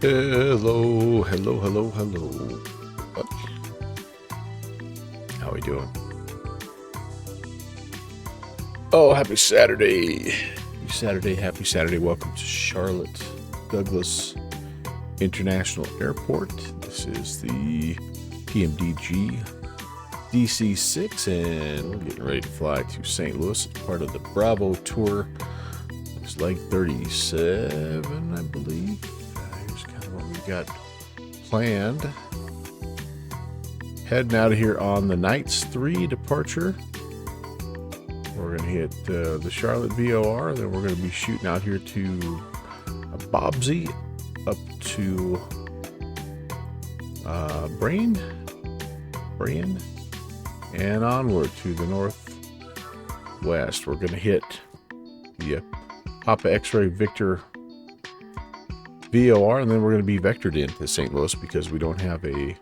Hello, hello, hello, hello. How we doing? Oh, happy Saturday. Happy Saturday, happy Saturday. Welcome to Charlotte Douglas International Airport. This is the PMDG DC6, and we're getting ready to fly to St. Louis. It's part of the Bravo Tour. It's like 37, I believe. Here's kind of what we got planned. Heading out of here on the Knights 3 departure. We're going to hit the Charlotte VOR, then we're going to be shooting out here to Bobsey, up to Brain, and onward to the northwest. We're going to hit the Papa X-Ray Victor VOR, and then we're going to be vectored into St. Louis because we don't have an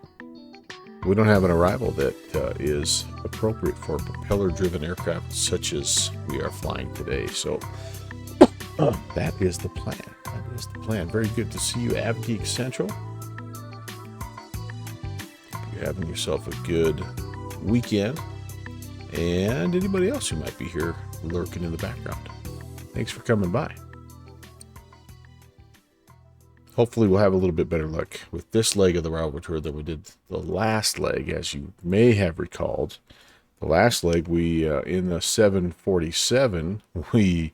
arrival that is appropriate for propeller-driven aircraft such as we are flying today. So that is the plan. That is the plan. Very good to see you, AvGeek Central. You're having yourself a good weekend, and anybody else who might be here lurking in the background. Thanks for coming by. Hopefully we'll have a little bit better luck with this leg of the Bravo Tour than we did the last leg. As you may have recalled, the last leg we in the 747 we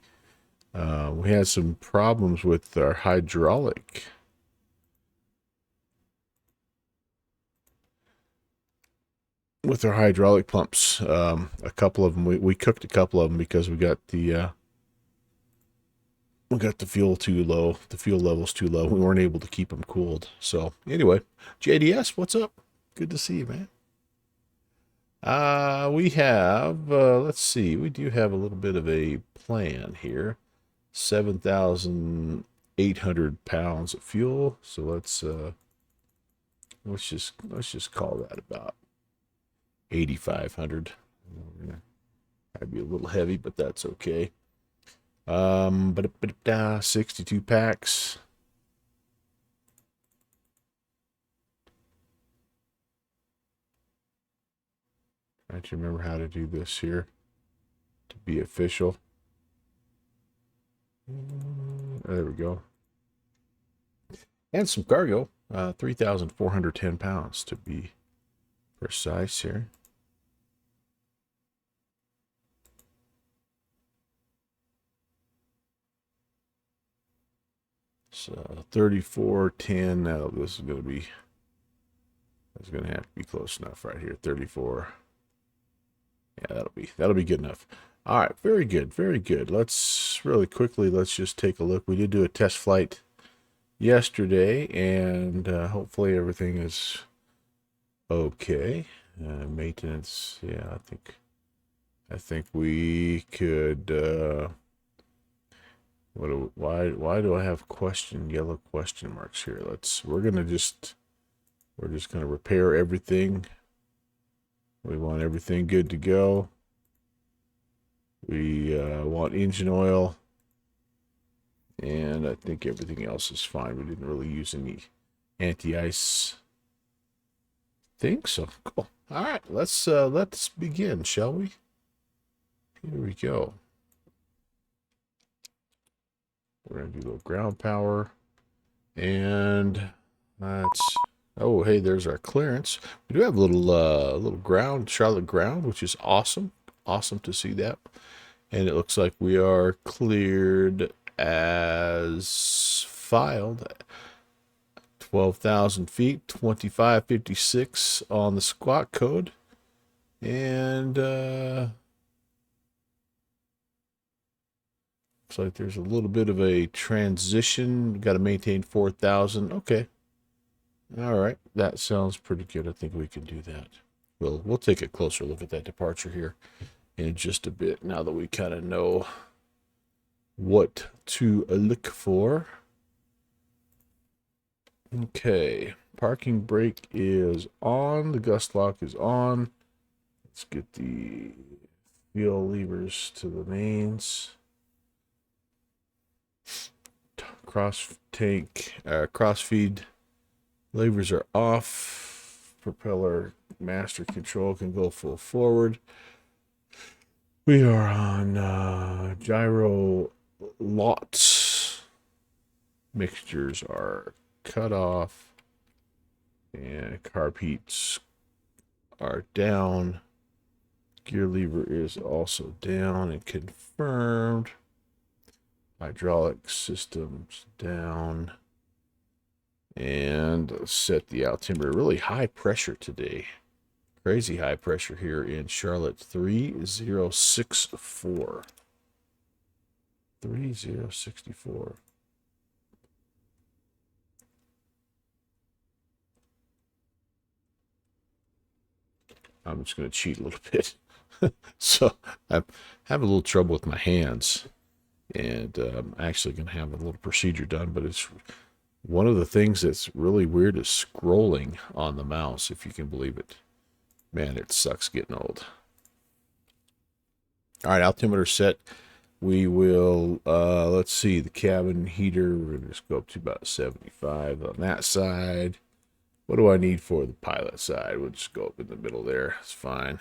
had some problems with our hydraulic pumps. A couple of them we cooked a couple of them because we got the fuel too low. The fuel level's too low. We weren't able to keep them cooled. So anyway, JDS, what's up? Good to see you, man. We have, let's see, we do have a little bit of a plan here. 7,800 pounds of fuel. So let's just call that about 8,500. I'd be a little heavy, but that's okay. 62 packs. Trying to remember how to do this here to be official. There we go. And some cargo, 3,410 pounds to be precise here. So 3410. Now this is going to be. That's going to have to be close enough right here. 34. Yeah, that'll be good enough. All right, very good, very good. Let's just take a look. We did do a test flight yesterday, and hopefully everything is okay. Maintenance. Yeah, I think we could. Why do I have yellow question marks here? We're just gonna repair everything. We want everything good to go. We want engine oil, and I think everything else is fine. We didn't really use any anti-ice things, so cool. All right, let's begin, shall we? Here we go. We're going to do a little ground power, and oh, hey, there's our clearance. We do have a little ground, Charlotte ground, which is awesome. Awesome to see that. And it looks like we are cleared as filed. 12,000 feet, 2556 on the squawk code. And looks like there's a little bit of a transition. Got to maintain 4,000. Okay. All right. That sounds pretty good. I think we can do that. We'll take a closer look at that departure here in just a bit, now that we kind of know what to look for. Okay. Parking brake is on. The gust lock is on. Let's get the fuel levers to the mains. cross feed levers are off. Propeller master control can go full forward. We are on gyro lots. Mixtures are cut off. And carb heats are down. Gear lever is also down and confirmed. Hydraulic systems down. And set the altimeter. Really high pressure today. Crazy high pressure here in Charlotte. 3064. 3064. I'm just going to cheat a little bit. So I'm having a little trouble with my hands. And I'm actually going to have a little procedure done. But it's one of the things that's really weird is scrolling on the mouse, if you can believe it. Man, it sucks getting old. All right, altimeter set. We will, let's see, the cabin heater. We're going to just go up to about 75 on that side. What do I need for the pilot side? We'll just go up in the middle there. It's fine.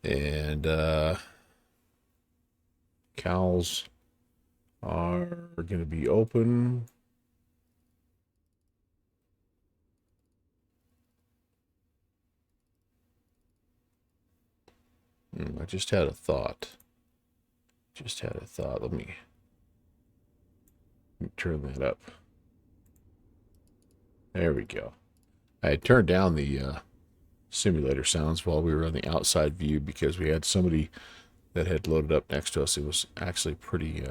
And cowls are going to be open. I just had a thought. Let me turn that up. There we go. I had turned down the simulator sounds while we were on the outside view because we had somebody that had loaded up next to us. It was actually pretty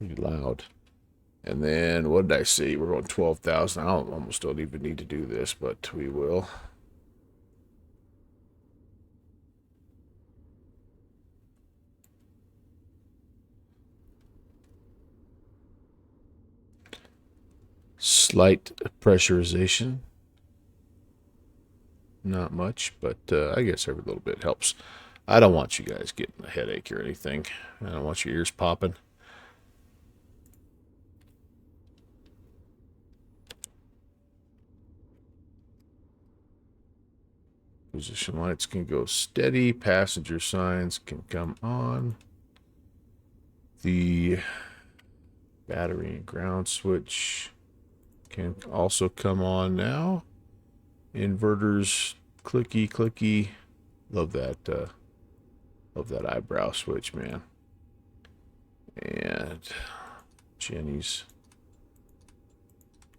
loud. And then what did I see? We're going 12,000. I almost don't even need to do this, but we will. Slight pressurization. Not much, but I guess every little bit helps. I don't want you guys getting a headache or anything. I don't want your ears popping. Position lights can go steady. Passenger signs can come on. The battery and ground switch can also come on now. Inverters, clicky, clicky. Love that eyebrow switch, man. And Jenny's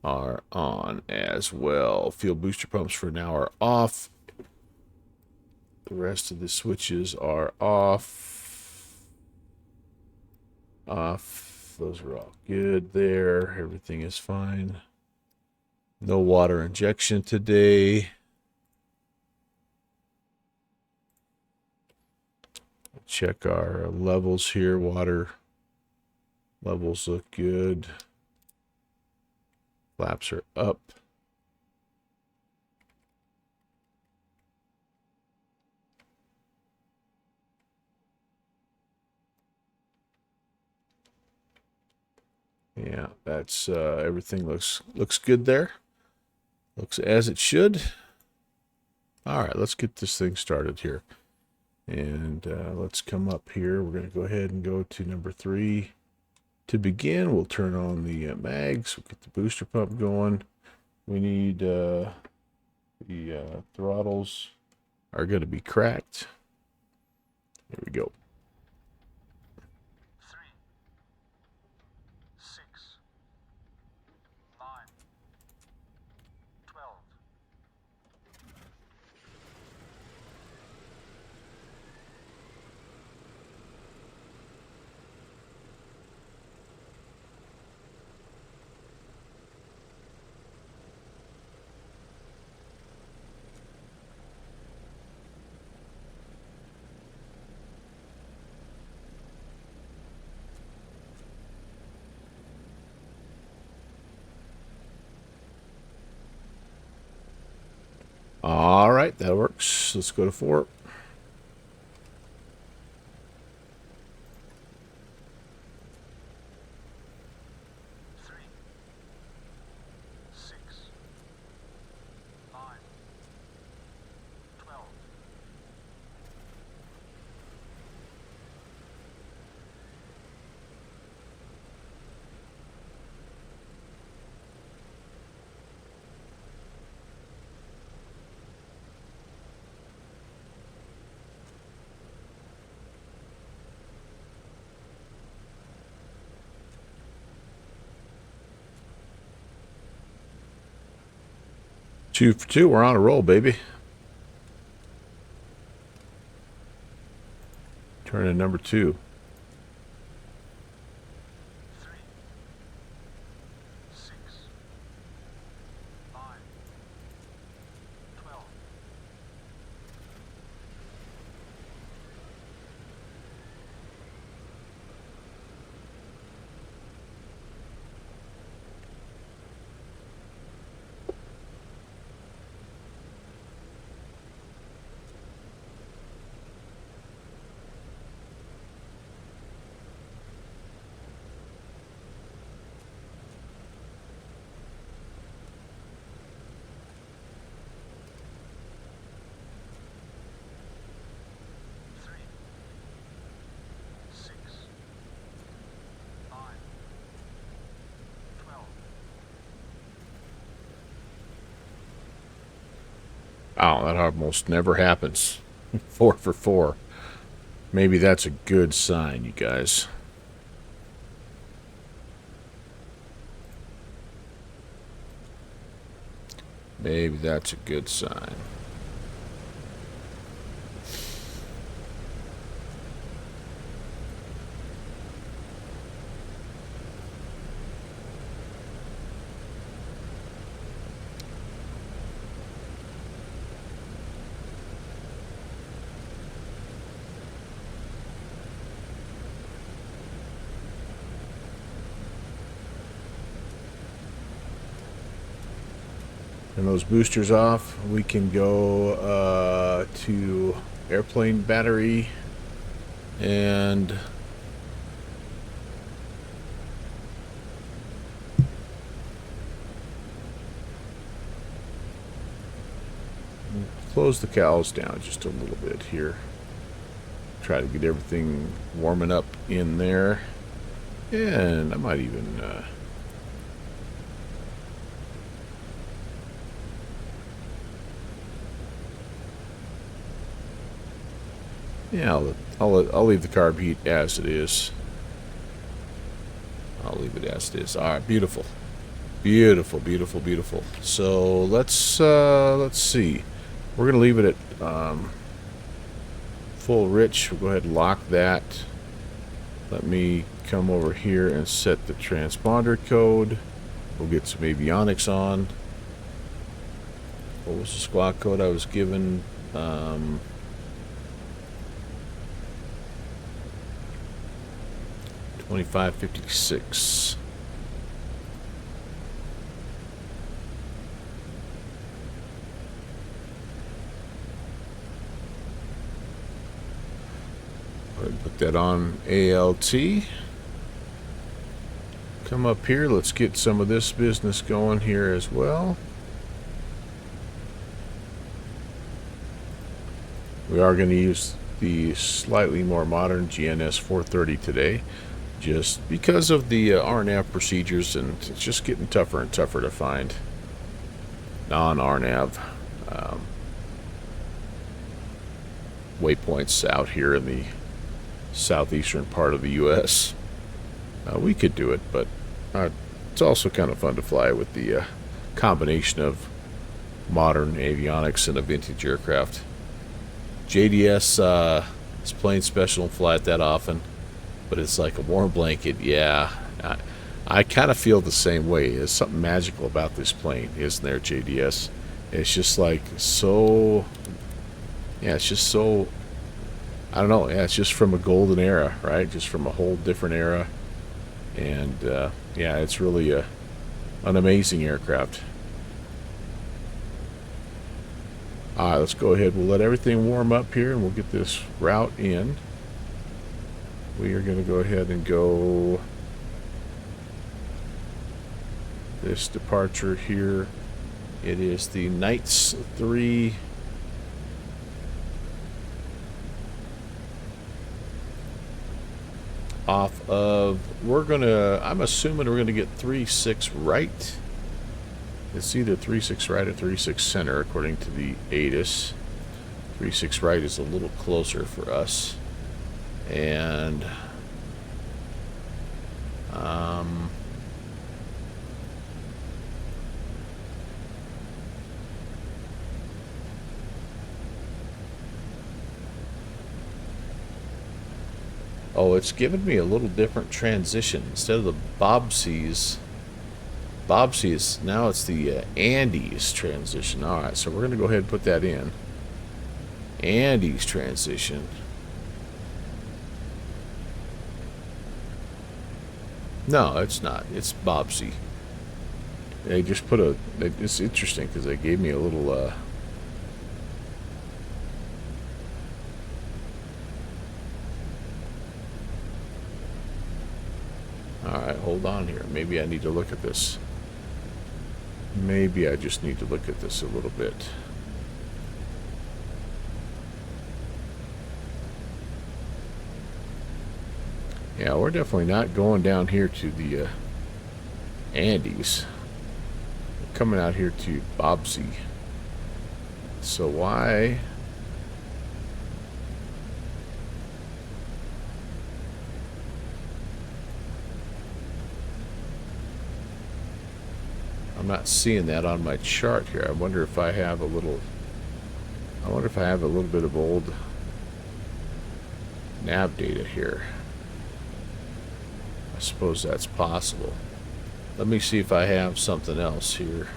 are on as well. Fuel booster pumps for now are off. The rest of the switches are off. Those are all good there. Everything is fine. No water injection today. Check our levels here. Water levels look good. Flaps are up. Yeah, that's everything looks good there. Looks as it should. All right, let's get this thing started here. And let's come up here. We're going to go ahead and go to number 3. To begin, we'll turn on the mags. We'll get the booster pump going. We need the throttles are going to be cracked. Here we go. 3, 6, 9, 12. All right, that works. Let's go to 4. 3, 2 for 2. We're on a roll, baby. Turn in number 2. 3, 6, 5, 12. Oh, that almost never happens. 4 for 4. Maybe that's a good sign, you guys. Maybe that's a good sign. And those boosters off, we can go to airplane battery and close the cows down just a little bit here. Try to get everything warming up in there. And I might even yeah, I'll leave the carb heat as it is. I'll leave it as it is. All right, beautiful, beautiful, beautiful, beautiful. So let's see. We're gonna leave it at full rich. We'll go ahead and lock that. Let me come over here and set the transponder code. We'll get some avionics on. What was the squawk code I was given? 2556. Put that on ALT. Come up here. Let's get some of this business going here as well. We are going to use the slightly more modern GNS 430 today, just because of the RNAV procedures, and it's just getting tougher and tougher to find non-RNAV waypoints out here in the southeastern part of the U.S. We could do it, but it's also kind of fun to fly with the combination of modern avionics and a vintage aircraft. JDS is plain special, don't fly it that often, but it's like a warm blanket. Yeah, I kind of feel the same way. There's something magical about this plane, isn't there, JDS? It's just like so, yeah, it's just so, I don't know, yeah, it's just from a golden era, right? Just from a whole different era. And yeah, it's really an amazing aircraft. All right, let's go ahead. We'll let everything warm up here, and we'll get this route in. We are going to go ahead and go this departure here. It is the Knights 3 off of, I'm assuming we're gonna get 3-6 right. It's either 3-6 right or 3-6 center according to the ATIS. 3-6 right is a little closer for us. And Oh, it's given me a little different transition. Instead of the Bobsies, now it's the Andes transition. All right, so we're going to go ahead and put that in. Andes transition. No, it's not. It's Bobsy. They just put a... It's interesting because they gave me a little... Alright, hold on here. Maybe I need to look at this. Maybe I just need to look at this a little bit. Yeah, we're definitely not going down here to the Andes. We're coming out here to Bobsy. So why... I'm not seeing that on my chart here. I wonder if I have a little... I wonder if I have a little bit of old nav data here. I suppose that's possible. Let me see if I have something else here.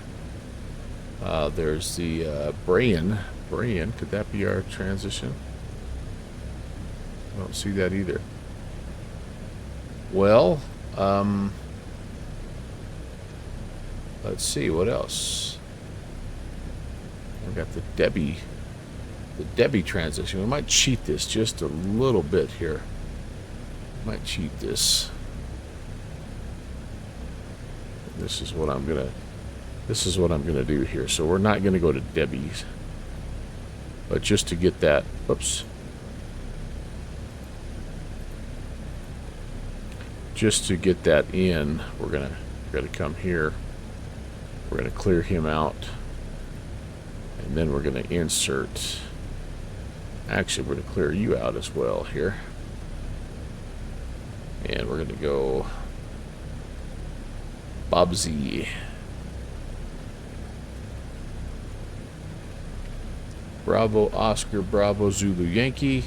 There's the Brayan. Brayan, could that be our transition? I don't see that either. Well, let's see, what else? We've got the Debbie transition. We might cheat this just a little bit here. Might cheat this. This is what I'm gonna do here. So we're not gonna go to Debbie's, but just to get that, oops, just to get that in, we're gonna come here. We're gonna clear him out, and then we're gonna insert. Actually, we're gonna clear you out as well here, and we're gonna go Bobsy. Bravo, Oscar, Bravo, Zulu, Yankee.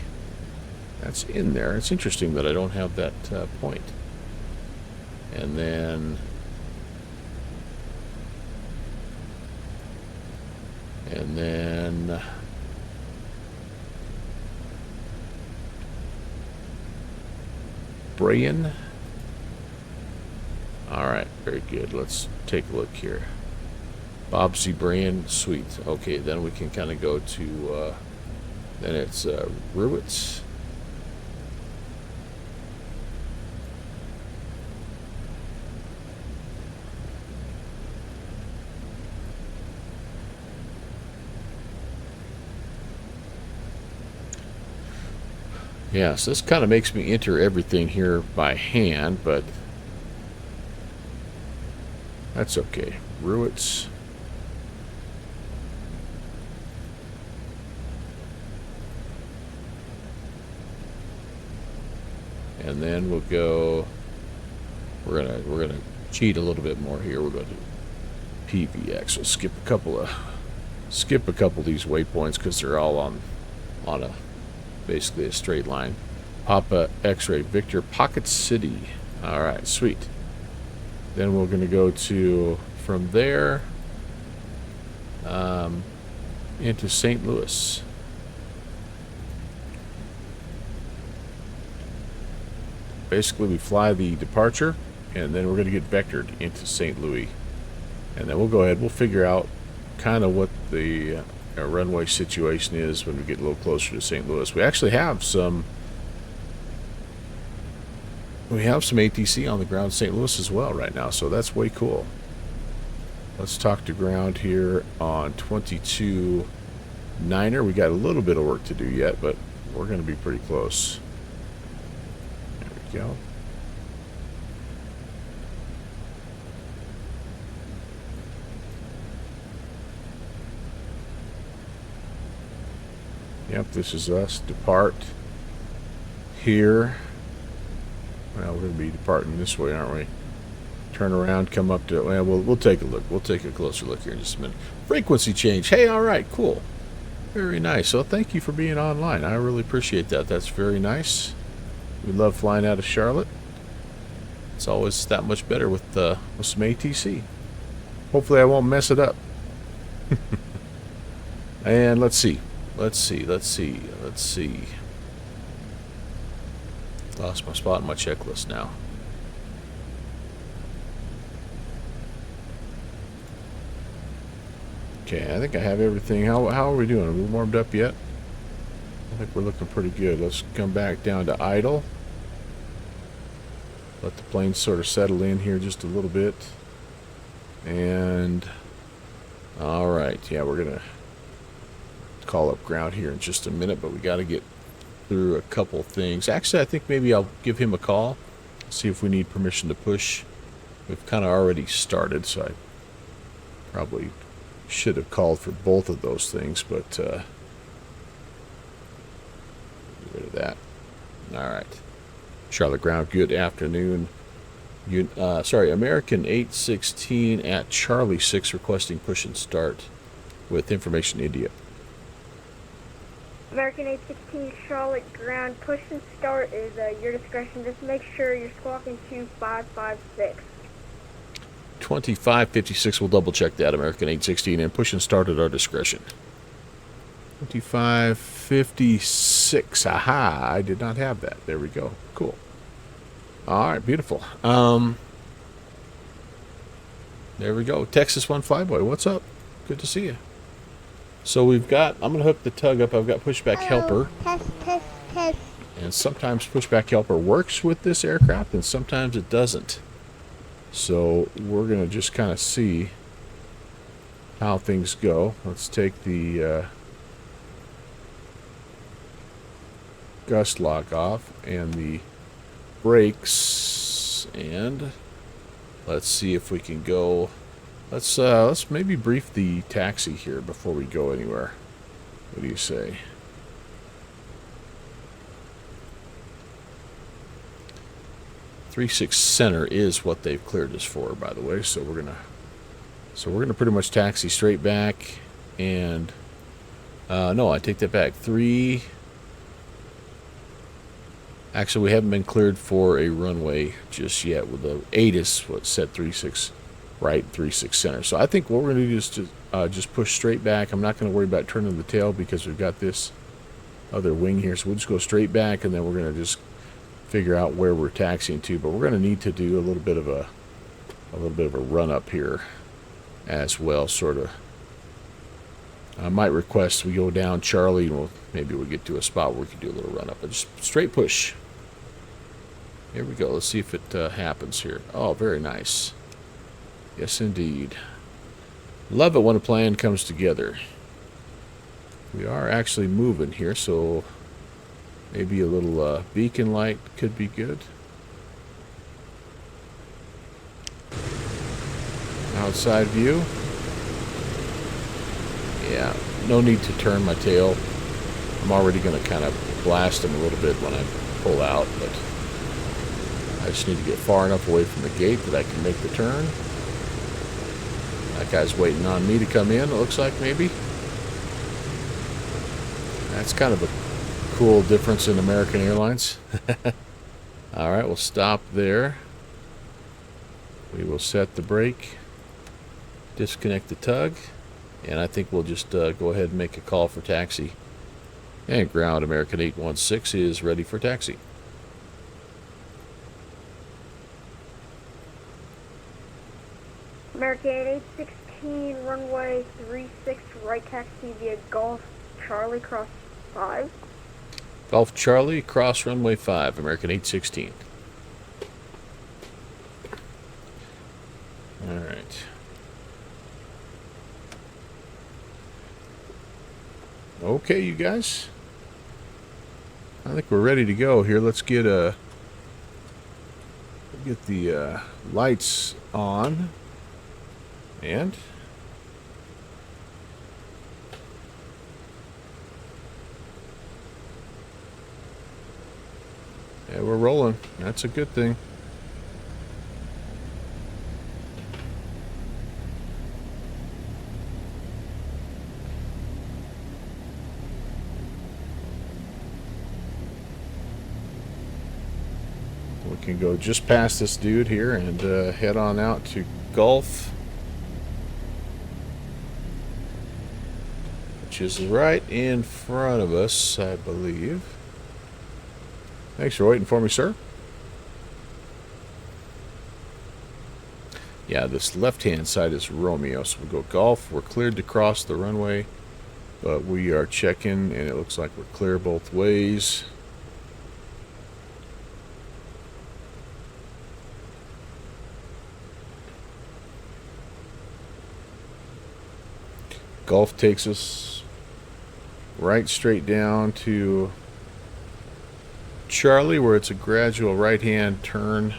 That's in there. It's interesting that I don't have that point. And then... Brayan. Alright, very good. Let's take a look here. Bobsy, Brayan, sweet. Okay, then we can kind of go to, then it's Ruwitz. Yeah, so this kind of makes me enter everything here by hand, but that's okay. Ruwitz. And then we'll go, we're gonna cheat a little bit more here. We're going to PVX. We'll skip a couple of these waypoints because they're all on a basically a straight line. Papa X-Ray Victor Pocket City. All right, sweet. Then we're going to go to, from there, into St. Louis. Basically, we fly the departure, and then we're going to get vectored into St. Louis. And then we'll go ahead, we'll figure out kind of what the runway situation is when we get a little closer to St. Louis. We actually have some... We have some ATC on the ground in St. Louis as well right now, so that's way cool. Let's talk to ground here on 22 Niner. We got a little bit of work to do yet, but we're going to be pretty close. There we go. Yep, this is us. Depart here. Well, we're going to be departing this way, aren't we? Turn around, come up to... Well, we'll take a look. We'll take a closer look here in just a minute. Frequency change. Hey, all right, cool. Very nice. So thank you for being online. I really appreciate that. That's very nice. We love flying out of Charlotte. It's always that much better with some ATC. Hopefully I won't mess it up. And let's see. Lost my spot on my checklist now. Okay, I think I have everything. How are we doing? Are we warmed up yet? I think we're looking pretty good. Let's come back down to idle. Let the plane sort of settle in here just a little bit. And alright, yeah, we're gonna call up ground here in just a minute, but we got to get through a couple things. Actually, I think maybe I'll give him a call, see if we need permission to push. We've kind of already started, so I probably should have called for both of those things, but get rid of that. Alright. Charlotte ground, good afternoon. American 816 at Charlie 6 requesting push and start with information India. American 816 Charlotte ground, push and start is your discretion. Just make sure you're squawking 2556. 2556, we'll double check that, American 816, and push and start at our discretion. 2556, aha, I did not have that. There we go, cool. Alright, beautiful. There we go, Texas 1 Flyboy, what's up? Good to see you. So we've got, I'm going to hook the tug up, I've got pushback helper. Test. And sometimes pushback helper works with this aircraft, and sometimes it doesn't. So we're going to just kind of see how things go. Let's take the gust lock off and the brakes, and let's see if we can go. Let's maybe brief the taxi here before we go anywhere. What do you say? .36 center is what they've cleared us for, by the way. So we're gonna pretty much taxi straight back, and no, I take that back. Actually, we haven't been cleared for a runway just yet. With the ATIS, what set 36 right, 36 center. So I think what we're gonna do is just push straight back. I'm not gonna worry about turning the tail because we've got this other wing here. So we'll just go straight back, and then we're gonna just figure out where we're taxiing to. But we're gonna need to do a little bit of a run up here as well, sort of. I might request we go down Charlie, and maybe we'll get to a spot where we can do a little run up, but just straight push. Here we go. Let's see if it happens here. Oh, very nice. Yes, indeed. Love it when a plan comes together. We are actually moving here, so maybe a little beacon light could be good. Outside view. Yeah, no need to turn my tail. I'm already going to kind of blast him a little bit when I pull out, but I just need to get far enough away from the gate that I can make the turn. That guy's waiting on me to come in, it looks like, maybe. That's kind of a cool difference in American Airlines. Alright, we'll stop there. We will set the brake, disconnect the tug, and I think we'll just go ahead and make a call for taxi. And ground American 816 is ready for taxi. American 816 runway 36 right taxi via Golf Charlie cross 5. Golf Charlie cross runway 5, American 816. Alright. Okay, you guys. I think we're ready to go here. Let's get the lights on. And yeah, we're rolling. That's a good thing. We can go just past this dude here and head on out to Gulf, which is right in front of us, I believe. Thanks for waiting for me, sir. Yeah, this left-hand side is Romeo, so we'll go Golf. We're cleared to cross the runway, but we are checking, and it looks like we're clear both ways. Golf takes us right straight down to Charlie, where it's a gradual right-hand turn.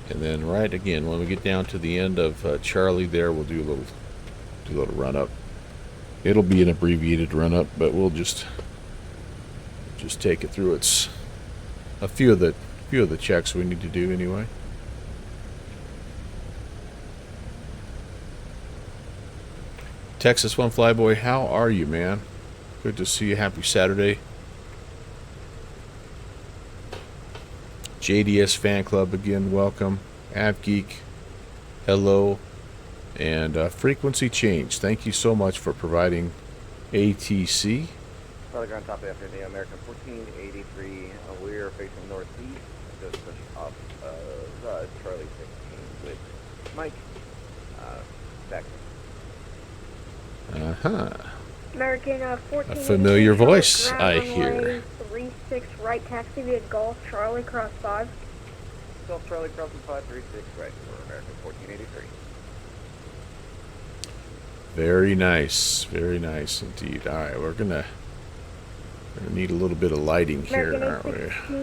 And then right again, when we get down to the end of Charlie there, we'll do a little run-up. It'll be an abbreviated run-up, but we'll just take it through. It's a few of the checks we need to do anyway. Texas One Flyboy, how are you, man? Good to see you. Happy Saturday. JDS Fan Club again, welcome. AvGeek, hello. And Frequency Change, thank you so much for providing ATC. Charlie Ground, top after the American 1483. We're facing northeast, just off Charlie 16 with Mike. Back. American A 14. familiar voice, I hear. 36 right taxi via Golf Charlie cross 5. Golf Charlie crossing 536 right for American 1483. Very nice indeed. All right, we're gonna need a little bit of lighting here, aren't American we?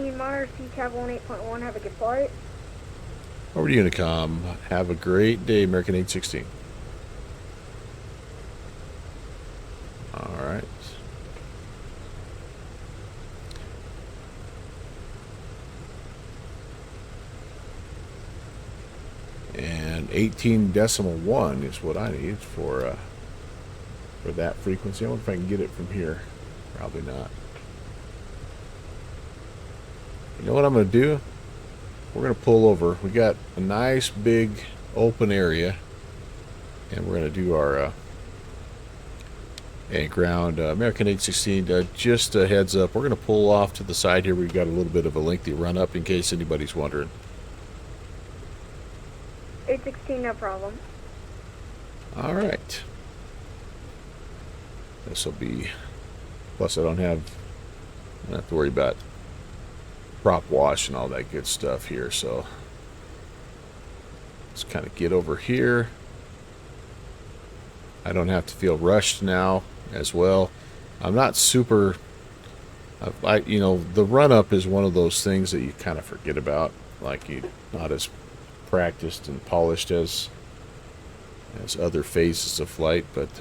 816, monitor CTAB 18.1, have a good flight. Over to Unicom. Have a great day, American 816. All right. And 18.1 is what I need for that frequency. I wonder if I can get it from here. Probably not. You know what I'm going to do? We're going to pull over. We got a nice big open area, and we're going to do our ground American 816. Just a heads up, we're going to pull off to the side here. We've got a little bit of a lengthy run up in case anybody's wondering. 816, no problem. All right. This will be. Plus, I don't have to worry about prop wash and all that good stuff here. So let's kind of get over here. I don't have to feel rushed now as well. I'm not super. The run up is one of those things that you kind of forget about. Like you're not as practiced and polished as other phases of flight, but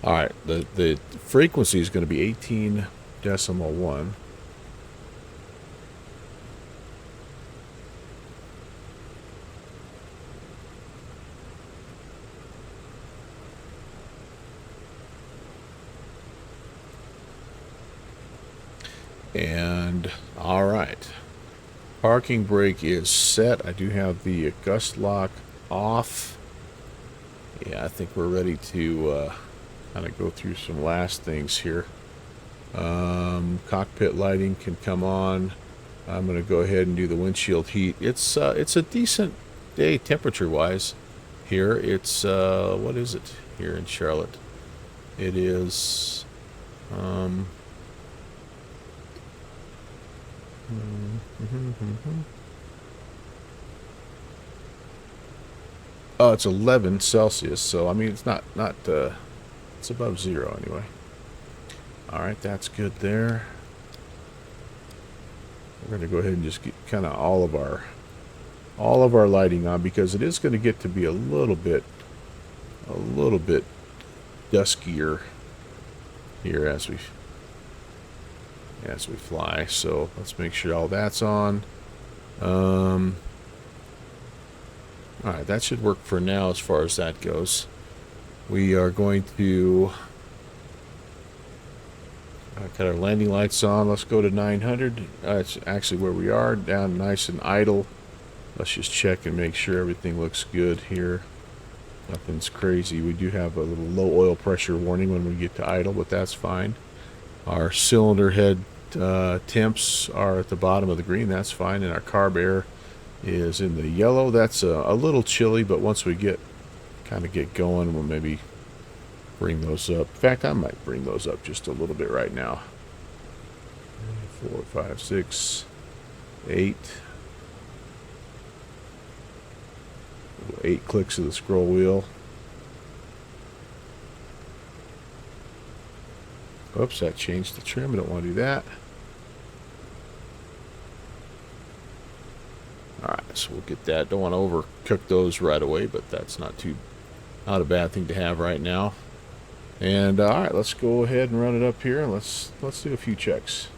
all right, the frequency is going to be 18.1. And all right, parking brake is set. I do have the gust lock off. Yeah, I think we're ready to kind of go through some last things here. Cockpit lighting can come on. I'm going to go ahead and do the windshield heat. It's a decent day temperature wise here. It's what is it here in Charlotte? It is oh, it's 11 Celsius, so I mean it's not it's above zero anyway. All right, that's good there. We're going to go ahead and just get kind of all of our lighting on, because it is going to get to be a little bit duskier here as we fly. So let's make sure all that's on. All right, that should work for now as far as that goes. We are going to Got our landing lights on. Let's go to 900. It's actually where we are, down nice and idle. Let's just check and make sure everything looks good here. Nothing's crazy. We do have a little low oil pressure warning when we get to idle, but that's fine. Our cylinder head temps are at the bottom of the green. That's fine. And our carb air is in the yellow. That's a little chilly, but once we kind of get going, we'll maybe bring those up. In fact, I might bring those up just a little bit right now. 4, 5, 6, 8. 8 clicks of the scroll wheel. Oops, that changed the trim. I don't want to do that. Alright, so we'll get that. Don't want to overcook those right away, but that's not a bad thing to have right now. And alright, let's go ahead and run it up here and let's do a few checks.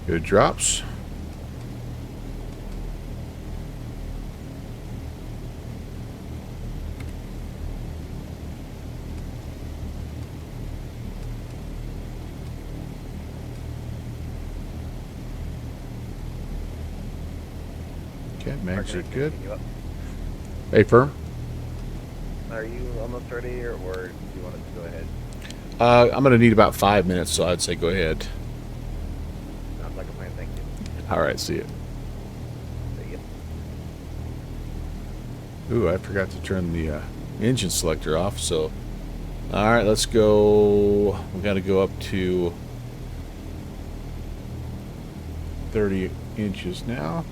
Good drops. Okay, mags are good. Hey, firm. Are you almost ready, or do you want us to go ahead? I'm going to need about 5 minutes, so I'd say go ahead. Sounds like a plan, thank you. All right, see you. See ya. Ooh, I forgot to turn the engine selector off, so... Alright, let's go... We got to go up to 30 inches now.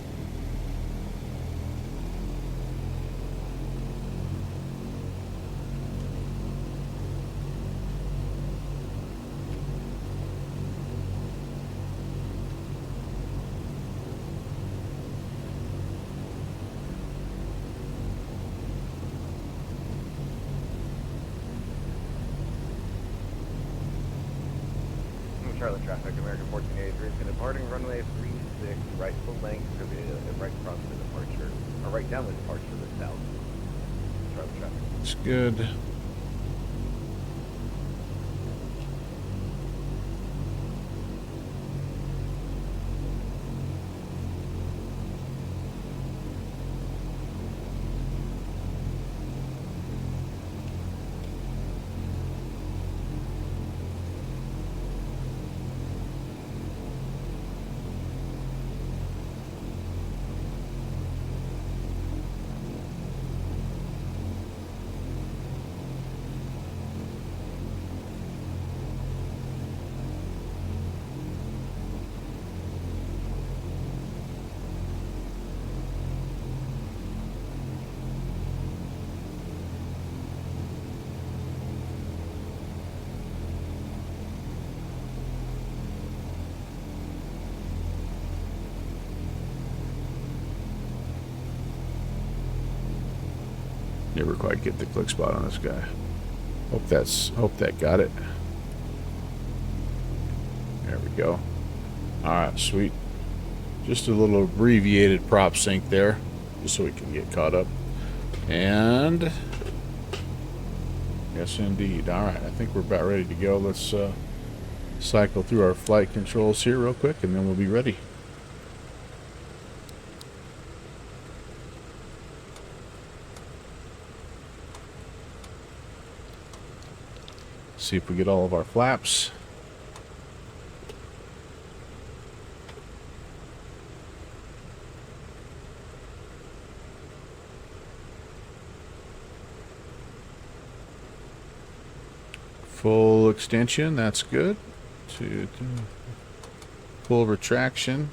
Charlotte traffic, American 1483 is departing runway 36, right full length, right cross to departure, or right down the departure to the south. Charlotte traffic. It's good. Never quite get the click spot on this guy. Hope that got it. There we go. Alright, sweet. Just a little abbreviated prop sync there, just so we can get caught up. And yes indeed. Alright, I think we're about ready to go. Let's cycle through our flight controls here real quick and then we'll be ready. See if we get all of our flaps. Full extension, that's good. to full retraction.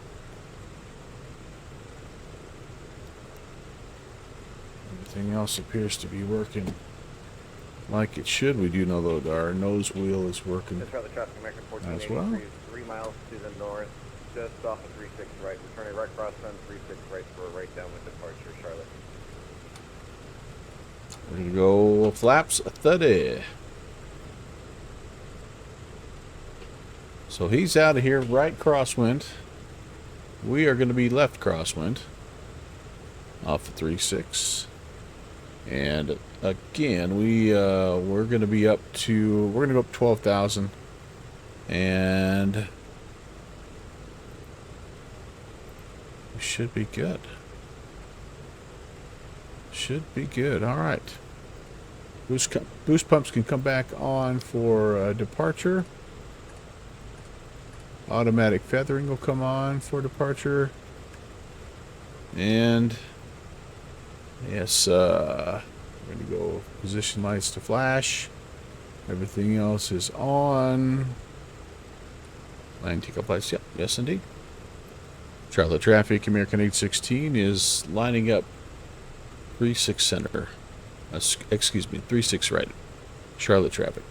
Everything else appears to be working like it should. We do know that our nose wheel is working That's Charlie Traffic American as 1483 well. is 3 miles to the north, just off of 36 right. We're turning right cross on 36 right for a right downwind departure, Charlotte. We're going to go flaps 30. So he's out of here right crosswind. We are going to be left crosswind off of 36. And again, we're going to be up to, we're going to go up 12,000. And we should be good. Should be good. All right. Boost pumps can come back on for departure. Automatic feathering will come on for departure. And yes, we're going to go position lights to flash. Everything else is on. Line takeoff lights. Yep. Yes, indeed. Charlotte traffic, American 816 is lining up 36 center. Excuse me, 36 right. Charlotte traffic.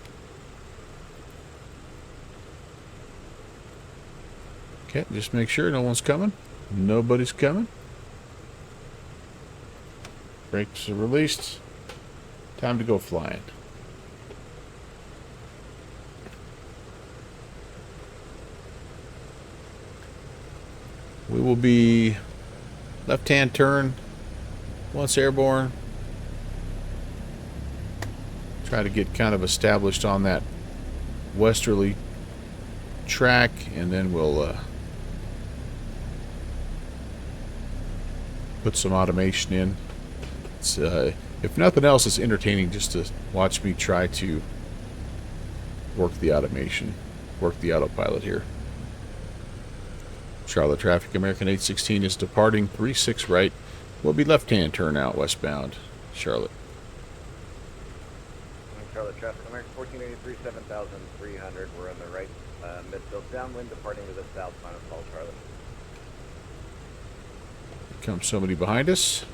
Okay, just make sure no one's coming. Nobody's coming. Brakes are released. Time to go flying. We will be left-hand turn once airborne. Try to get kind of established on that westerly track, and then we'll put some automation in. It's, if nothing else, it's entertaining just to watch me try to work the automation, work the autopilot here. Charlotte traffic, American 816 is departing 36 right. We'll be left-hand turn out westbound, Charlotte. Charlotte traffic, American 1483, 7,300. We're on the right midfield downwind, departing to the south. Final call, Charlotte. Comes somebody behind us.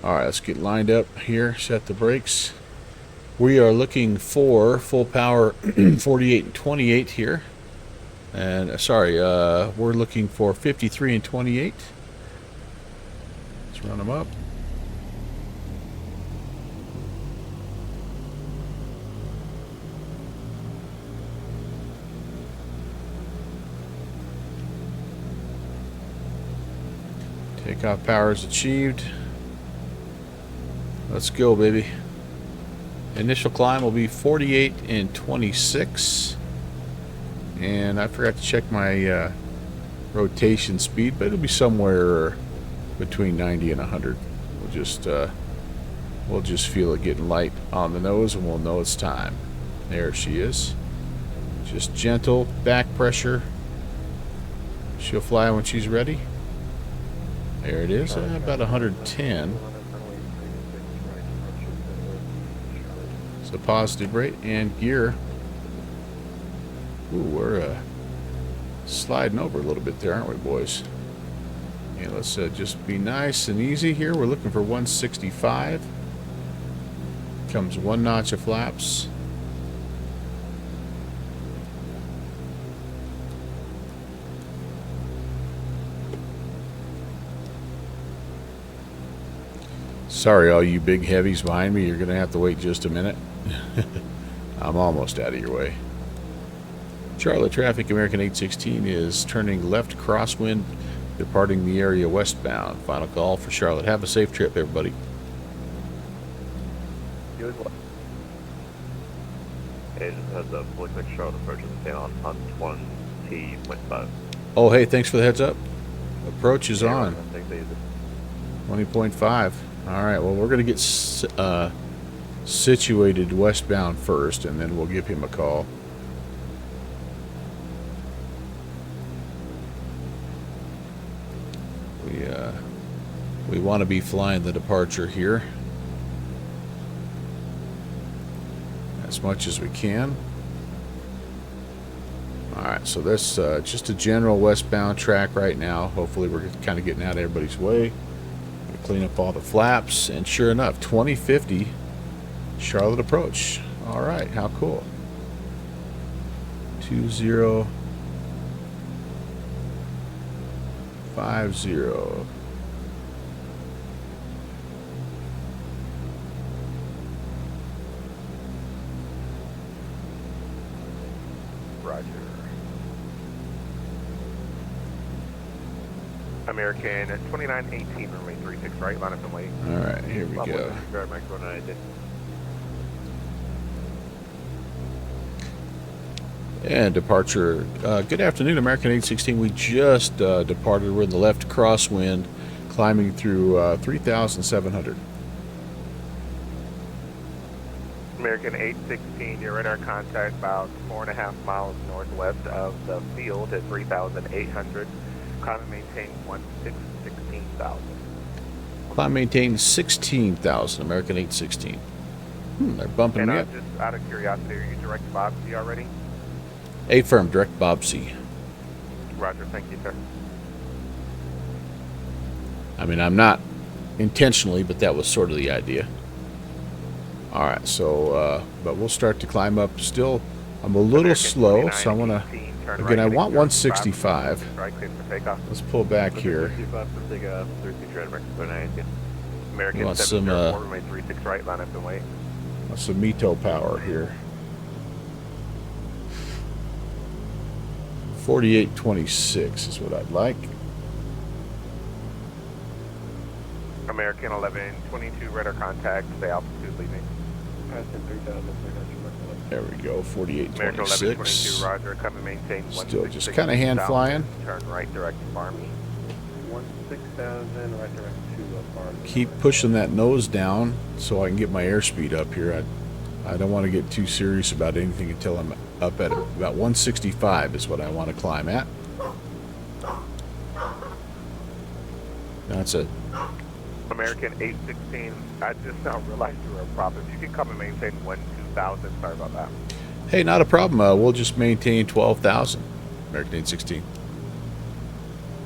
Alright, let's get lined up here, set the brakes. We are looking for full power 48 and 28 here. And sorry, we're looking for 53 and 28. Let's run them up. Takeoff power is achieved. Let's go, baby. Initial climb will be 48 and 26. And I forgot to check my rotation speed, but it'll be somewhere between 90 and 100. We'll just feel it getting light on the nose, and we'll know it's time. There she is. Just gentle back pressure. She'll fly when she's ready. There it is, about 110. It's a positive rate and gear. Ooh, we're sliding over a little bit there, aren't we, boys? Yeah, let's just be nice and easy here. We're looking for 165. Comes one notch of flaps. Sorry, all you big heavies behind me. You're going to have to wait just a minute. I'm almost out of your way. Charlotte traffic, American 816 is turning left crosswind, departing the area westbound. Final call for Charlotte. Have a safe trip, everybody. You as well. Hey, just heads up. Looks like Charlotte approaching the on 20.5. Oh, hey, thanks for the heads up. Approach is on. I think they 20.5. All right, well, we're going to get situated westbound first, and then we'll give him a call. We want to be flying the departure here as much as we can. Alright, so this just a general westbound track right now. Hopefully we're kind of getting out of everybody's way. Clean up all the flaps, and sure enough, 2050 Charlotte approach. Alright, how cool. 2050. Roger. American 2918, runway 36 right, line up and wait. Alright, here we go. And departure. Good afternoon, American 816. We just departed. We're in the left crosswind, climbing through 3,700. American 816, your radar contact about 4.5 miles northwest of the field at 3,800. Climb and maintain 16,000. Climb maintain 16,000, American 816. They're bumping And me up. just out of curiosity, are you direct VATSIM already? Affirm, direct Bob C. Roger, thank you, sir. I mean, I'm not intentionally, but that was sort of the idea. Alright, so, but we'll start to climb up. Still, I'm a little slow, so I want to, again, I want 165. Right, clear for takeoff. Let's pull back here. American Want some, 704, runway 36 right, line up and wait. Want some Mito power here. 4826 is what I'd like. American 1122, radar contact, stay altitude leaving. There we go, American 4826. 1122, roger, come and maintain Still just kind of hand flying. Turn right direct to Farmy. 16,000, right direct to farm. Keep pushing that nose down so I can get my airspeed up here. I don't want to get too serious about anything until I'm up at about 165 is what I want to climb at. That's it. American 816, I just now realized you were a problem. You can come and maintain 12,000. Sorry about that. Hey, not a problem. We'll just maintain 12,000. American 816.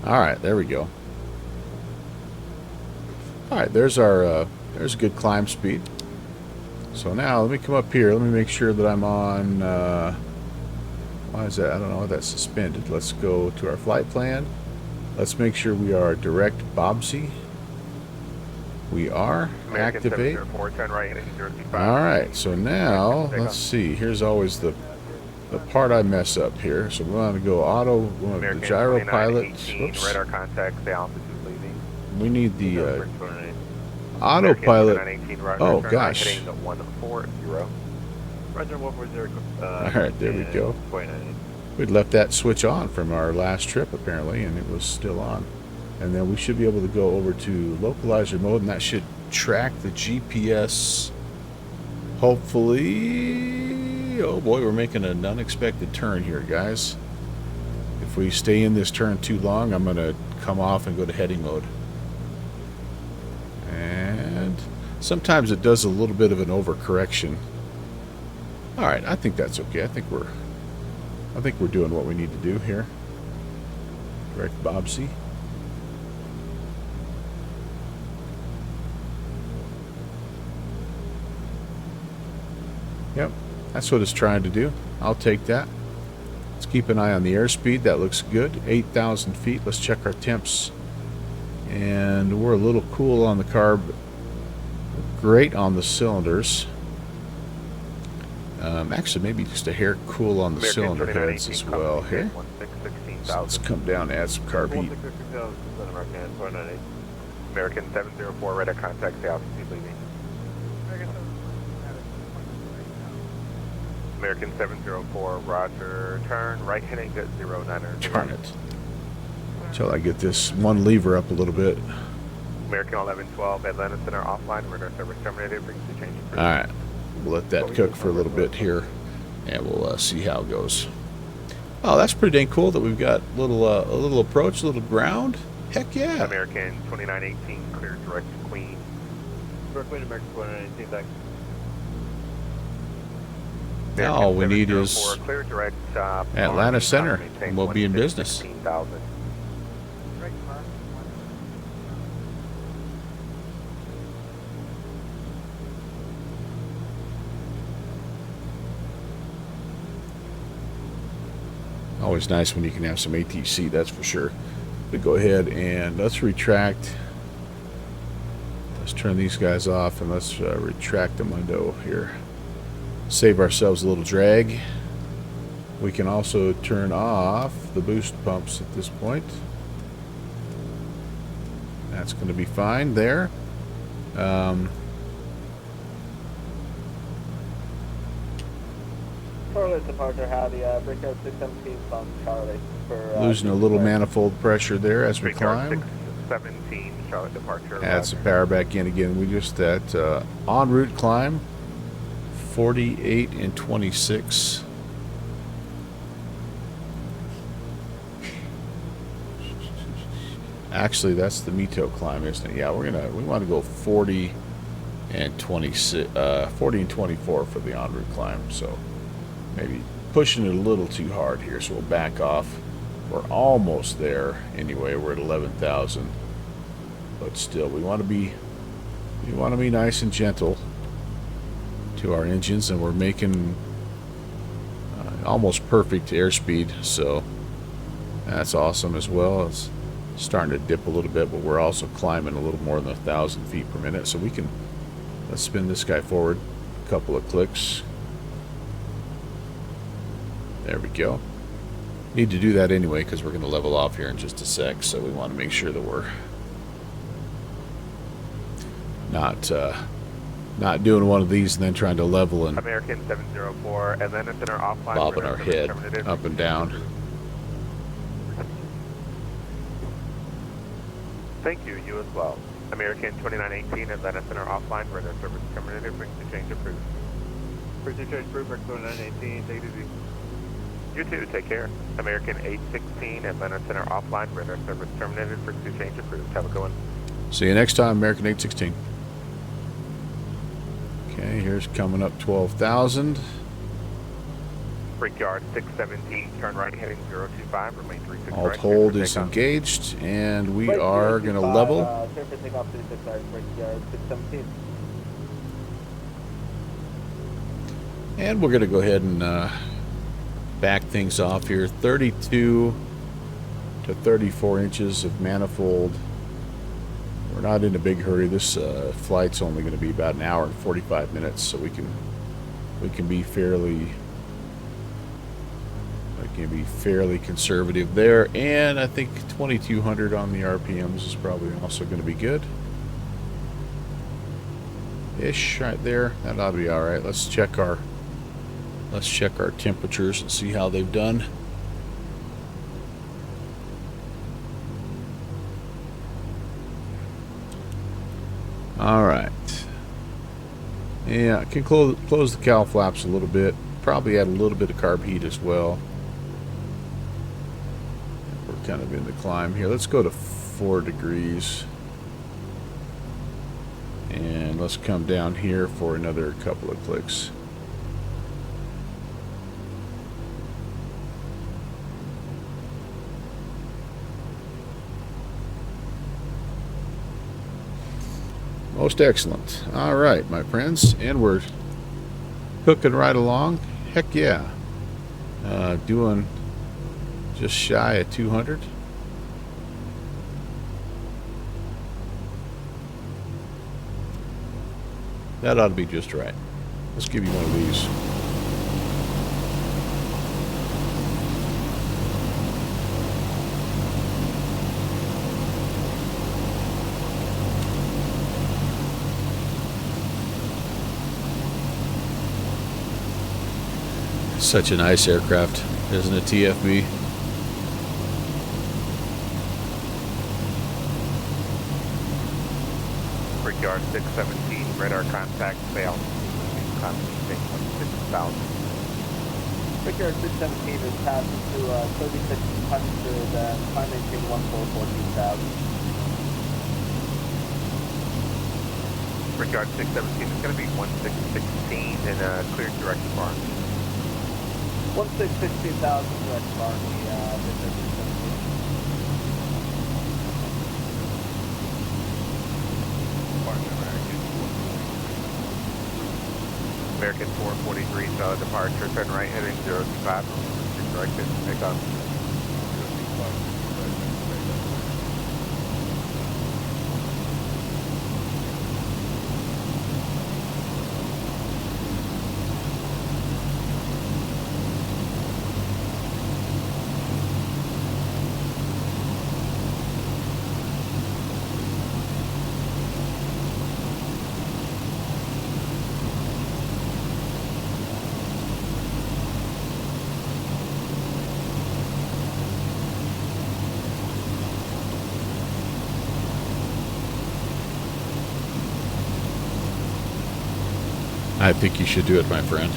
All right, there we go. All right, there's our there's a good climb speed. So now let me come up here. Let me make sure that I'm on. Why is that? I don't know. That's suspended. Let's go to our flight plan. Let's make sure we are direct Bobsy. We are. American Activate. 704, turn right heading 025. All right. So now let's see. Here's always the part I mess up here. So we want to go auto. We want the American gyro pilot. 2918, Oops. radar contact, stay altitude leaving. We need the American autopilot. 2918, roger, Oh turn gosh. Right heading to 140. Roger, 140. All right, there we go. We'd left that switch on from our last trip apparently, and it was still on. And then we should be able to go over to localizer mode, and that should track the GPS. Hopefully. Oh boy, we're making an unexpected turn here, guys. If we stay in this turn too long, I'm going to come off and go to heading mode. And sometimes it does a little bit of an overcorrection. All right, I think that's okay. I think we're doing what we need to do here. Direct Bobsy. Yep, that's what it's trying to do. I'll take that. Let's keep an eye on the airspeed. That looks good. 8,000 feet. Let's check our temps. And we're a little cool on the carb. Great on the cylinders. Actually, maybe just a hair cool on the American cylinder heads 2918, as well here. 16,000. So let's come down and add some carb heat. American 704, radar contact, stay altitude leaving. American 704, roger, turn right heading at 090. Darn it. Until I get this one lever up a little bit. American 1112, Atlanta Center offline, radar service terminated, frequency change. Alright, we'll let that cook for a little bit here, and we'll see how it goes. Oh, that's pretty dang cool that we've got a little approach, a little ground. Heck yeah. American 2918, clear direct to Queen. Direct Queen, American 2918, thanks. Now all we need is 704, clear direct Atlanta Center, maintain and we'll be in business. 16,000. Always nice when you can have some ATC, that's for sure. But go ahead and let's retract. Let's turn these guys off and let's retract the window here. Save ourselves a little drag. We can also turn off the boost pumps at this point. That's going to be fine there. Charlie departure, howdy, Brickyard 617 from Charlie. For, losing a little manifold pressure there as we Brickyard climb. 617, Charlotte departure. Add some power back in again. We just that en route climb 48 and 26. Actually, that's the Mito climb, isn't it? Yeah, we want to go 40 and 26, 40 and 24 for the en route climb. So maybe pushing it a little too hard here. So we'll back off. We're almost there anyway. We're at 11,000, but still, we want to be nice and gentle to our engines, and we're making almost perfect airspeed. So that's awesome as well. It's starting to dip a little bit, but we're also climbing a little more than 1,000 feet per minute. So we can, let's spin this guy forward a couple of clicks. There we go. Need to do that anyway because we're going to level off here in just a sec. So we want to make sure that we're not doing one of these and then trying to level and American 704, and then it's in our offline. bobbing our head up and down. Thank you, you as well. American 2918, Atlanta Center offline, radar service terminated, frequency change approved. Frequency change approved for 2918, take it easy. You too, take care. American 816, Atlanta Center offline, radar service terminated, frequency change approved. Have a good one. See you next time, American 816. Okay, here's coming up 12,000. Brickyard 617, turn right heading 025, remain 36 Alt right. hold is engaged, and we are going to level. Surface takeoff 36 right, Brickyard 617. And we're going to go ahead and back things off here. 32 to 34 inches of manifold. We're not in a big hurry. This flight's only going to be about an hour and 45 minutes, so we can be fairly conservative there. And I think 2,200 on the RPMs is probably also going to be good. Ish right there. That ought to be all right. Let's check our temperatures and see how they've done. All right. Yeah, I can close the cowl flaps a little bit. Probably add a little bit of carb heat as well. We're kind of in the climb here. Let's go to 4 degrees. And let's come down here for another couple of clicks. Most excellent. All right, my friends, and we're cooking right along. Heck yeah. Doing just shy of 200. That ought to be just right. Let's give you one of these. Such a nice aircraft, isn't it, TFB? Brickyard 617, radar contact failed. Contact 6,000. Brickyard 617 is passing through 3,600 and climb maintain 14,000. Brickyard 617 is going to be 1616 in a clear direct bar. 16,000 direct bar, the Victor 617. American 443, so departure, turn right heading 025, directed, takeoff. I think you should do it, my friend.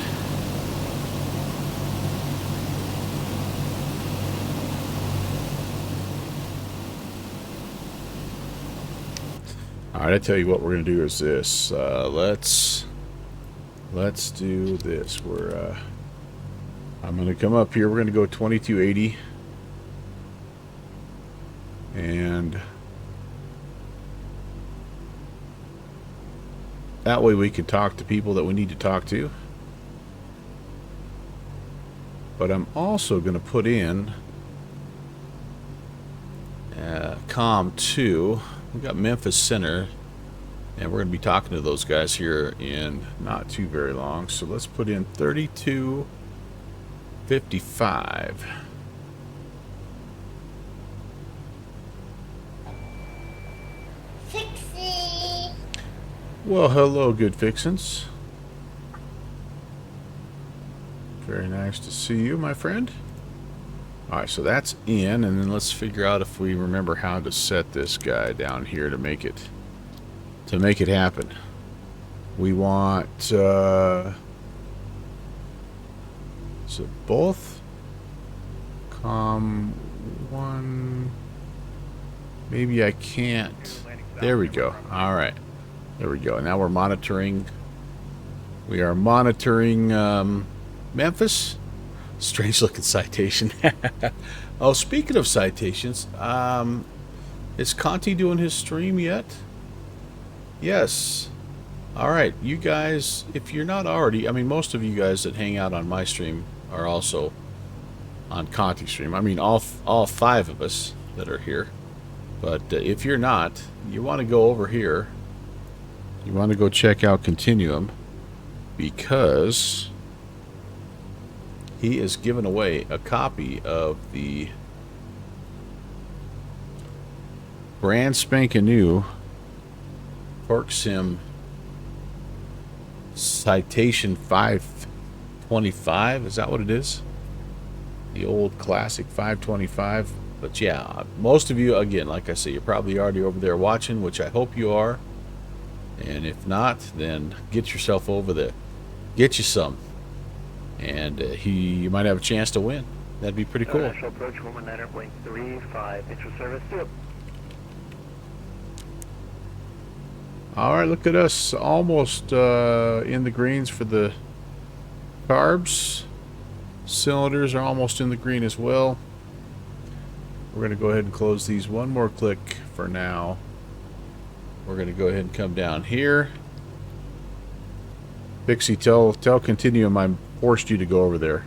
All right, I tell you what we're gonna do is this. Let's do this. I'm gonna come up here. We're gonna go 2280, and that way we can talk to people that we need to talk to. But I'm also going to put in COM 2. We've got Memphis Center, and we're going to be talking to those guys here in not too very long. So let's put in 3255. Well, hello, good fixins. Very nice to see you, my friend. Alright, so that's in, and then let's figure out if we remember how to set this guy down here to make it happen. We want so both COM 1. Maybe I can't. There we go. Alright. There we go. Now we're monitoring. We are monitoring Memphis. Strange looking citation. Oh, speaking of citations, is Conti doing his stream yet? Yes. All right, you guys, if you're not already, I mean, most of you guys that hang out on my stream are also on Conti's stream. I mean, all 5 of us that are here. But if you're not, you want to go over here. You want to go check out Continuum, because he is giving away a copy of the brand spanking new Torque Sim Citation 525. Is that what it is? The old classic 525. But yeah, most of you, again, like I say, you're probably already over there watching, which I hope you are. And if not, then get yourself over there. Get you some. And you might have a chance to win. That'd be pretty cool. National approach 119.35, intro service, yep. Alright, look at us. Almost in the greens for the carbs. Cylinders are almost in the green as well. We're going to go ahead and close these one more click for now. We're going to go ahead and come down here. Pixie, tell Continuum I forced you to go over there.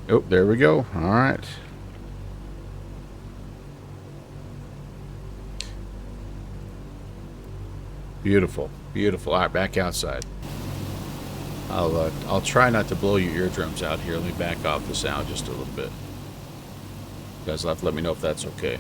Oh, there we go. All right. Beautiful, beautiful. All right, back outside. I'll try not to blow your eardrums out here. Let me back off the sound just a little bit. You guys will have to let me know if that's okay.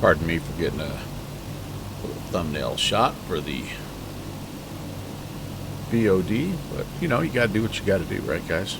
Pardon me for getting a little thumbnail shot for the VOD, but you know, you gotta do what you gotta do, right, guys?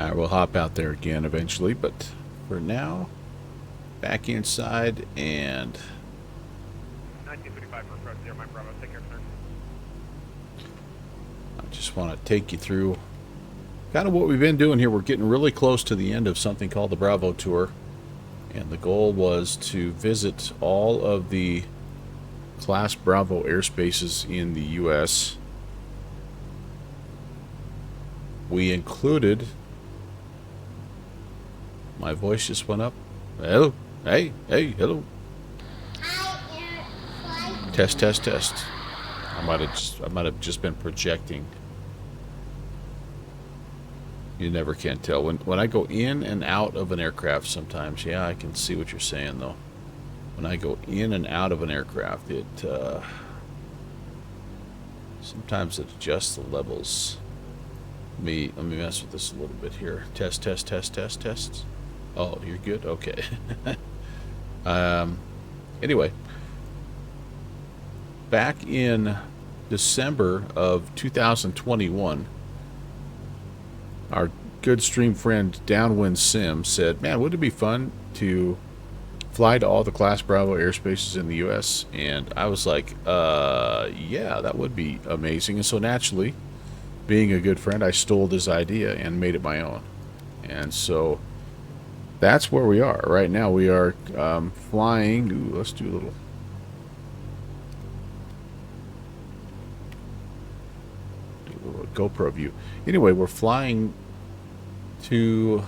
Alright, we'll hop out there again eventually, but for now, back inside, and 1955 first road 0, Mike Bravo, take care, sir. I just want to take you through kind of what we've been doing here. We're getting really close to the end of something called the Bravo Tour, and the goal was to visit all of the Class Bravo airspaces in the U.S. We included... My voice just went up. Hello. Hey, hello. Test. I might have just been projecting. You never can tell. When I go in and out of an aircraft sometimes, yeah, I can see what you're saying though. When I go in and out of an aircraft, it sometimes it adjusts the levels. Let me mess with this a little bit here. Test. Oh, you're good? Okay. Anyway, back in December of 2021, our good stream friend Downwind Sim said, man, wouldn't it be fun to fly to all the Class Bravo airspaces in the U.S.? And I was like, yeah, that would be amazing. And so naturally, being a good friend, I stole this idea and made it my own. And so that's where we are right now. We are flying. Ooh, let's do a little GoPro view. Anyway, we're flying to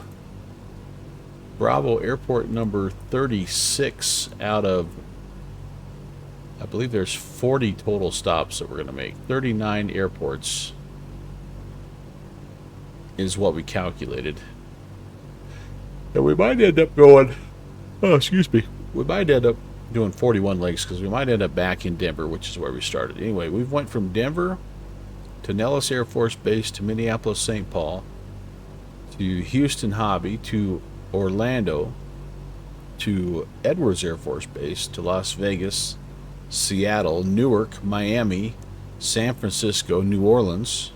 Bravo Airport number 36 out of, I believe there's 40 total stops that we're going to make. 39 airports is what we calculated. And we might end up going, oh, excuse me, we might end up doing 41 legs because we might end up back in Denver, which is where we started. Anyway, we went from Denver to Nellis Air Force Base to Minneapolis, St. Paul, to Houston Hobby, to Orlando, to Edwards Air Force Base, to Las Vegas, Seattle, Newark, Miami, San Francisco, New Orleans,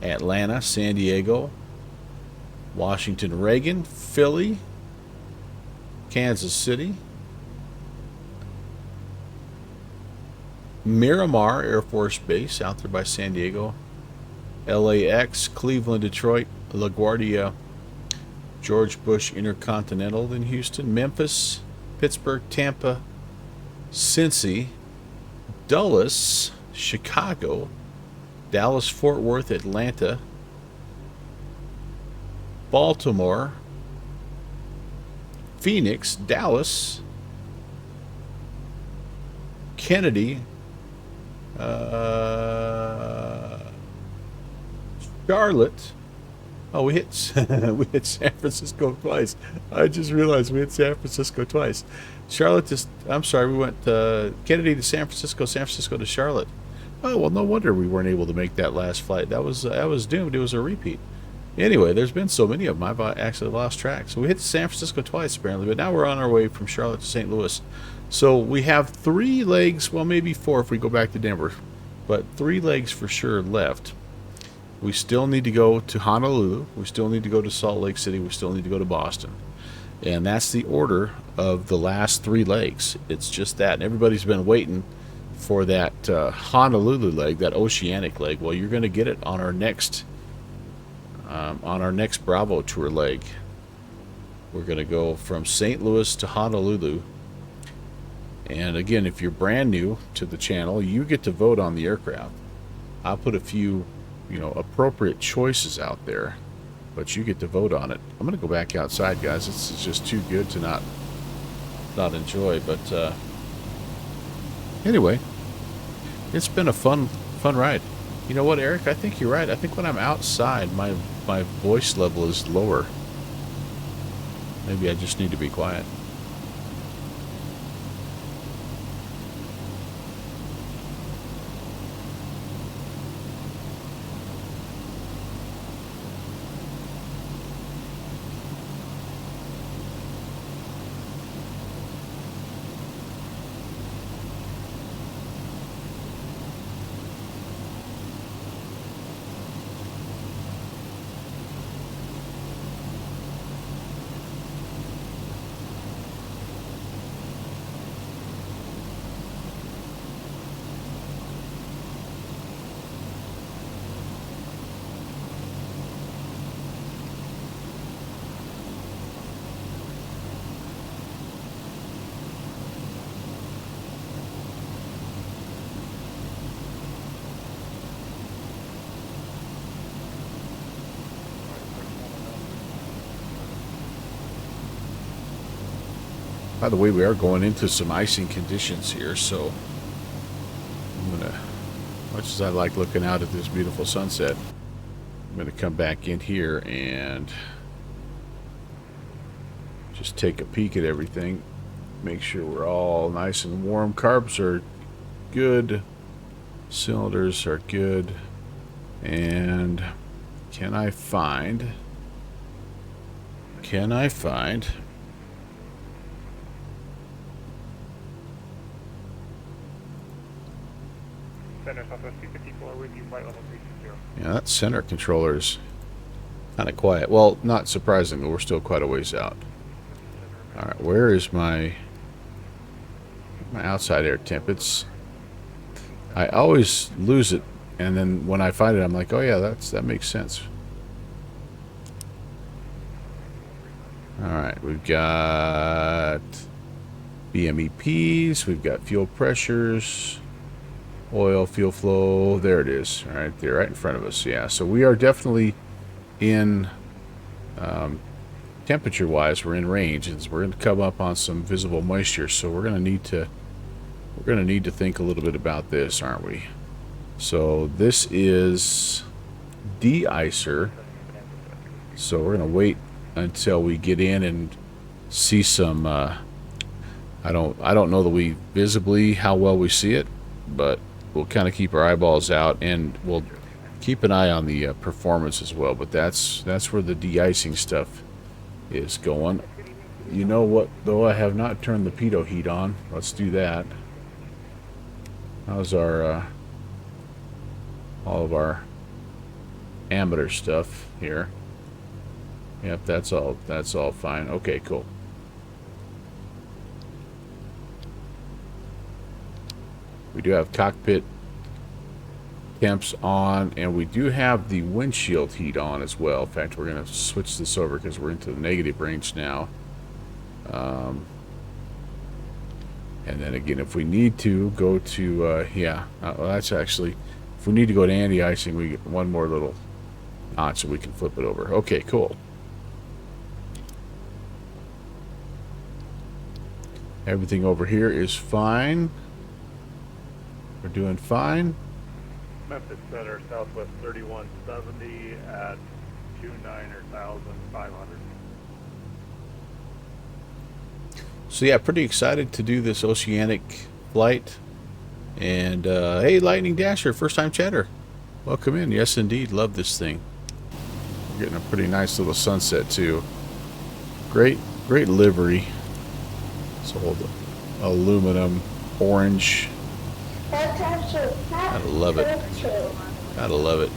Atlanta, San Diego, Washington, Reagan, Philly, Kansas City, Miramar Air Force Base out there by San Diego, LAX, Cleveland, Detroit, LaGuardia, George Bush Intercontinental in Houston, Memphis, Pittsburgh, Tampa, Cincy, Dulles, Chicago, Dallas, Fort Worth, Atlanta, Baltimore, Phoenix, Dallas, Kennedy, Charlotte. Oh, we hit we hit San Francisco twice. I just realized we hit San Francisco twice. Charlotte I'm sorry, we went Kennedy to San Francisco to Charlotte. Oh, well, no wonder we weren't able to make that last flight. That was doomed. It was a repeat. Anyway, there's been so many of them, I've actually lost track. So we hit San Francisco twice, apparently, but now we're on our way from Charlotte to St. Louis. So we have 3 legs, well, maybe 4 if we go back to Denver, but 3 legs for sure left. We still need to go to Honolulu. We still need to go to Salt Lake City. We still need to go to Boston. And that's the order of the last 3 legs. It's just that. And everybody's been waiting for that Honolulu leg, that oceanic leg. Well, you're going to get it on our next Bravo Tour leg. We're going to go from St. Louis to Honolulu. And again, if you're brand new to the channel, you get to vote on the aircraft. I'll put a few, appropriate choices out there, but you get to vote on it. I'm going to go back outside, guys. It's just too good to not enjoy. But anyway, it's been a fun ride. You know what, Eric? I think you're right. I think when I'm outside, my voice level is lower. Maybe I just need to be quiet. By the way, we are going into some icing conditions here, so I'm gonna, much as I like looking out at this beautiful sunset, I'm gonna come back in here and just take a peek at everything, make sure we're all nice and warm. Carbs are good, cylinders are good, and can I find Center Southwest 254 with you, flight level 360. Yeah, that center controller is kind of quiet. Well, not surprisingly, we're still quite a ways out. Alright, where is my outside air temp? I always lose it, and then when I find it, I'm like, oh yeah, that makes sense. Alright, we've got BMEPs, we've got fuel pressures, oil, fuel flow, there it is, right there, right in front of us. Yeah, so we are definitely in, temperature-wise, we're in range, and we're going to come up on some visible moisture, so we're going to need to think a little bit about this, aren't we? So this is de-icer, so we're going to wait until we get in and see some, I don't know that we visibly how well we see it, but we'll kind of keep our eyeballs out, and we'll keep an eye on the performance as well. But that's where the de-icing stuff is going. You know what, though? I have not turned the pitot heat on. Let's do that. How's our all of our ammeter stuff here? Yep, that's all fine. Okay, cool. We do have cockpit temps on, and we do have the windshield heat on as well. In fact, we're going to switch this over because we're into the negative range now. And then again, if we need to go to, well, that's actually, if we need to go to anti-icing, we get one more little notch so we can flip it over. Okay, cool. Everything over here is fine. We're doing fine. Memphis Center, Southwest 3170 at 29,500. So yeah, pretty excited to do this oceanic flight. And hey, Lightning Dasher, first time chatter. Welcome in. Yes, indeed. Love this thing. We're getting a pretty nice little sunset too. Great livery. It's all the aluminum orange. Gotta love it. Gotta love it.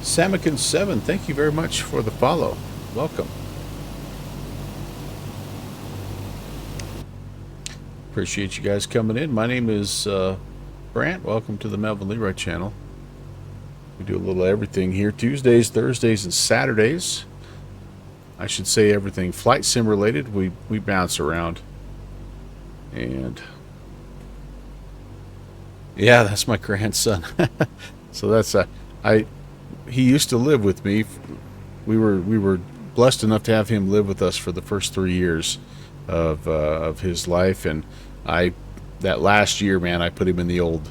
Samikin7, thank you very much for the follow. Welcome. Appreciate you guys coming in. My name is Brant. Welcome to the Melvin Leroy channel. We do a little everything here. Tuesdays, Thursdays, and Saturdays. I should say everything flight sim related. We bounce around. And yeah, that's my grandson. So that's he used to live with me. We were blessed enough to have him live with us for the first 3 years of his life, and that last year, man, I put him in the old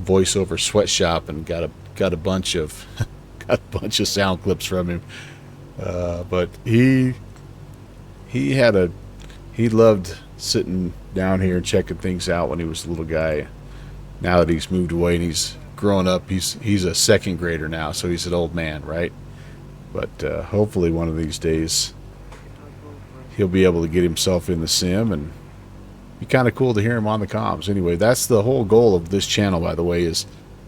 voiceover sweatshop and got a bunch of sound clips from him. But he loved sitting down here and checking things out when he was a little guy. Now that he's moved away and he's grown up, he's a second grader now, so he's an old man, right? But hopefully one of these days he'll be able to get himself in the sim, and be kind of cool to hear him on the comms. Anyway, that's the whole goal of this channel, by the way, is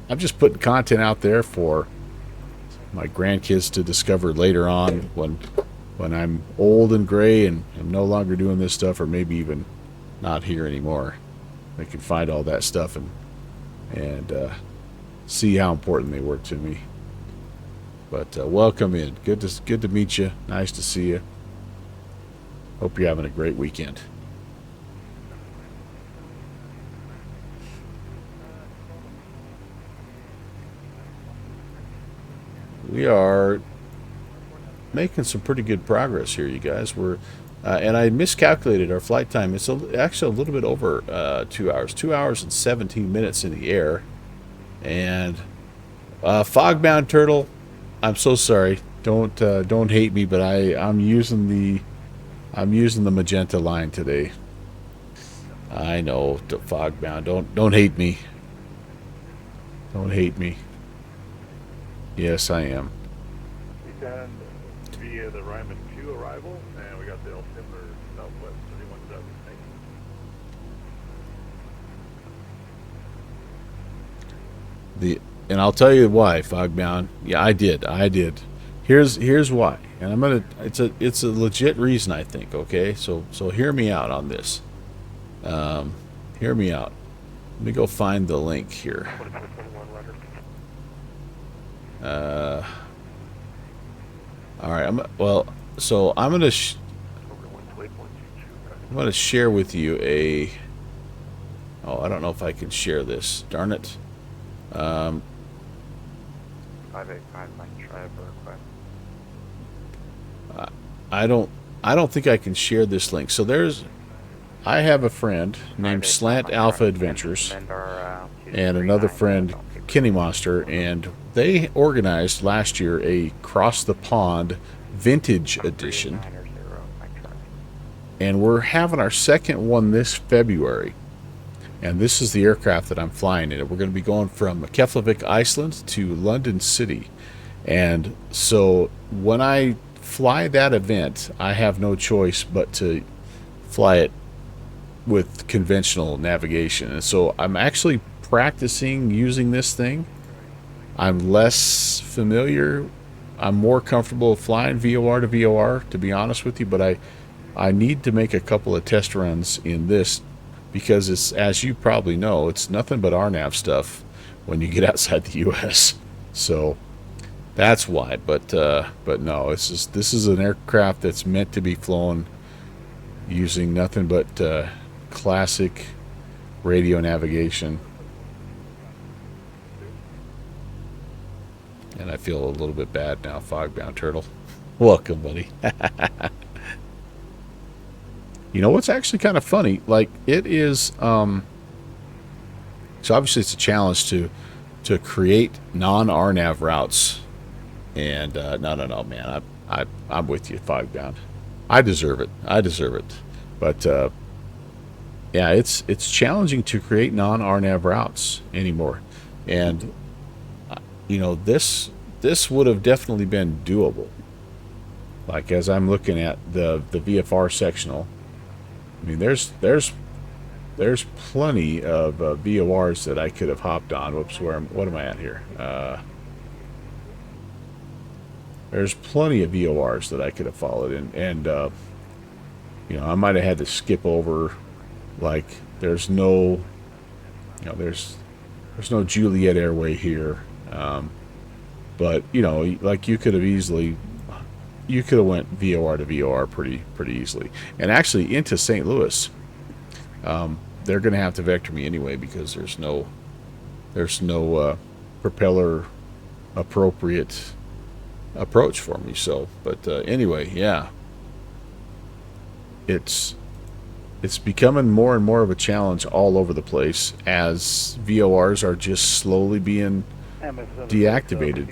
I'm just putting content out there for my grandkids to discover later on when I'm old and gray and I'm no longer doing this stuff, or maybe even not here anymore. They can find all that stuff and see how important they were to me. But welcome in. Good to meet you. Nice to see you. Hope you're having a great weekend. We are making some pretty good progress here, you guys. And I miscalculated our flight time. It's actually a little bit over 2 hours. 2 hours and 17 minutes in the air. And Fogbound Turtle, I'm so sorry. Don't hate me, but I'm using the magenta line today. I know, Fogbound. Don't hate me. Don't hate me. Yes, I am. We send via the Ryman 2 arrival, and we got the El Timber Southwest 317. And I'll tell you why, Fogbound. Yeah, I did. Here's why. And it's a legit reason, I think, okay? So hear me out on this. Hear me out. Let me go find the link here. All right. I'm gonna share with you a. Oh, I don't know if I can share this. Darn it. 585 might try a request. I don't think I can share this link. So I have a friend named Slant Alpha Adventures and another friend, Kenny Monster, and they organized last year a Cross the Pond Vintage Edition, and we're having our second one this February. And this is the aircraft that I'm flying in. We're going to be going from Keflavik, Iceland to London City. And so when I fly that event, I have no choice but to fly it with conventional navigation. And so I'm actually practicing using this thing. I'm less familiar. I'm more comfortable flying VOR to VOR, to be honest with you, but I need to make a couple of test runs in this, because it's, as you probably know, it's nothing but RNAV stuff when you get outside the U.S. So that's why. But no, this is an aircraft that's meant to be flown using nothing but classic radio navigation. And I feel a little bit bad now, Fogbound Turtle. Welcome, buddy. You know what's actually kind of funny? Like, it is, so obviously it's a challenge to create non-RNAV routes. And no, man, I'm with you, Fogbound. I deserve it. But yeah, it's challenging to create non-RNAV routes anymore, and you know, this would have definitely been doable. Like as I'm looking at the VFR sectional, I mean, there's plenty of VORs that I could have hopped on. Whoops, what am I at here? There's plenty of VORs that I could have followed, and you know, I might have had to skip over. Like there's no, you know, there's no Juliet Airway here, but you know, like you could have went VOR to VOR pretty easily, and actually into St. Louis. They're going to have to vector me anyway because there's no propeller appropriate approach for me. So, but anyway, yeah, it's becoming more and more of a challenge all over the place as VORs are just slowly being deactivated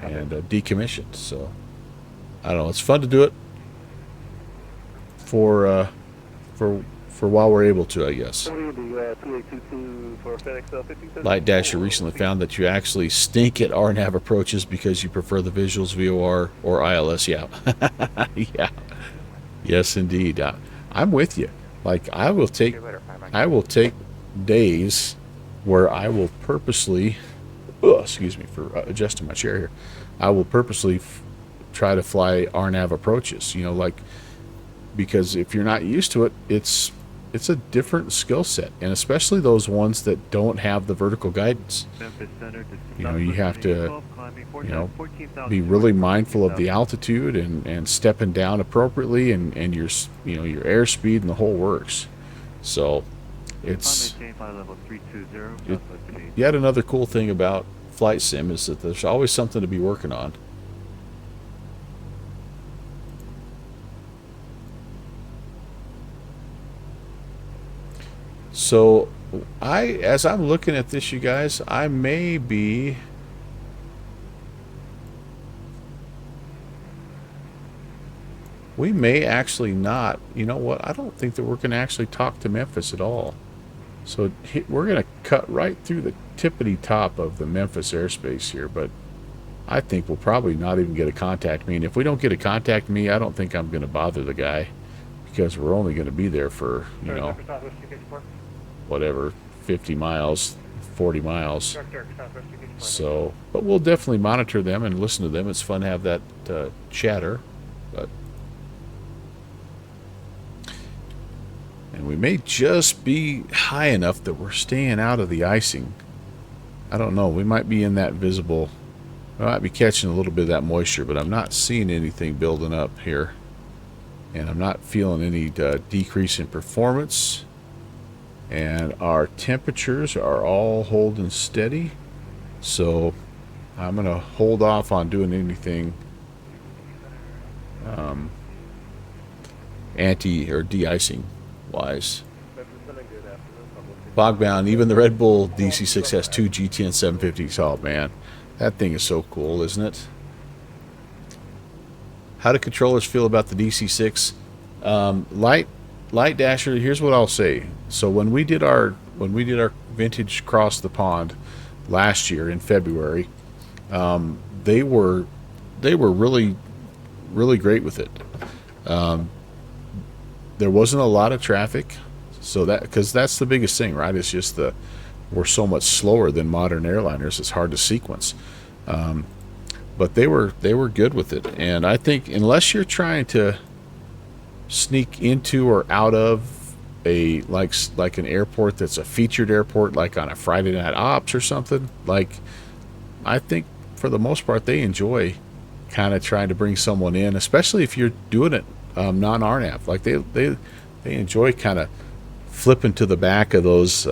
and decommissioned. So I don't know. It's fun to do it for while we're able to, I guess. Light Dasher recently found that you actually stink at RNAV approaches because you prefer the visuals, VOR, or ILS. Yeah. Yeah. Yes, indeed. I'm with you. Like, I will take days where I will purposely, excuse me for adjusting my chair here, I will purposely try to fly RNAV approaches, you know, like, because if you're not used to it, it's a different skill set, and especially those ones that don't have the vertical guidance. You know, you have to, you know, be really mindful of the altitude and stepping down appropriately, and your, you know, your airspeed and the whole works. So it's yet another cool thing about flight sim is that there's always something to be working on. So as I'm looking at this, you guys, we may actually not, you know what, I don't think that we're going to actually talk to Memphis at all. So we're going to cut right through the tippity top of the Memphis airspace here, but I think we'll probably not even get a contact me. And if we don't get a contact me, I don't think I'm going to bother the guy, because we're only going to be there for, you know, whatever, 50 miles, 40 miles. So, but we'll definitely monitor them and listen to them. It's fun to have that chatter. But, and we may just be high enough that we're staying out of the icing. I don't know. We might be in that visible. I might be catching a little bit of that moisture, but I'm not seeing anything building up here. And I'm not feeling any decrease in performance. And our temperatures are all holding steady, so I'm going to hold off on doing anything anti or de-icing wise. Bogbound, even the Red Bull DC6 has 2 GTN 750s. Oh man, that thing is so cool, isn't it? How do controllers feel about the DC6? Light Dasher, here's what I'll say. So when we did our vintage Cross the Pond last year in February, they were really great with it. There wasn't a lot of traffic, so that, because that's the biggest thing, right? It's just we're so much slower than modern airliners. It's hard to sequence. But they were good with it, and I think unless you're trying to sneak into or out of a like an airport that's a featured airport, like on a Friday night ops or something, like, I think for the most part they enjoy kind of trying to bring someone in, especially if you're doing it non-RNAV. Like they enjoy kind of flipping to the back of those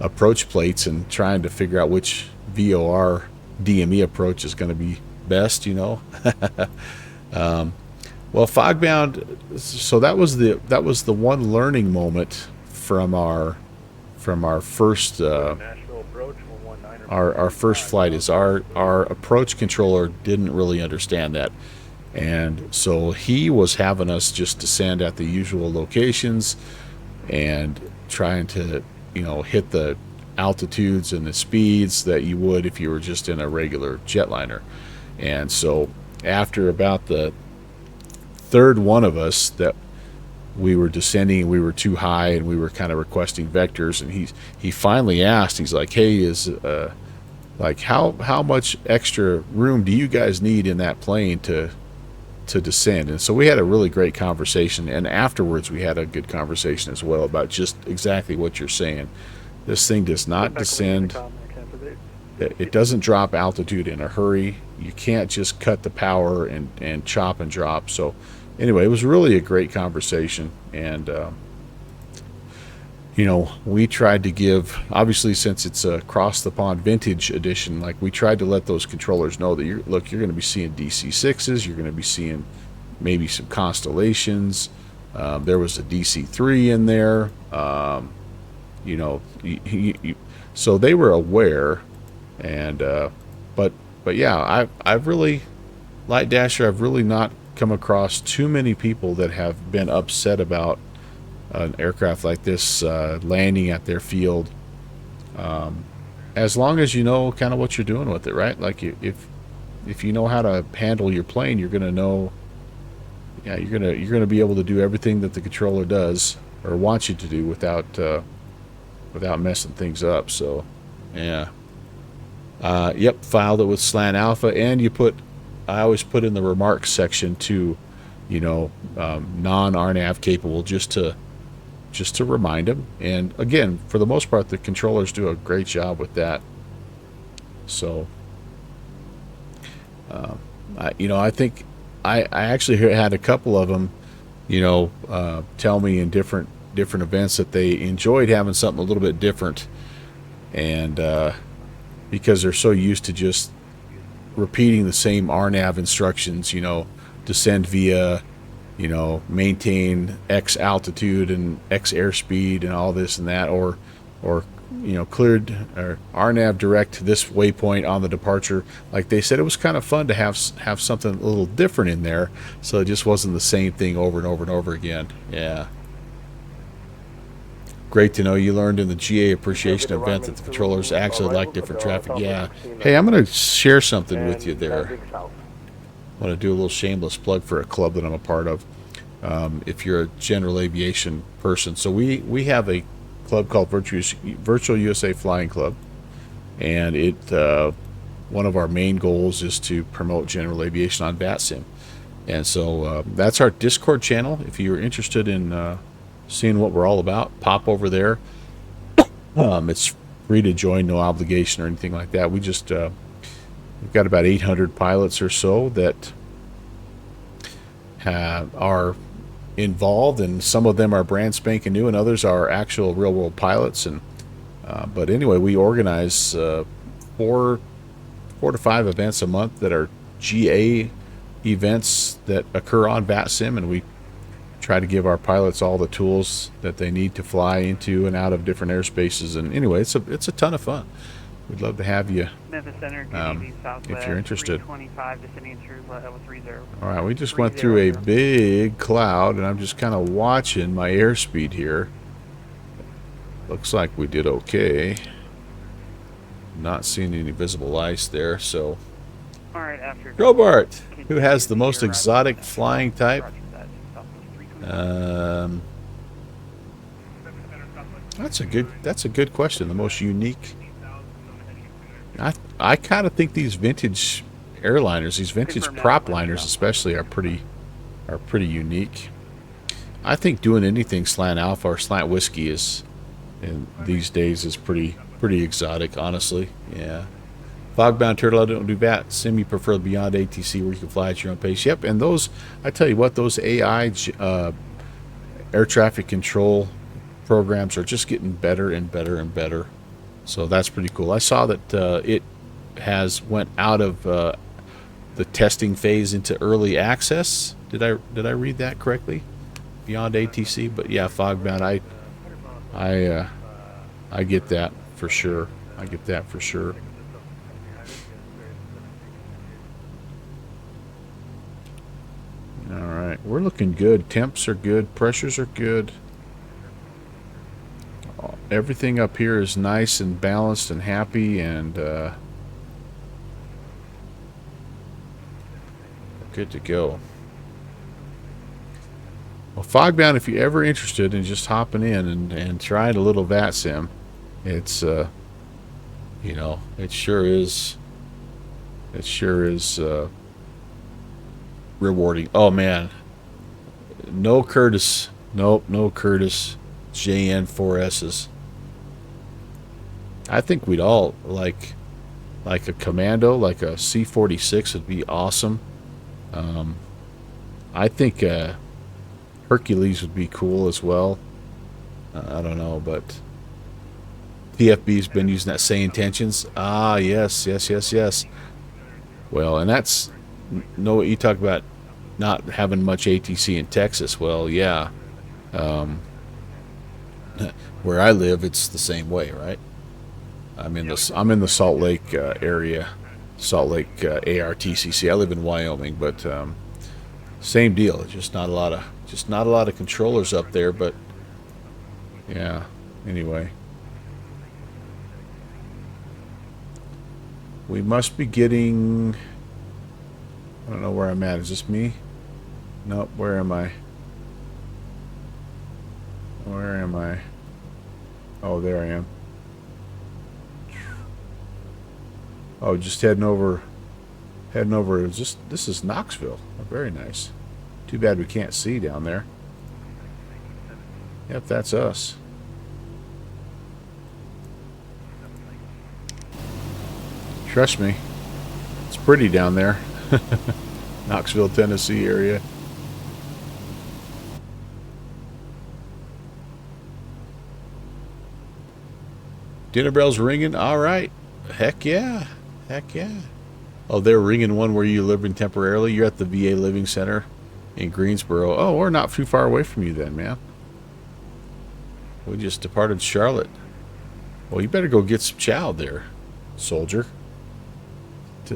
approach plates and trying to figure out which VOR DME approach is going to be best, you know. Well, Fogbound, so that was the one learning moment from our first our first flight, is our approach controller didn't really understand that, and so he was having us just descend at the usual locations, and trying to, you know, hit the altitudes and the speeds that you would if you were just in a regular jetliner. And so after about the third one of us that we were descending, we were too high and we were kind of requesting vectors, and he finally asked, he's like, hey, is like how much extra room do you guys need in that plane to descend? And so we had a really great conversation, and afterwards we had a good conversation as well about just exactly what you're saying. This thing does not descend. It doesn't drop altitude in a hurry. You can't just cut the power and chop and drop. So anyway, it was really a great conversation. And, you know, we tried to give, obviously, since it's a Cross the Pond Vintage Edition, like we tried to let those controllers know that, you're going to be seeing DC6s, you're going to be seeing maybe some Constellations. There was a DC3 in there. You know, so they were aware. And but yeah, I've really, Light Dasher, I've really not come across too many people that have been upset about an aircraft like this landing at their field, as long as you know kind of what you're doing with it, right? Like if you know how to handle your plane, you're gonna know, yeah, you're gonna be able to do everything that the controller does or wants you to do without messing things up. So yeah. Yep, filed it with slant alpha, and I always put in the remarks section to, you know, non-RNAV capable, just to remind them. And again, for the most part, the controllers do a great job with that. So, you know, I think I actually had a couple of them, you know, tell me in different events that they enjoyed having something a little bit different, and because they're so used to just repeating the same RNAV instructions, you know, descend via, you know, maintain X altitude and X airspeed and all this and that, or you know, cleared or RNAV direct this waypoint on the departure. Like they said, it was kind of fun to have something a little different in there, so it just wasn't the same thing over and over and over again. Yeah. Great to know you learned in the GA appreciation event that the controllers actually like different traffic. Yeah. Hey, I'm going to share something with you there. I want to do a little shameless plug for a club that I'm a part of. If you're a general aviation person, so we have a club called Virtual USA Flying Club, and it one of our main goals is to promote general aviation on VATSIM. And so that's our Discord channel. If you're interested in seeing what we're all about, pop over there. It's free to join, no obligation or anything like that. We just we've got about 800 pilots or so that are involved, and some of them are brand spanking new, and others are actual real world pilots. And but anyway, we organize 4 to 5 events a month that are GA events that occur on VATSIM, and we try to give our pilots all the tools that they need to fly into and out of different airspaces. And anyway, it's a ton of fun. We'd love to have you if you're interested. All right, we just went through a big cloud, and I'm just kind of watching my airspeed here. Looks like we did okay. Not seeing any visible ice there, so. Robart, who has the most exotic flying type? That's a good question. The most unique. I kind of think these vintage airliners, these vintage prop liners especially, are pretty unique. I think doing anything slant alpha or slant whiskey is, in these days, is pretty exotic, honestly. Yeah. Fogbound Turtle, I don't do VATSIM. You prefer beyond ATC where you can fly at your own pace. Yep, and those, I tell you what, those AI air traffic control programs are just getting better and better and better. So that's pretty cool. I saw that it has went out of the testing phase into early access. Did I read that correctly? Beyond ATC, but yeah, Fogbound. I get that for sure. I get that for sure. All right, we're looking good. Temps are good. Pressures are good. everything up here is nice and balanced and happy and good to go. Well, Fogbound, if you're ever interested in just hopping in and trying a little VATSIM, it's you know, it sure is rewarding. Oh man, no Curtis, nope, no Curtis JN4S's. I think we'd all like a Commando, like a C46 would be awesome. I think Hercules would be cool as well. I don't know, but PFB's been using that same intentions. Ah, yes. Well, and that's no. You talk about not having much ATC in Texas. Well, yeah. Where I live, it's the same way, right? I'm in the Salt Lake area, Salt Lake ARTCC. I live in Wyoming, but same deal. Just not a lot of controllers up there. But yeah. Anyway, we must be getting. I don't know where I'm at. Is this me? Nope. Where am I? Where am I? Oh, there I am. Oh, just heading over. This is Knoxville. Oh, very nice. Too bad we can't see down there. Yep, that's us. Trust me, it's pretty down there. Knoxville, Tennessee area. Dinner bells ringing. All right. Heck yeah. Oh, they're ringing one where you live in temporarily. You're at the VA Living Center in Greensboro. Oh, we're not too far away from you then, man. We just departed Charlotte. Well, you better go get some chow there, soldier.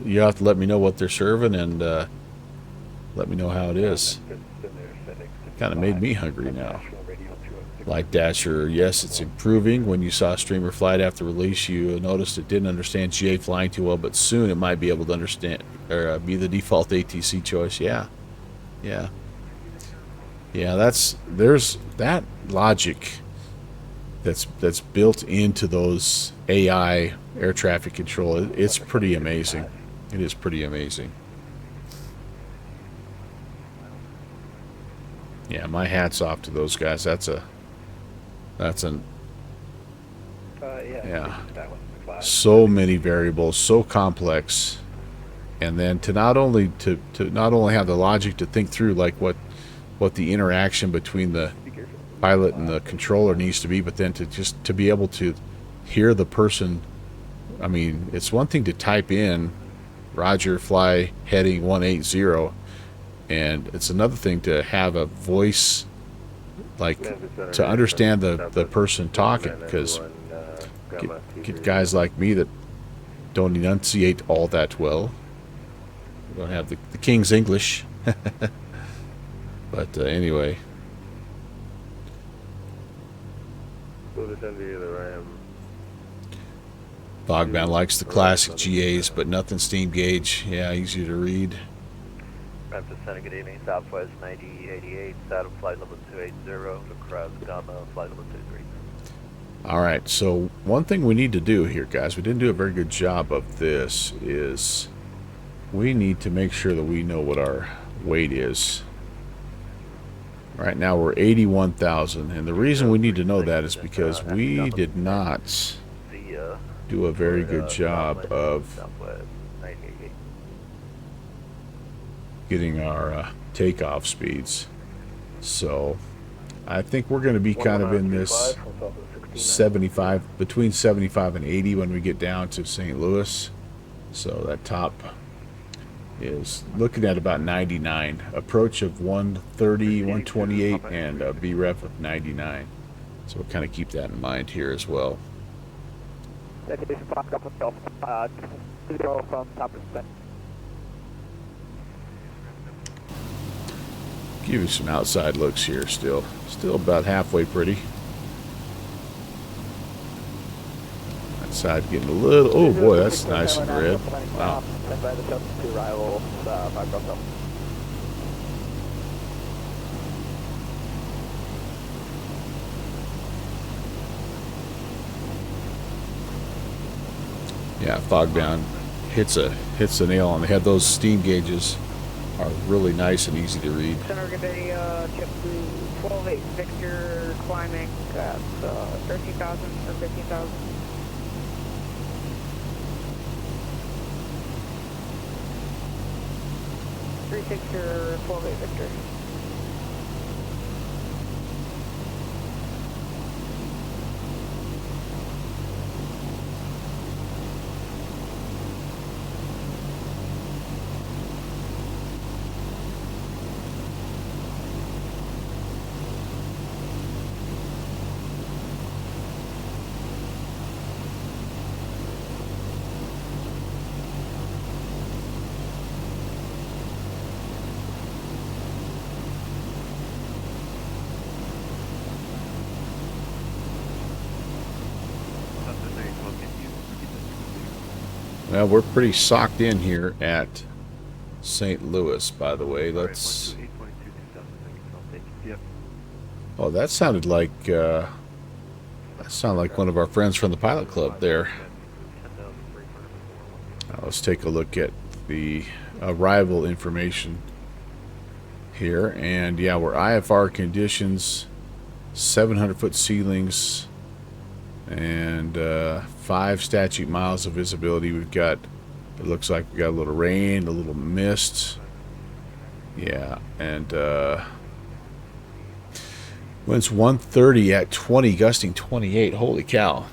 You have to let me know what they're serving and let me know how it is. Kind of made me hungry now. Like Dasher, yes, it's improving. When you saw Streamer Flight after release, you noticed it didn't understand GA flying too well, but soon it might be able to understand or be the default ATC choice. Yeah. There's that logic that's built into those AI air traffic control. It's pretty amazing. It is pretty amazing. Yeah, my hat's off to those guys. So many variables, so complex, and then to not only have the logic to think through like what the interaction between the pilot and the controller needs to be, but then to be able to hear the person. I mean, it's one thing to type in Roger, fly heading 180, and it's another thing to have a voice, like to understand the person talking, because get guys like me that don't enunciate all that well. We don't have the King's English. But anyway. Bogman likes the classic GAs, but nothing steam gauge. Yeah, easy to read. Memphis Center, good evening. Southwest 9088, Saddle flight level 280 to Cross Gamma, flight level 23. Alright, so one thing we need to do here, guys, we didn't do a very good job of this, is we need to make sure that we know what our weight is. Right now we're 81,000, and the reason we need to know that is because we did not do a very good job of getting our takeoff speeds. So I think we're going to be kind of in this 75, between 75 and 80 when we get down to St. Louis. So that top is looking at about 99. Approach of 130, 128, and a BREF of 99. So we'll kind of keep that in mind here as well. Give you some outside looks here still. Still about halfway pretty. Side getting a little. Oh boy, that's nice and red. Wow. Sent by the substitute arrival, 5 Bravo. Yeah, fog bound hits a nail on the head. Those steam gauges are really nice and easy to read. Center Gabay, chip to 12-8 Victor, climbing at 13,000 or 15,000. Three Victor, 12-8 Victor. Well, we're pretty socked in here at St. Louis, by the way. Let's. Oh, that sounded like one of our friends from the pilot club there. Let's take a look at the arrival information here, and yeah, we're IFR conditions, 700-foot ceilings, and 5 statute miles of visibility. We've got, it looks like we got a little rain, a little mist. Yeah, and winds 130 at 20, gusting 28. Holy cow.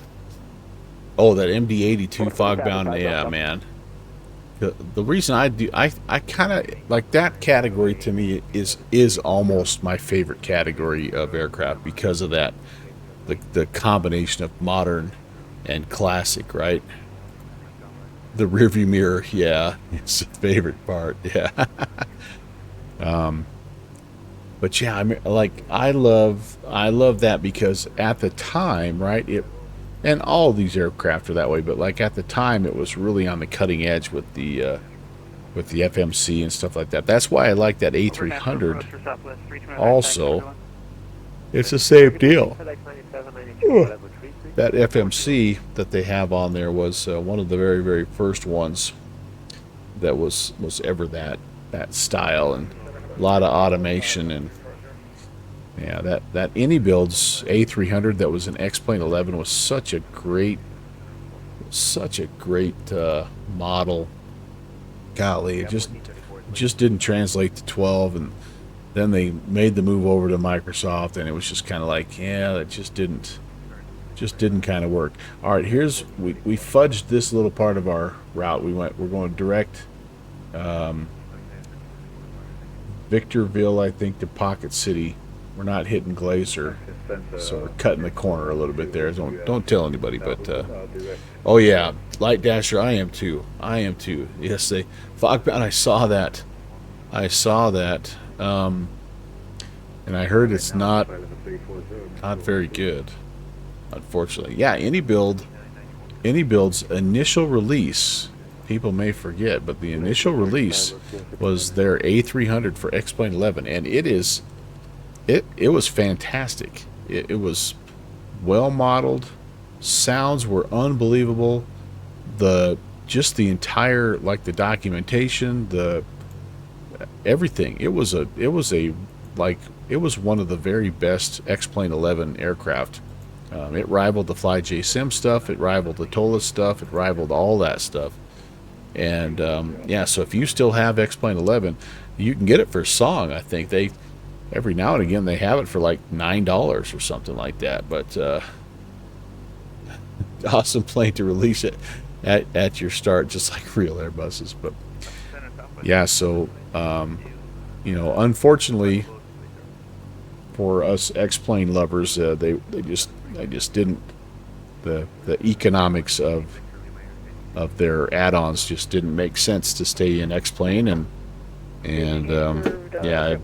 Oh, that MD82 fog bound, yeah, man. The reason I kind of like that category, to me is almost my favorite category of aircraft because of that, the combination of modern and classic, right? The rearview mirror, yeah, it's the favorite part, yeah. But yeah, I mean, like I love that because at the time, right, and all these aircraft are that way, but like at the time it was really on the cutting edge with the FMC and stuff like that. That's why I like that A300 also. It's the same deal. That FMC that they have on there was one of the very, very first ones that was ever that style, and a lot of automation. And yeah, that Anybuilds A300 that was an X-Plane 11 was such a great model. Golly, it just didn't translate to 12, and then they made the move over to Microsoft, and it was just kind of like, yeah, that just didn't kind of work. All right, here's we fudged this little part of our route. We're going direct Victorville, I think, to Pocket City. We're not hitting Glacier, so we're cutting the corner a little bit there. Don't tell anybody, but oh yeah, Light Dasher, I am too. Yes, they fog bound. I saw that, and I heard it's not very good, unfortunately. Yeah, Anybuild's initial release, people may forget, but the initial release was their A300 for X-Plane 11, and it was fantastic. It was well modeled. Sounds were unbelievable. The entire, like, the documentation, the everything. It was one of the very best X-Plane 11 aircraft. It rivaled the Fly JSIM stuff. It rivaled the TOLA stuff. It rivaled all that stuff. And yeah, so if you still have X-Plane 11, you can get it for a song. I think every now and again they have it for like $9 or something like that. But awesome plane to release it at your start, just like real Airbuses. But yeah, so unfortunately for us X-Plane lovers, they just didn't, the economics of their add-ons just didn't make sense to stay in X-Plane, and yeah,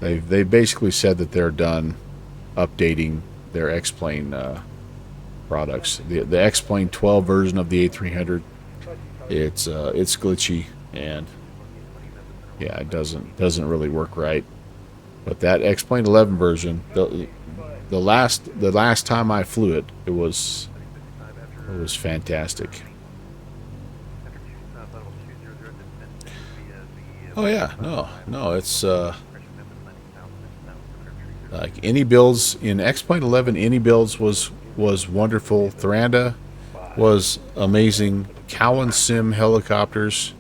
they basically said that they're done updating their X-Plane products. The X-Plane 12 version of the A300, it's glitchy, and yeah, it doesn't really work right. But that X-Plane 11 version, the last time I flew it, it was fantastic. Oh yeah, no, it's like any builds in X-Plane 11, any builds was wonderful. Thuranda was amazing. Cowan Sim helicopters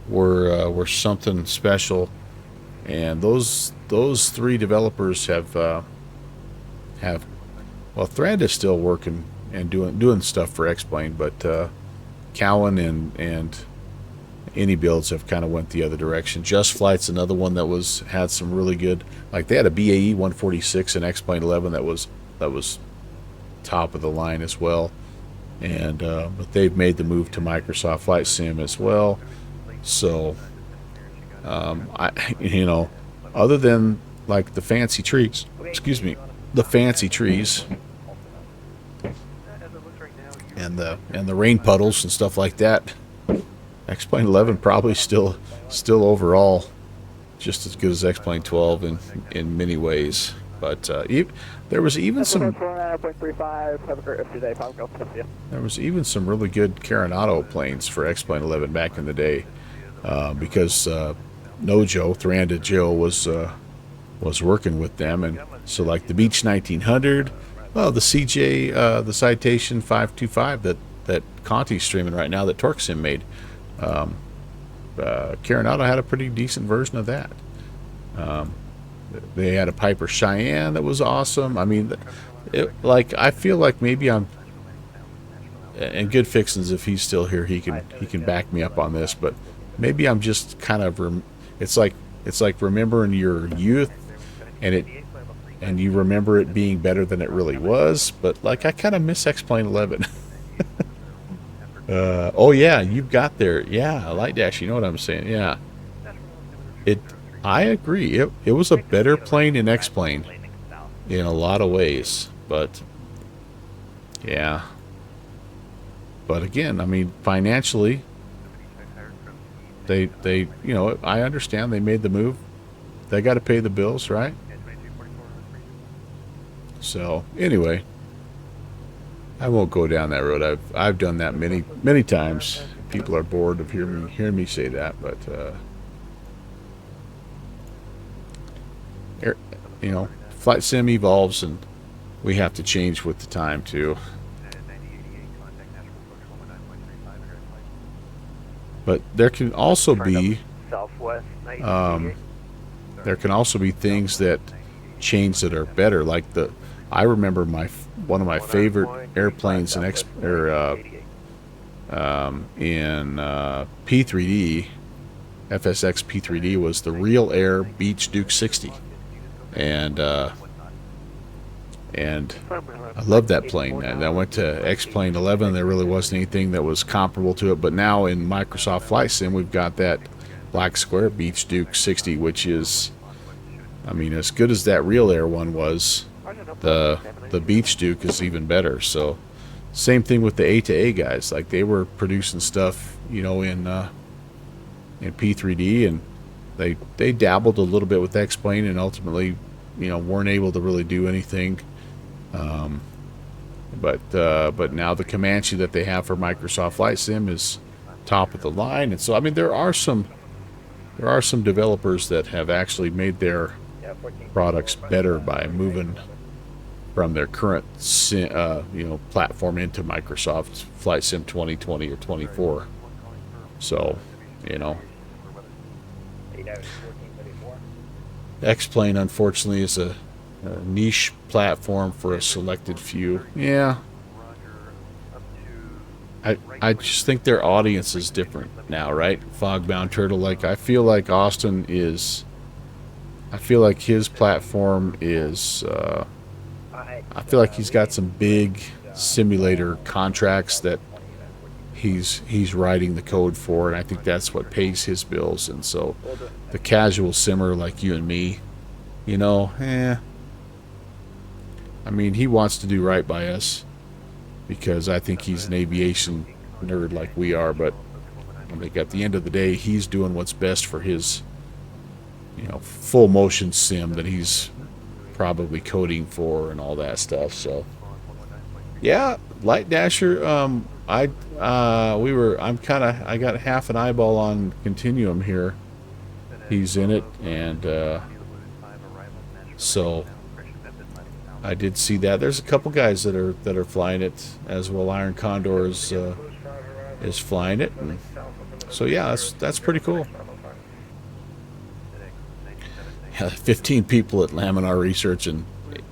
were something special, and those three developers have well, Thuranda's still working and doing stuff for X-Plane, but Cowan and any builds have kind of went the other direction. Just Flight's another one that had some really good, like they had a BAE 146 in X-Plane 11 that was top of the line as well, and but they've made the move to Microsoft Flight Sim as well. So other than like the fancy trees, and the rain puddles and stuff like that, X-Plane 11 probably still overall just as good as X-Plane 12 in many ways. But there was even some really good Carenado planes for X-Plane 11 back in the day, because Thuranda Joe was working with them, and so like the Beech 1900, well, the CJ, the Citation 525 that Conti's streaming right now that TorqueSim made. Carenado had a pretty decent version of that. They had a Piper Cheyenne that was awesome. I mean, I feel like maybe I'm, and Good Fixins, if he's still here, he can back me up on this, but maybe I'm just kind of it's like remembering your youth, and you remember it being better than it really was. But like I kind of miss X-Plane 11. Oh yeah, you got there. Yeah, Light Dash, you know what I'm saying? Yeah. I agree. It was a better plane in X-Plane in a lot of ways, but yeah. But again, I mean, financially, they I understand they made the move. They got to pay the bills, right? So anyway, I won't go down that road. I've done that many times. People are bored of hearing me say that, but Flight Sim evolves, and we have to change with the time too. But there can also be things that change that are better. Like I remember one of my favorite airplanes in P3D, FSX P3D, was the Real Air Beech Duke 60, and I love that plane. And I went to X-Plane 11. There really wasn't anything that was comparable to it. But now in Microsoft Flight Sim, we've got that Black Square Beech Duke 60, which is, I mean, as good as that Real Air one was, the Beech Duke is even better. So same thing with the A-to-A guys. Like they were producing stuff, in P3D, and they dabbled a little bit with X-Plane, and ultimately, weren't able to really do anything. But now the Comanche that they have for Microsoft Flight Sim is top of the line, and so I mean there are some developers that have actually made their products better by moving from their current platform into Microsoft Flight Sim 2020 or 24. So, X-Plane unfortunately is a niche platform for a selected few. Yeah. I just think their audience is different now, right? Fogbound Turtle, like I feel like his platform is I feel like he's got some big simulator contracts that he's writing the code for, and I think that's what pays his bills. And so the casual simmer like you and me, I mean, he wants to do right by us, because I think he's an aviation nerd like we are, but I think at the end of the day, he's doing what's best for his, full motion sim that he's probably coding for and all that stuff. So, yeah, Light Dasher. I got half an eyeball on Continuum here. He's in it, and so I did see that. There's a couple guys that are flying it as well. Iron Condor is flying it, and so yeah, that's pretty cool. Yeah, 15 people at Laminar Research and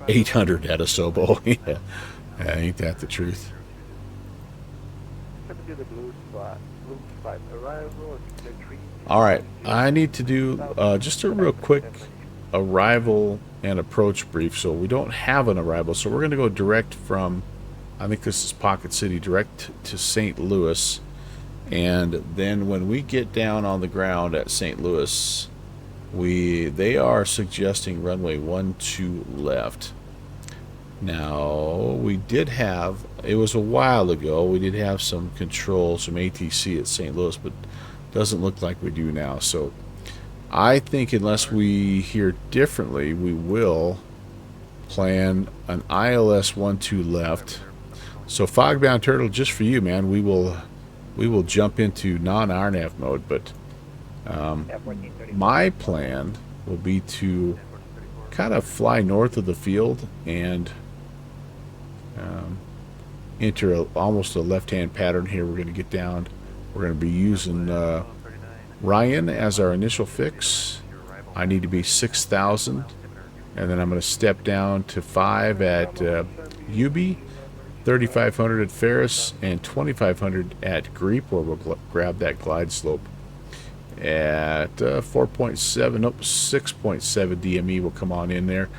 800 at Asobo. Yeah, ain't that the truth? All right, I need to do just a real quick arrival and approach brief. So we don't have an arrival, so we're going to go direct from, I think this is Pocket City, direct to St. Louis. And then when we get down on the ground at St. Louis, they are suggesting runway 12 left. Now, we did have, it was a while ago, we did have some controls from ATC at St. Louis, but doesn't look like we do now. So I think unless we hear differently, we will plan an ILS 12 left. So Fogbound Turtle, just for you, man, we will jump into non-RNAV mode, but my plan will be to kind of fly north of the field and enter almost a left-hand pattern here. We're going to get down. We're going to be using Ryan as our initial fix. I need to be 6,000, and then I'm going to step down to 5 at UB, 3,500 at Ferris, and 2,500 at Greep, where we'll grab that glide slope. At 4.7, nope, 6.7 DME will come on in there.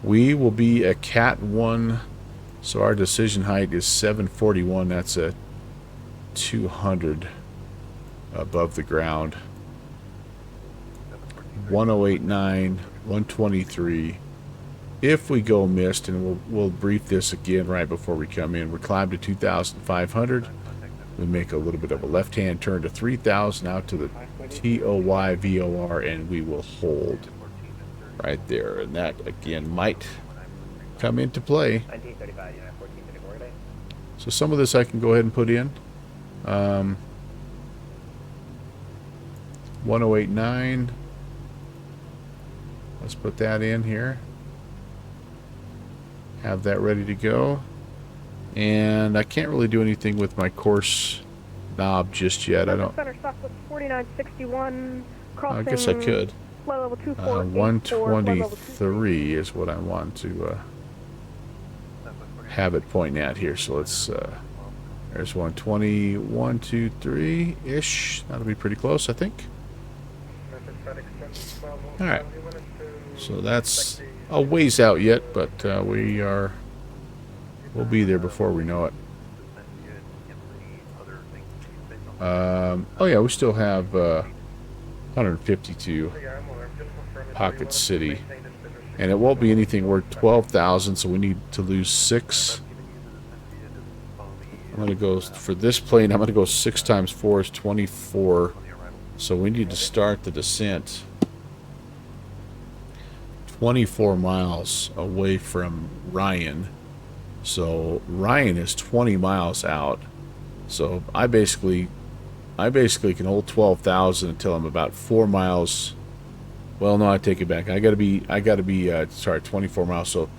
We will be a Cat 1, so our decision height is 741. That's a 200 above the ground. 1089, 123. If we go missed, and we'll brief this again right before we come in, we climb to 2,500. We make a little bit of a left-hand turn to 3,000 out to the TOY VOR, and we will hold right there. And that, again, might come into play. So some of this I can go ahead and put in. 1089. Let's put that in here. Have that ready to go. And I can't really do anything with my course knob just yet. I don't. Center Southwest 4961. I guess I could. Flight level 24, 123 is what I want to have it pointing at here. So let's. There's 120, 1, 2, 3 ish. That'll be pretty close, I think. All right. So that's a ways out yet, but we'll be there before we know it. Oh yeah, we still have 152 Pocket City, and it won't be anything worth 12,000, so we need to lose 6. I'm going to go for this plane. I'm going to go 6 times 4 is 24, so we need to start the descent 24 miles away from Ryan. So Ryan is 20 miles out. So I basically can hold 12,000 until I'm about 4 miles. Well, no, I take it back. I gotta be 24 miles. So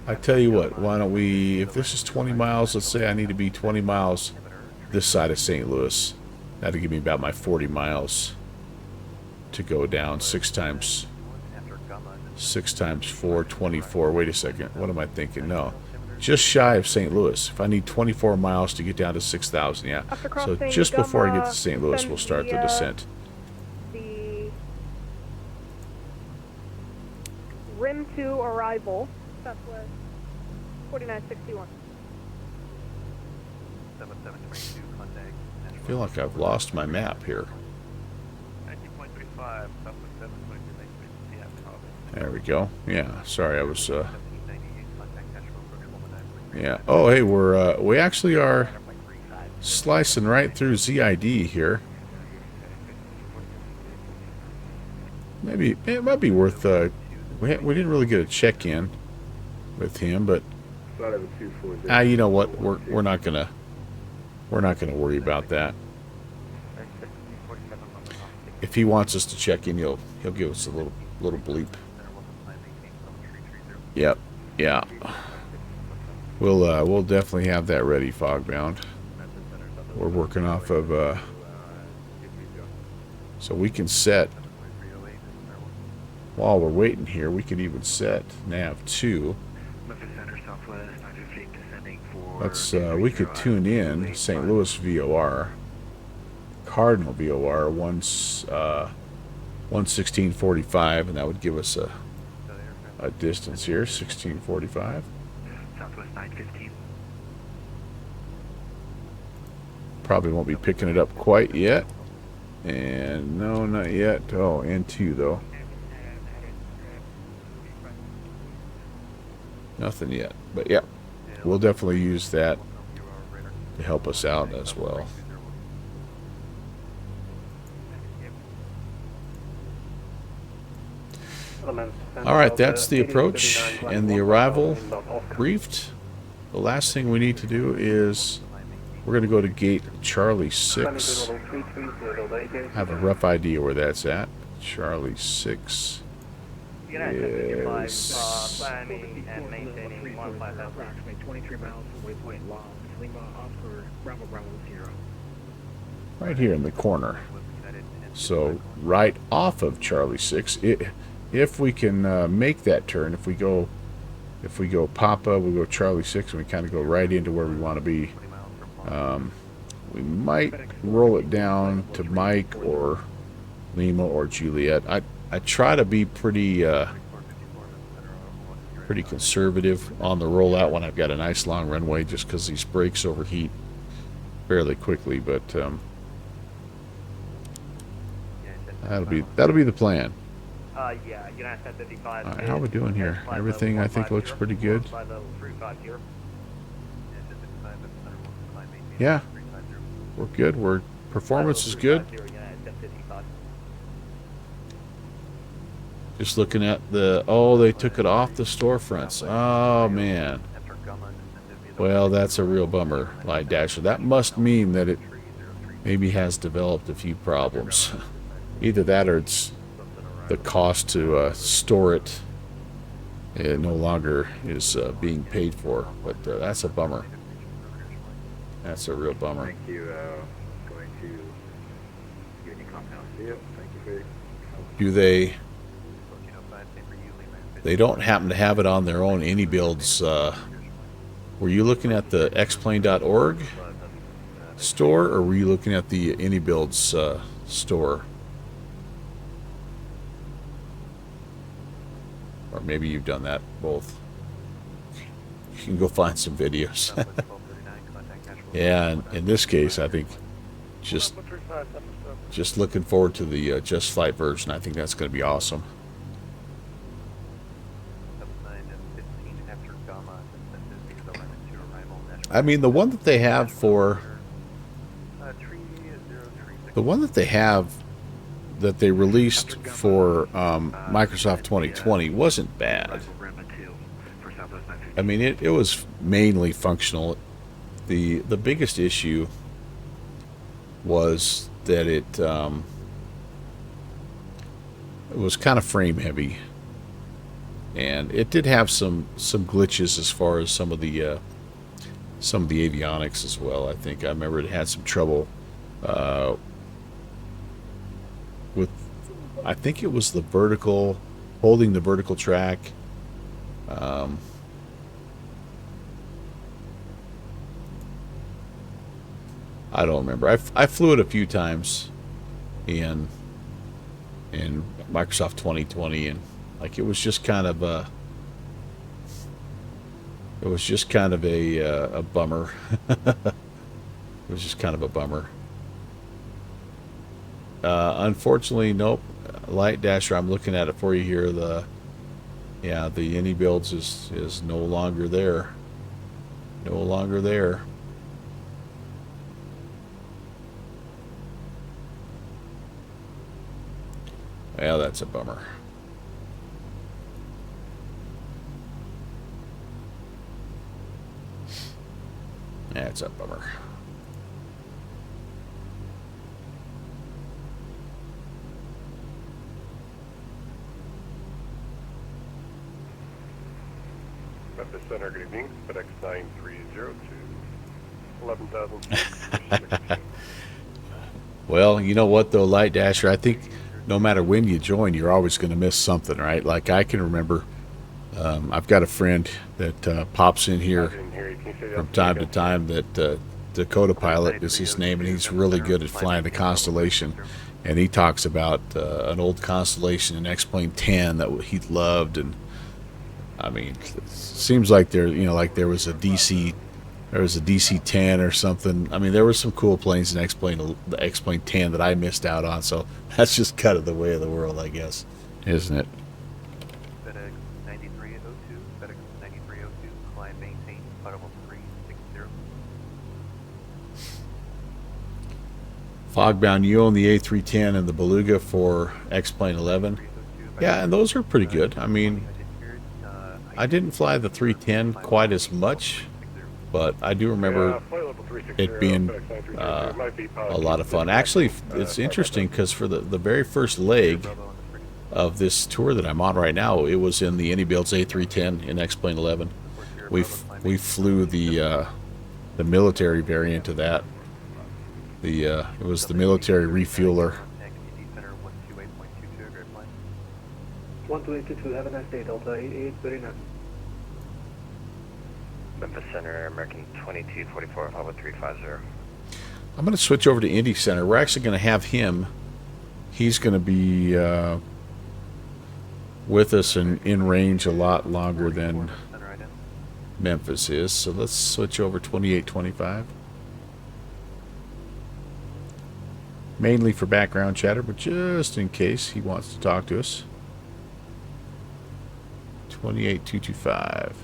I tell you what, why don't we, if this is 20 miles, let's say I need to be 20 miles this side of St. Louis. That'll give me about my 40 miles to go down. 6 times 4, 24. Wait a second. What am I thinking? No. Just shy of St. Louis. If I need 24 miles to get down to 6,000, yeah. So just before I get to St. Louis, we'll start the descent. The Rim 2 arrival, Southwest 4961. I feel like I've lost my map here. There we go. Yeah, sorry, I was Yeah. Oh, hey, we actually are slicing right through ZID here. Maybe it might be worth. We didn't really get a check-in with him, but you know what? We're not gonna worry about that. If he wants us to check in, he'll give us a little bleep. Yep. Yeah. We'll definitely have that ready, Fogbound. We're working off of so we can set while we're waiting here. We could even set nav 2. Let's we could tune in St. Louis VOR, Cardinal VOR 11645, and that would give us a distance here, 1645. Southwest 915. Probably won't be picking it up quite yet. And no, not yet. Oh, N2 though. Nothing yet. But yeah, we'll definitely use that to help us out as well. All right, that's the approach and the arrival briefed. The last thing we need to do is we're going to go to gate Charlie 6. Have a rough idea where that's at. Charlie 6 is Planning and maintaining 155. Approximately 23 miles from waypoint Long, Lima, Oscar, Bravo, Bravo, 0. right here in the corner. So right off of Charlie 6, if we can make that turn, if we go Papa, we go Charlie 6, and we kind of go right into where we want to be. We might roll it down to Mike or Lima or Juliet. I try to be pretty conservative on the rollout when I've got a nice long runway, just because these brakes overheat fairly quickly. But that'll be the plan. Yeah, United 1055. All right, how are we doing here? Everything I think looks pretty good. Yeah, we're good. Performance is good. Just looking at they took it off the storefronts. Oh man. Well, that's a real bummer, Light Dasher. That must mean that it maybe has developed a few problems. Either that or it's the cost to store it. It no longer is being paid for. But that's a bummer. That's a real bummer. Thank you. Going to Union Compound. Yep. Thank you for. Do they don't happen to have it on their own AnyBuilds? Were you looking at the xplane.org store, or were you looking at the AnyBuilds store? Or maybe you've done that both. You can go find some videos. Yeah, and in this case, I think just looking forward to the Just Flight version. I think that's going to be awesome. I mean, the one that they have that they released for Microsoft 2020 wasn't bad. I mean, it was mainly functional. The biggest issue was that it was kind of frame heavy, and it did have some glitches as far as some of the avionics as well. I remember it had some trouble with, I think it was holding the vertical track. I don't remember. I flew it a few times in Microsoft 2020, and like it was just kind of a bummer. It was just kind of a bummer. Unfortunately, nope. Light Dasher, I'm looking at it for you here. The AnyBuilds is no longer there. No longer there. Well, that's a bummer. That's a bummer. Memphis Center, good evening. FedEx 930 to 11,000. Well, you know what though, Light Dasher, I think no matter when you join, you're always going to miss something, right? Like I can remember, I've got a friend that pops in here from time to time that Dakota Pilot is his name, and he's really good at flying the Constellation. And he talks about an old Constellation, an X-Plane 10 that he loved, and I mean, it seems like there, you know, like there was a DC 10 or something. I mean, there were some cool planes in the X-Plane 10 that I missed out on. So that's just kind of the way of the world, I guess, isn't it? FedEx 9302, FedEx 9302, climb maintain, flight level 360. Fogbound, you own the A310 and the Beluga for X-Plane 11. Yeah, and those are pretty good. I mean, I didn't fly the 310 quite as much, but I do remember it being a lot of fun. Actually, it's interesting because for the very first leg of this tour that I'm on right now, it was in the Anybuilds A310 in X-Plane 11. We flew the military variant of that. It was the military refueler. 1282, have a nice day, Delta 8839. Memphis Center, American 2244, Papa 350. I'm going to switch over to Indy Center. We're actually going to have him. He's going to be with us and in range a lot longer than Memphis is. So let's switch over 2825. Mainly for background chatter, but just in case he wants to talk to us. 28225.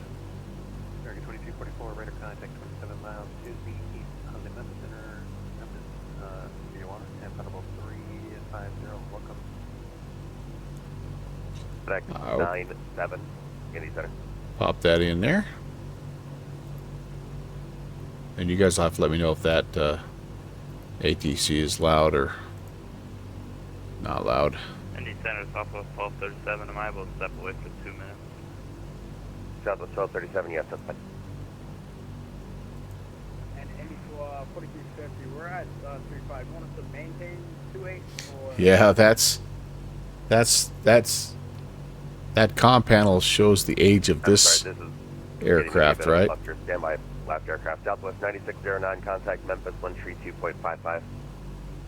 American 2244, radar contact 27 miles to the east of the Memphis Center. Memphis, you want and level 350. Welcome. FedEx 97, Indy Center. Pop that in there. And you guys will have to let me know if that ATC is loud or not loud. Indy Center, Southwest 1237. Am I able to step away for 2 minutes? Southwest 1237, yes, that's fine. And Indy 4350, we're at 35. You want us to maintain 28 or? Yeah, that comm panel shows the age of this aircraft, right? Standby left aircraft. Southwest 9609, contact Memphis 132.55.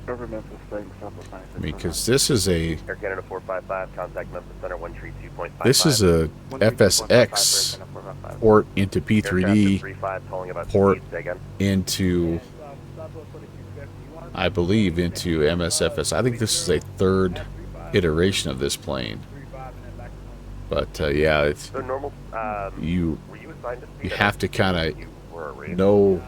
Over Memphis, thanks, Southwest 9609. I mean, because this is a Air Canada 455, contact Memphis Center 132.55. this is a FSX port into P3D port into, I believe, into MSFS. I think this is a third iteration of this plane. But yeah, it's So normal, you were you assigned to you speed? have to kind of You were rated. know,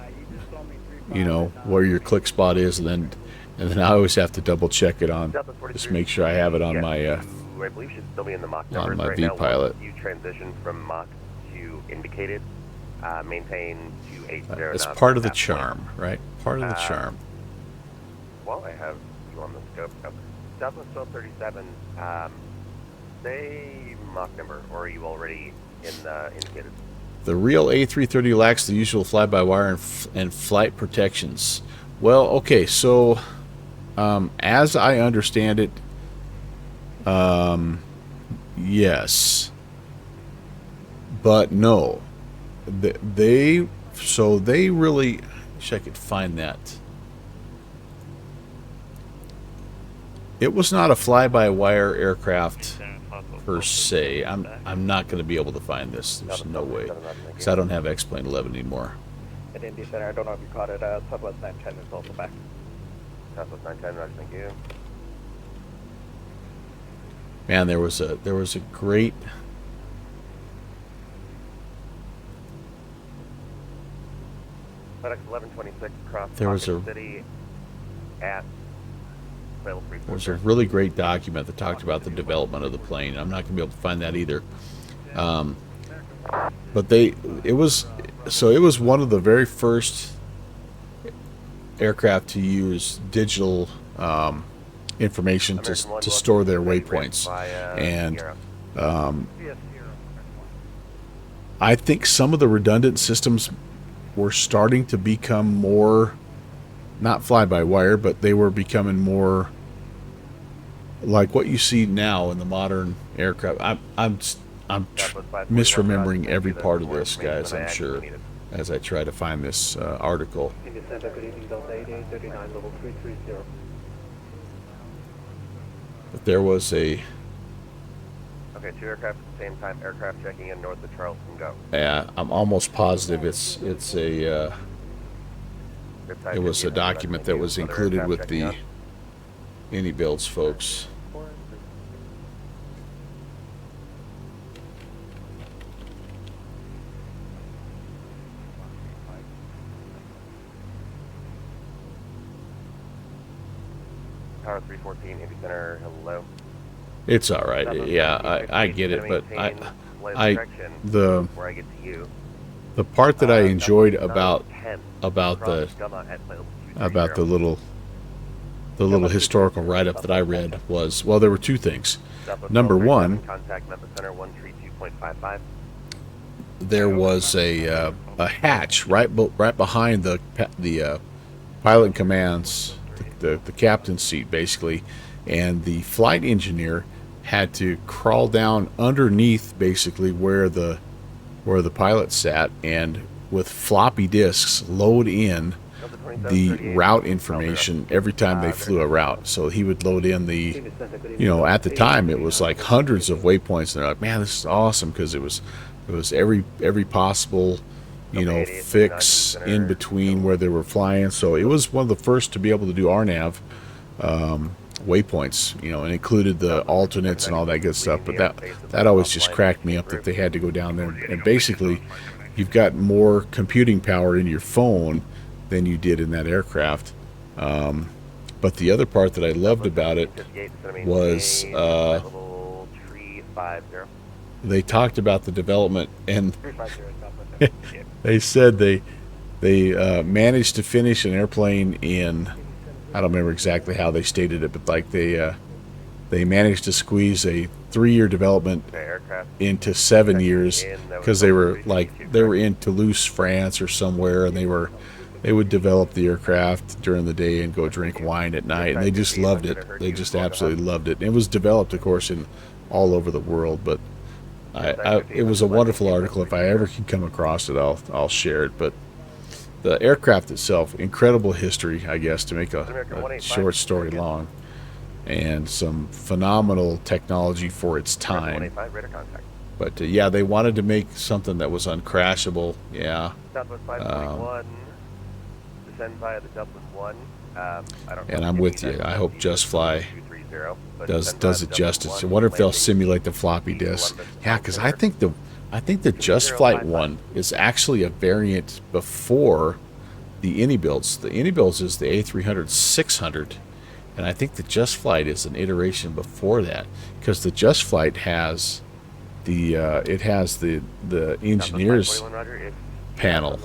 where your click spot is, and then I always have to double check it on, just make sure I have it on Yes, my you, I believe should still be in the Mach numbers my right now. V-pilot. Once you transition from Mach to indicated, maintain 280. it's knots part of the at that point. charm, right? Part of the charm. While I have you on the scope, Southwest 1237, say Mach number, or are you already in the indicated? The real A330 lacks the usual fly-by-wire and flight protections. Well, okay, so as I understand it, yes, but no. They really, wish I could find that. It was not a fly-by-wire aircraft per se. I'm not going to be able to find this. There's no way, because I don't have X-Plane 11 anymore. At Indy Center, I don't know if you caught it. Southwest 910 is also back. Southwest 910, Roger, thank you. Man, there was a great FedEx 1126 across There was Pocket a- City at Rail 340. There's a really great document that talked about the development of the plane. I'm not going to be able to find that either. But it was one of the very first aircraft to use digital information to store their waypoints. And I think some of the redundant systems were starting to become more, not fly-by-wire, but they were becoming more like what you see now in the modern aircraft. I'm misremembering every part of this, guys, I'm sure, as I try to find this article. India Center, good evening, Delta 8839, level 330. But there was a, Okay, 2 aircraft at the same time. Aircraft checking in north of Charleston. Go. yeah, I'm almost positive it was a document that was included with the Any Builds folks. Tower 314, Indy Center, hello. It's all right. Yeah, I get it, but the Where I get to you. the part that I enjoyed about the little historical write-up that I read was, well, there were two things. Number one, Contact Memphis Center 132.55. there was a hatch right behind the pilot command's the captain's seat, basically, and the flight engineer had to crawl down underneath, basically, where the pilot sat, and with floppy disks load in the route information every time they flew a route. So he would load in the, at the time it was like hundreds of waypoints, and they're like, man, this is awesome, because it was every possible fix in between where they were flying. So it was one of the first to be able to do RNAV waypoints, and included the alternates and all that good stuff. But that always just cracked me up that they had to go down there, and basically you've got more computing power in your phone than you did in that aircraft. But the other part that I loved about it was they talked about the development, and they said they managed to finish an airplane in, I don't remember exactly how they stated it, but like they managed to squeeze a 3-year development into 7 years, because they were in Toulouse, France or somewhere, and they would develop the aircraft during the day and go drink wine at night, and they just loved it. They just absolutely loved it. And it was developed, of course, in all over the world, but it was a wonderful article. If I ever can come across it, I'll share it. But the aircraft itself, incredible history, I guess, to make a short story long, and some phenomenal technology for its time. But yeah, they wanted to make something that was uncrashable. Yeah. Descend via the Dublin 1. And I'm with you. I hope Just Fly does it justice. I wonder if they'll simulate the floppy disk. Yeah, because I think the Just Flight one is actually a variant before the Any Builds. The Any Builds is the A300-600, and I think the Just Flight is an iteration before that, because the Just Flight has the engineers panel,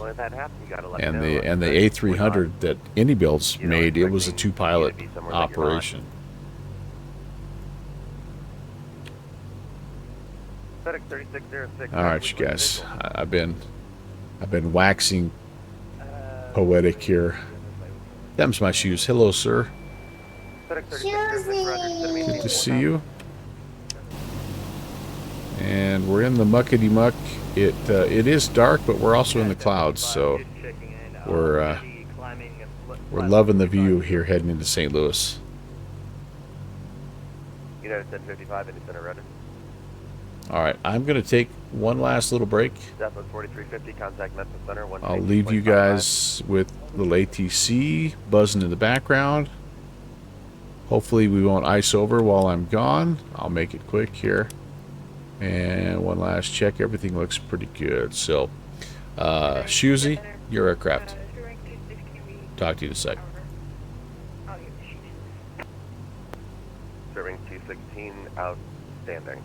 and the A300 that Any Builds made, it was a 2-pilot operation. All right, you guys, I've been waxing poetic here. Them's my shoes. Hello, sir. Good to see you. And we're in the muckety muck. It is dark, but we're also in the clouds, so we're loving the view here heading into St. Louis. United 1055 into Center Rudder. All right, I'm going to take one last little break. Southwest 4350, contact Memphis Center. I'll leave you guys with little ATC buzzing in the background. Hopefully we won't ice over while I'm gone. I'll make it quick here. And one last check. Everything looks pretty good. So, Shusey, your aircraft. Talk to you in a sec. I'll get the sheet. Serving 216 outstanding.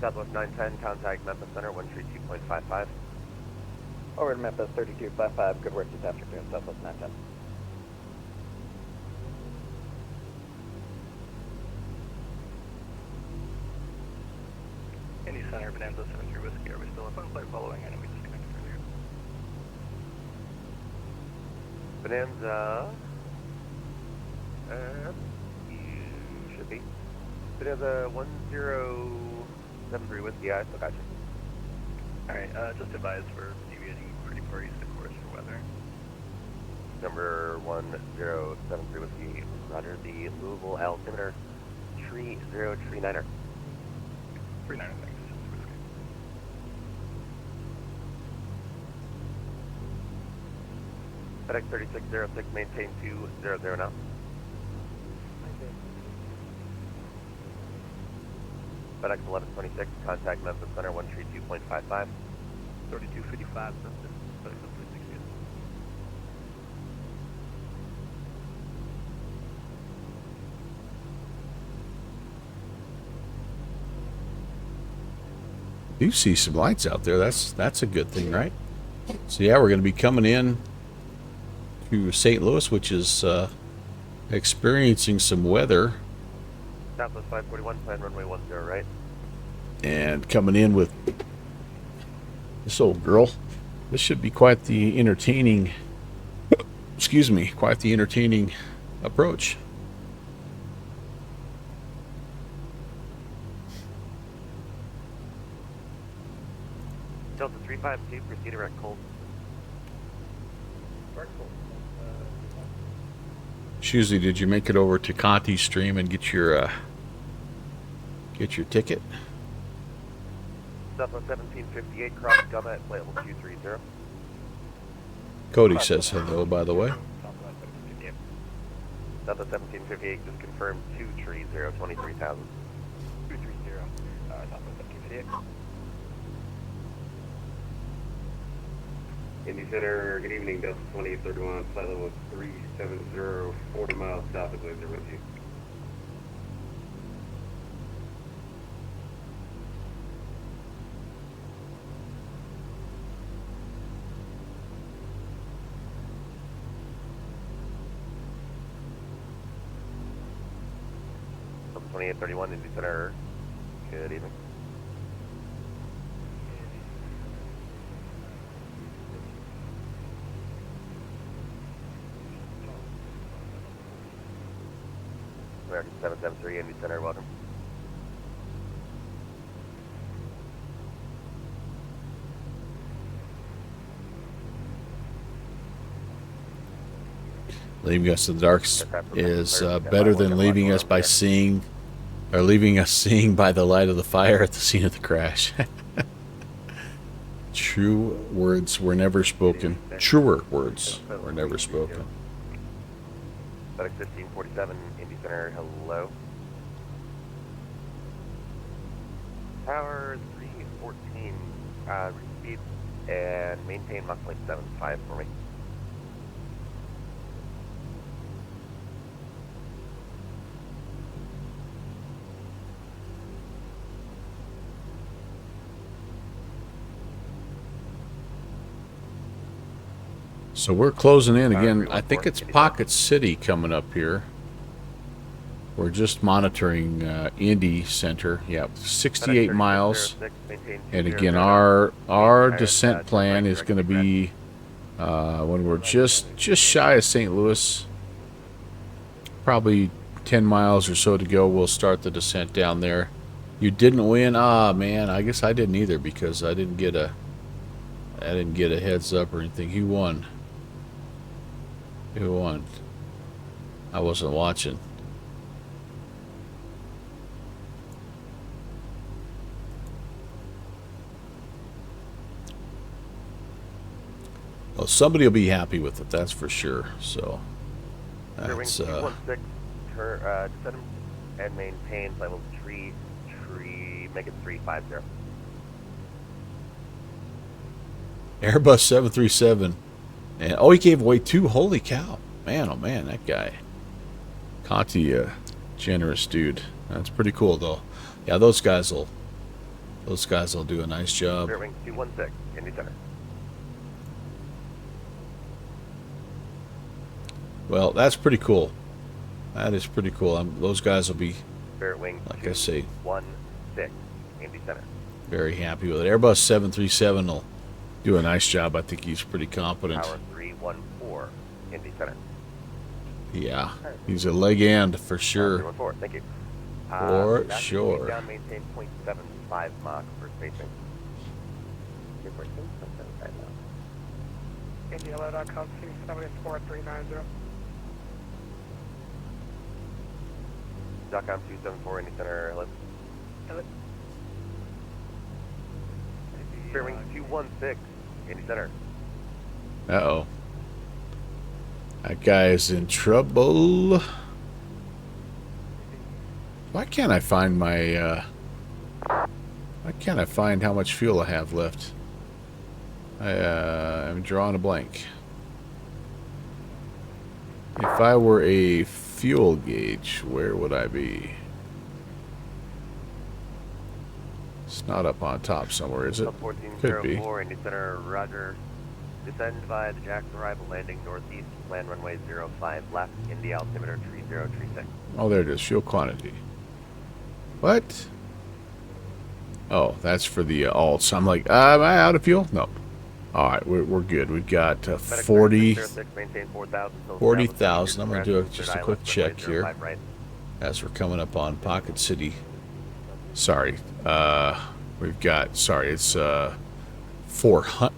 Southwest 910, contact Memphis Center, 132.55. Over to Memphis 3255, good work this afternoon, Southwest 910. Indy Center, Bonanza 73 Whiskey, are we still up on flight following? I know we disconnected earlier. Bonanza, you should be. Bonanza 1073 Whiskey, I still got you. Alright, just advise we're deviating pretty far east of course for weather. Number 1073 Whiskey, roger, the Louisville altimeter, 3039er. 39 thanks, Whiskey. FedEx 3606, maintain 200 now. FedEx 1126, contact Memphis Center, 132.55. 3255, Memphis, FedEx 1126. Do see some lights out there. That's a good thing, right? So yeah, we're going to be coming in to St. Louis, which is experiencing some weather, Southwest 541, plan runway 10, right? and coming in with this old girl. This should be quite the entertaining, excuse me, quite the entertaining approach. Delta 352, proceed direct cold. Shuzi, did you make it over to Conti's stream and get your ticket? Southwest 1758, cross Gumma at flight level 230. Cody says hello, by the way. Southwest 1758, just confirmed 230, 23,000. 230, Southwest 1758. Indy Center, good evening, Delta 2031, flight level 370, 40 miles south of Glacier with you. Delta 2831, Indy Center, good evening. American 773, Indy Center, welcome. Leaving us in the dark is better than leaving us by seeing, or leaving us seeing by the light of the fire at the scene of the crash. True words were never spoken. Truer words were never spoken. FedEx 1547, Indy Center, hello. Tower 314, repeat and maintain Mach Flight 75 for me. So we're closing in again. I think it's Pocket City coming up here. We're just monitoring Indy Center. Yeah, 68 miles. And again, our descent plan is going to be when we're just shy of St. Louis. Probably 10 miles or so to go. We'll start the descent down there. You didn't win? Ah, man. I guess I didn't either because I didn't get a heads up or anything. Who won? Who won? I wasn't watching. Well, somebody will be happy with it, that's for sure. So That's 216, descend and maintain level 3, make it 350. Airbus 737. And oh, he gave away 2. Holy cow. Man, oh man, that guy. Conti, generous dude. That's pretty cool though. Yeah, those guys will do a nice job. Spirit Wing 216, Indy Center. Well, that's pretty cool. That is pretty cool. Those guys will be, Spirit Wing like I say, 216, Indy Center. very happy with it. Airbus 737 will do a nice job. I think he's pretty competent. Tower 314, Indy Center. Yeah, he's a leg end for sure. 314, thank you. For that's sure. Down, maintain 0.75 Mach for spacing. Good work, right now. Indy.com, 274-390. .com 274, Indy Center, let's. Spirit Wing 216, Indy Center. Uh-oh. That guy is in trouble. Why can't I find my, why can't I find how much fuel I have left? I'm drawing a blank. If I were a fuel gauge, where would I be? It's not up on top somewhere, is it? Could be. 1404, Indy Center, roger. Descend via the Jackson arrival landing northeast, land runway 05 left, Indy altimeter 3036. Oh, there it is. Fuel quantity. What? Oh, that's for the alts. I'm like, am I out of fuel? No. All right, we're good. We've got 40,000. I'm going to do just a quick check here as we're coming up on Pocket City. Sorry. We've got, sorry, it's 400.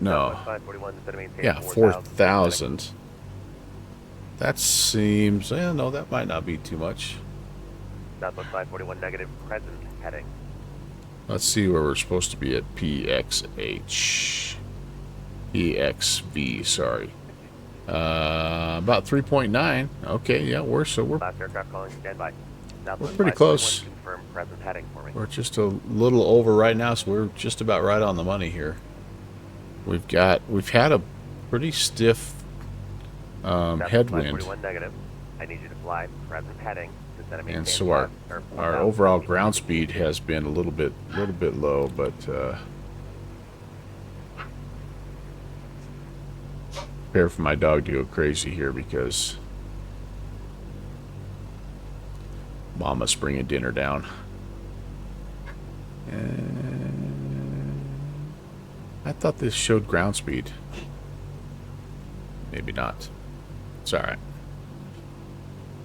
No. Yeah, 4,000. That seems, no, that might not be too much. Southwest 541 negative, present heading. Let's see where we're supposed to be at PXH. PXV, sorry. About 3.9. Okay, yeah, we're Last aircraft calling, standby. We're pretty close. Confirm present heading for me. We're just a little over right now, so we're just about right on the money here. We've had a pretty stiff headwind. Negative. I need you to fly present heading. And so our overall ground speed has been a little bit low, but prepare for my dog to go crazy here because Mama's bringing dinner down. And I thought this showed ground speed. Maybe not. It's all right.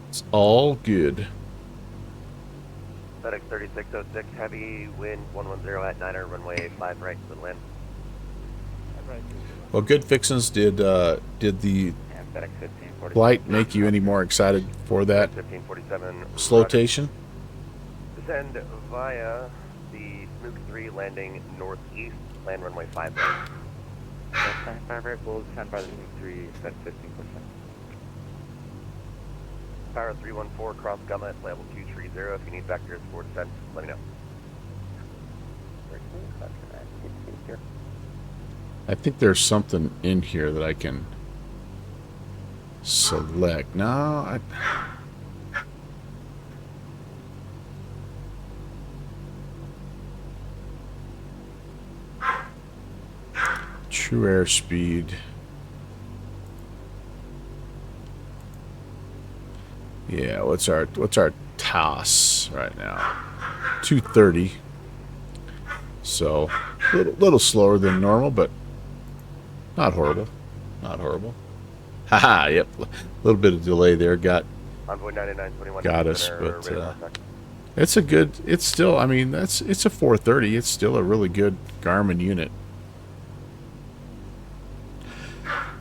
It's all good. FedEx 3606, heavy wind 110 at 9er, runway 5 right to the land. Well, good fixins. Did the flight make you any more excited for that 1547 slotation? Descend via the Smook 3 landing northeast, land runway 5 right. 5 right, we'll descend by the Smook 3 at 15%. Power 314, cross Gumma at level 230. If you need vectors for descent, let me know. I think there's something in here that I can select. No, true airspeed. Yeah, what's our TOS right now? 230. So a little slower than normal, but not horrible. Not horrible. Haha, yep. A little bit of delay there got us, but it's a good. It's still. I mean, it's a 430. It's still a really good Garmin unit.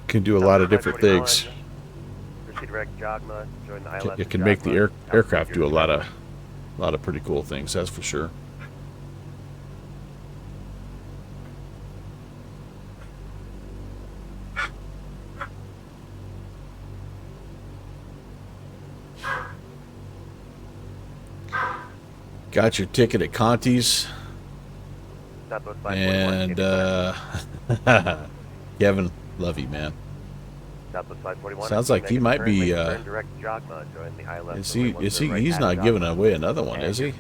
Can do a lot of different things. It can make the aircraft do a lot of pretty cool things. That's for sure. Got your ticket at Conti's. Southwest 541. And Kevin, love you, man. Southwest 541. Sounds like he might be. Direct jog mode. Join the ILS Is he? Is he? He's not giving away another one, is he?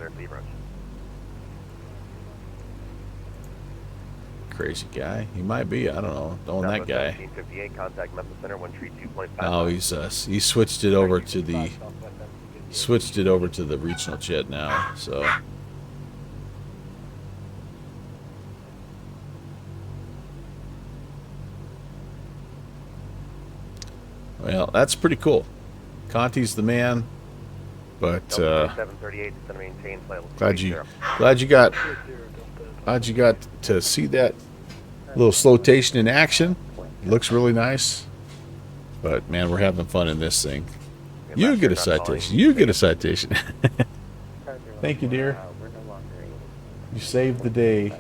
Crazy guy. He might be. I don't know. Don't know that guy. 1758. Contact Memphis Center 132.5. Oh, he switched it over to the regional jet now. So. Well, that's pretty cool. Conti's the man, but glad you got to see that little flotation in action. It looks really nice, but man, we're having fun in this thing. You get a citation. You get a citation. Thank you, dear. You saved the day.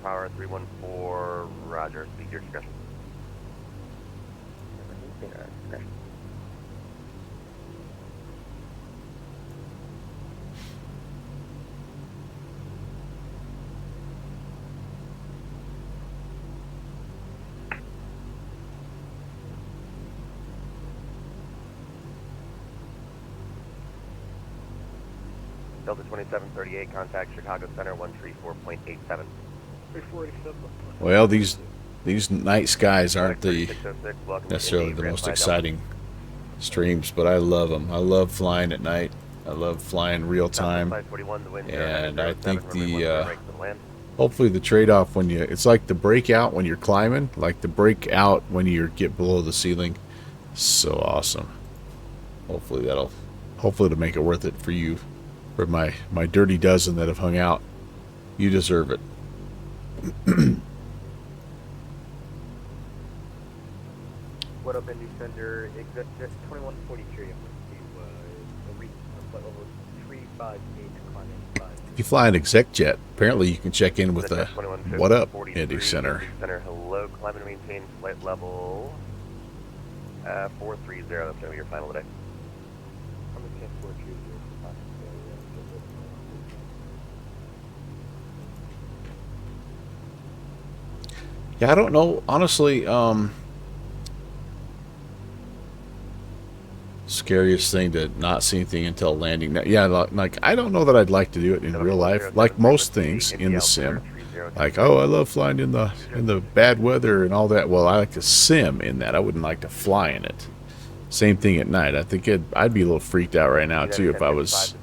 Power 314, Roger. Speak your discretion. Delta 2738, contact Chicago Center 134.87. 347. Well, these night skies aren't necessarily the most exciting streams, but I love them. I love flying at night. I love flying real time, and I think hopefully the trade-off when it's like the breakout when you're climbing, like the breakout when you get below the ceiling. So awesome. Hopefully it'll make it worth it for you. For my dirty dozen that have hung out, you deserve it. What up, Indy Center? Exit 2143. I'm going to flight level 358 climbing 5. If you fly an exec jet, apparently you can check in with a "What up, Indy Center." Hello, climb and maintain flight level 430. That's going to be your final today. I'm going to 430. Yeah, I don't know, honestly. Scariest thing to not see anything until landing. Yeah, like I don't know that I'd like to do it in real life. Like most things in the sim, like oh, I love flying in the bad weather and all that. Well, I like to sim in that. I wouldn't like to fly in it. Same thing at night. I think I'd be a little freaked out right now too if I was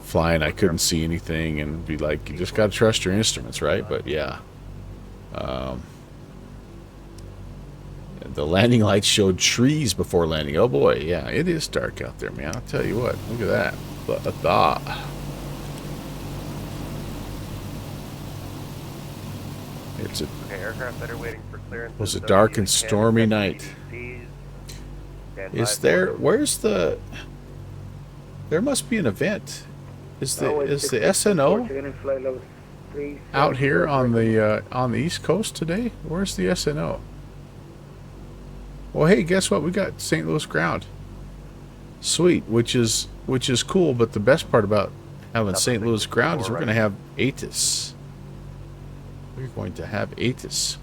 flying. I couldn't see anything and be like, you just got to trust your instruments, right? But yeah. The landing lights showed trees before landing. Oh boy, yeah, it is dark out there, man. I'll tell you what. Look at that. It's aircraft that are waiting for clearance. Was a dark and stormy night. Is there? Where's the? There must be an event. Is the SNO out here on the East Coast today? Where's the SNO? Well, hey, guess what? We got St. Louis ground. Sweet, which is cool. But the best part about having St. Louis ground is we're going to have ATIS. We're going to have ATIS.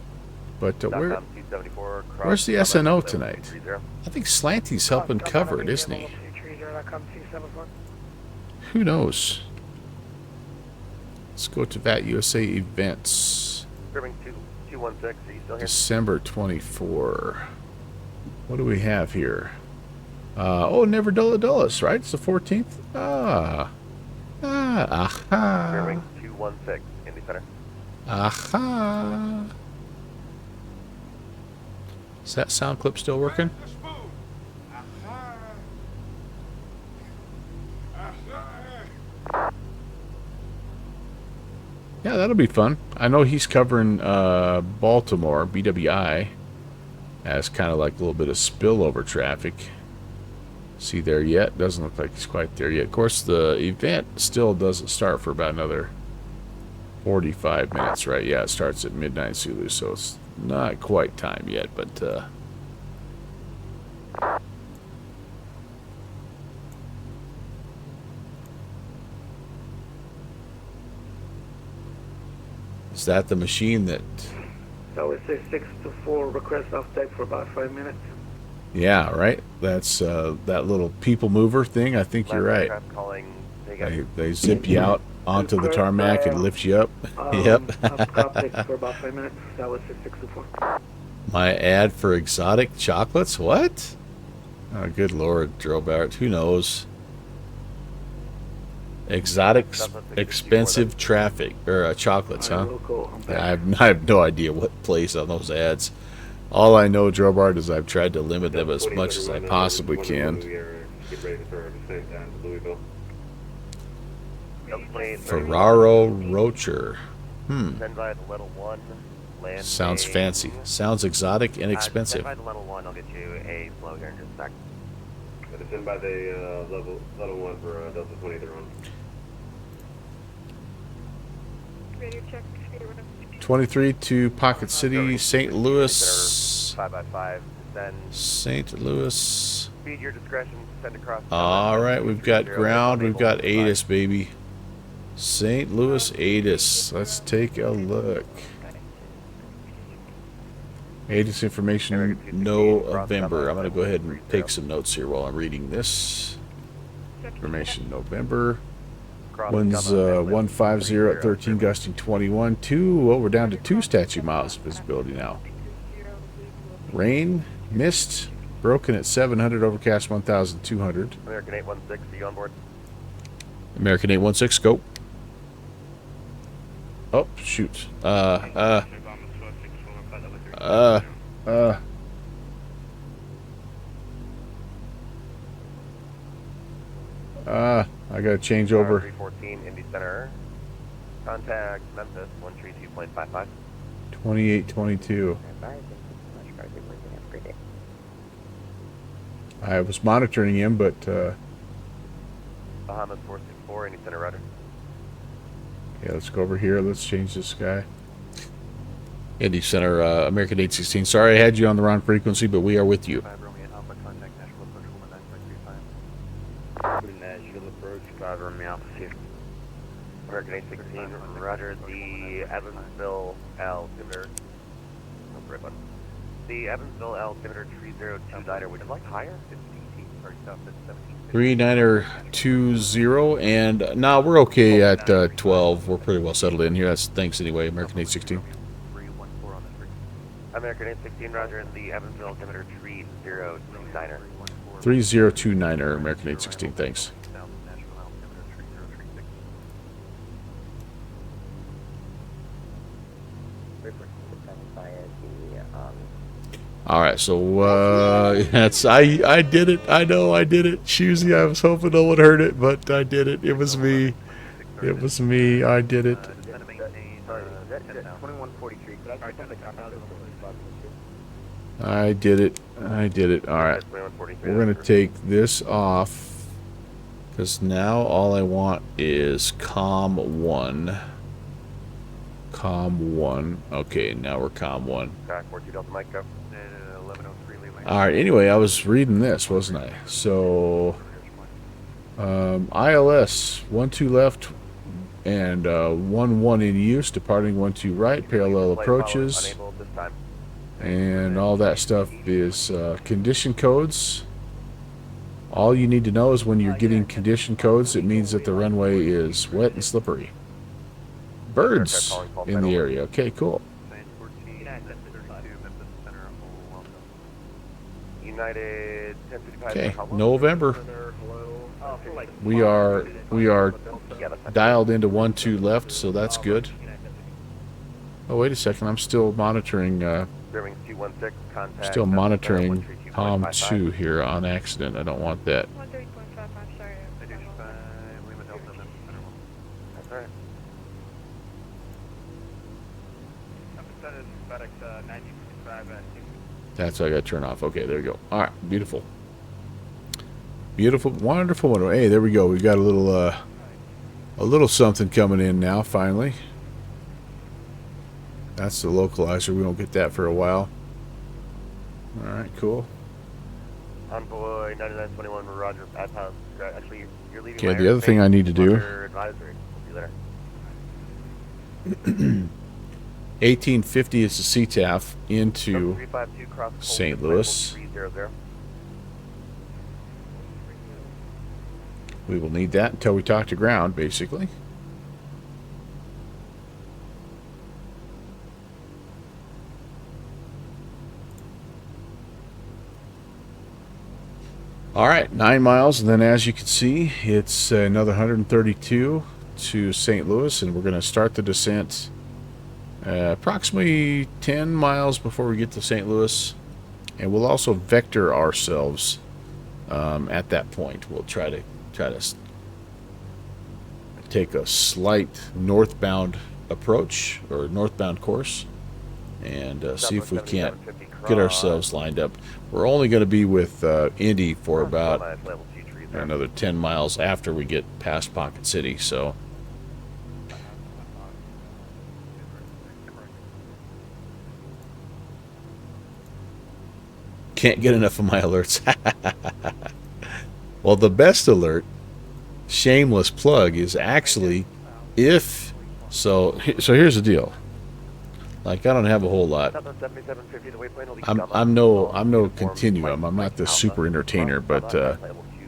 But where's the SNO tonight? I think Slanty's helping cover it, isn't he? Who knows? Let's go to VAT USA events. December 24. What do we have here? Oh, Never Dull Dulles, right? It's the 14th. Aha. 216, Indy Center. Aha. Is that sound clip still working? Yeah, that'll be fun. I know he's covering Baltimore, BWI, as kind of like a little bit of spillover traffic. See there yet? Doesn't look like he's quite there yet. Of course, the event still doesn't start for about another 45 minutes, right? Yeah, it starts at midnight Zulu, so it's not quite time yet, but Is that the machine that... So it says 624, request off deck for about 5 minutes. Yeah, right? That's that little people mover thing. I think you're right. Calling. They zip you out onto the tarmac and lift you up. Yep. For about 5 minutes. That was 624. My ad for exotic chocolates? What? Oh, good Lord, Drill Barrett. Who knows? Exotic, expensive traffic or chocolates, huh? I have no idea what plays on those ads. All I know, Drill Barrett, is I've tried to limit them as much as I possibly can. Ferraro Rocher. Sounds fancy. Sounds exotic and expensive. By the level 1, I'll get you a flow here in just a sec. It's in by the level 1 for Delta 20 they're on. Radio check. 23 to Pocket City, St. Louis. 5x5. Then St. Louis. speed your discretion. Send across. All right, we've got ground. We've got ATIS, baby. St. Louis ATIS. Let's take a look. ATIS information, November. I'm going to go ahead and take some notes here while I'm reading this. Information, November. Winds 150 at 13, gusting 21. We're down to 2 statute miles visibility now. Rain, mist, broken at 700, overcast 1,200. American 816, are you on board? American 816, go. Oh, shoot. I gotta change over. 314, Indy Center. Contact Memphis, 132.55. 2822. I was monitoring him, but Bahamas 464, Indy Center, Roger. yeah, let's go over here. Let's change this guy. Indy Center, American 816. Sorry I had you on the wrong frequency, but we are with you. 5 Romeo Alpha, contact National Approach 19535. National approach, 5 Romeo Alpha here. American 816, Roger. The Evansville altimeter. Oh, great one. The Evansville altimeter 302 diner. Would you like higher? 15, sorry, south at 17. 3920, and nah, we're okay at 12. We're pretty well settled in here. That's thanks anyway, American 816. 314 on the street. American 816, Roger. The Evansville altimeter 302 diner. 3029er, American 816, thanks. South National altimeter 3036. All right, so that's I did it. I know I did it. Choosy, I was hoping no one heard it, but I did it. It was me. It was me. I did it. Descend and maintain, 2143. Could I send the contact? I did it. I did it. All right. We're going to take this off because now all I want is COM 1. COM 1. Okay, now we're COM 1. All right, anyway, I was reading this, wasn't I? So, ILS, 12 left and 11 in use, departing 12 right, parallel approaches. And all that stuff is condition codes. All you need to know is when you're getting condition codes, it means that the runway is wet and slippery. Birds in the area. Okay, cool. United 1055. Okay, November. We are dialed into 12 left, so that's good. Oh, wait a second. I'm still monitoring. Still monitoring COM 2 here on accident. I don't want that. 130.55, sorry. That's alright. That's what I got to turn off. Okay, there we go. All right, beautiful. Beautiful, wonderful one. Hey, there we go. We got a little something coming in now, finally. That's the localizer. We won't get that for a while. All right, cool. Envoy 9921, Roger. Actually, you're leaving. Okay, the other thing I need to do. 1850 is the CTAF into 352 cross St. Colton, Louis. 300. We will need that until we talk to ground, basically. All right, 9 miles, and then as you can see, it's another 132 to St. Louis, and we're going to start the descent approximately 10 miles before we get to St. Louis, and we'll also vector ourselves at that point. We'll try to take a slight northbound approach or northbound course, and see if we can't get ourselves lined up. We're only going to be with Indy for about another 10 miles after we get past Pocket City, so can't get enough of my alerts. Well, the best alert, shameless plug, is actually if so here's the deal. Like, I don't have a whole lot. I'm no continuum. I'm not this super entertainer, but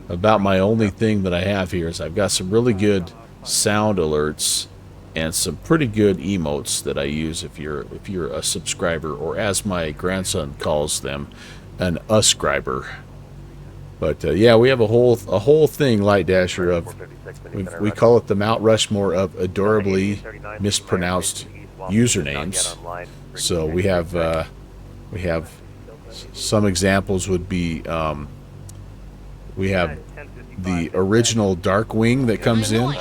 about my only thing that I have here is I've got some really good sound alerts and some pretty good emotes that I use if you're a subscriber, or as my grandson calls them, an uscriber. But yeah, we have a whole thing, Light Dasher, of we call it the Mount Rushmore of adorably mispronounced usernames. So we have some examples would be we have the original Darkwing that comes in,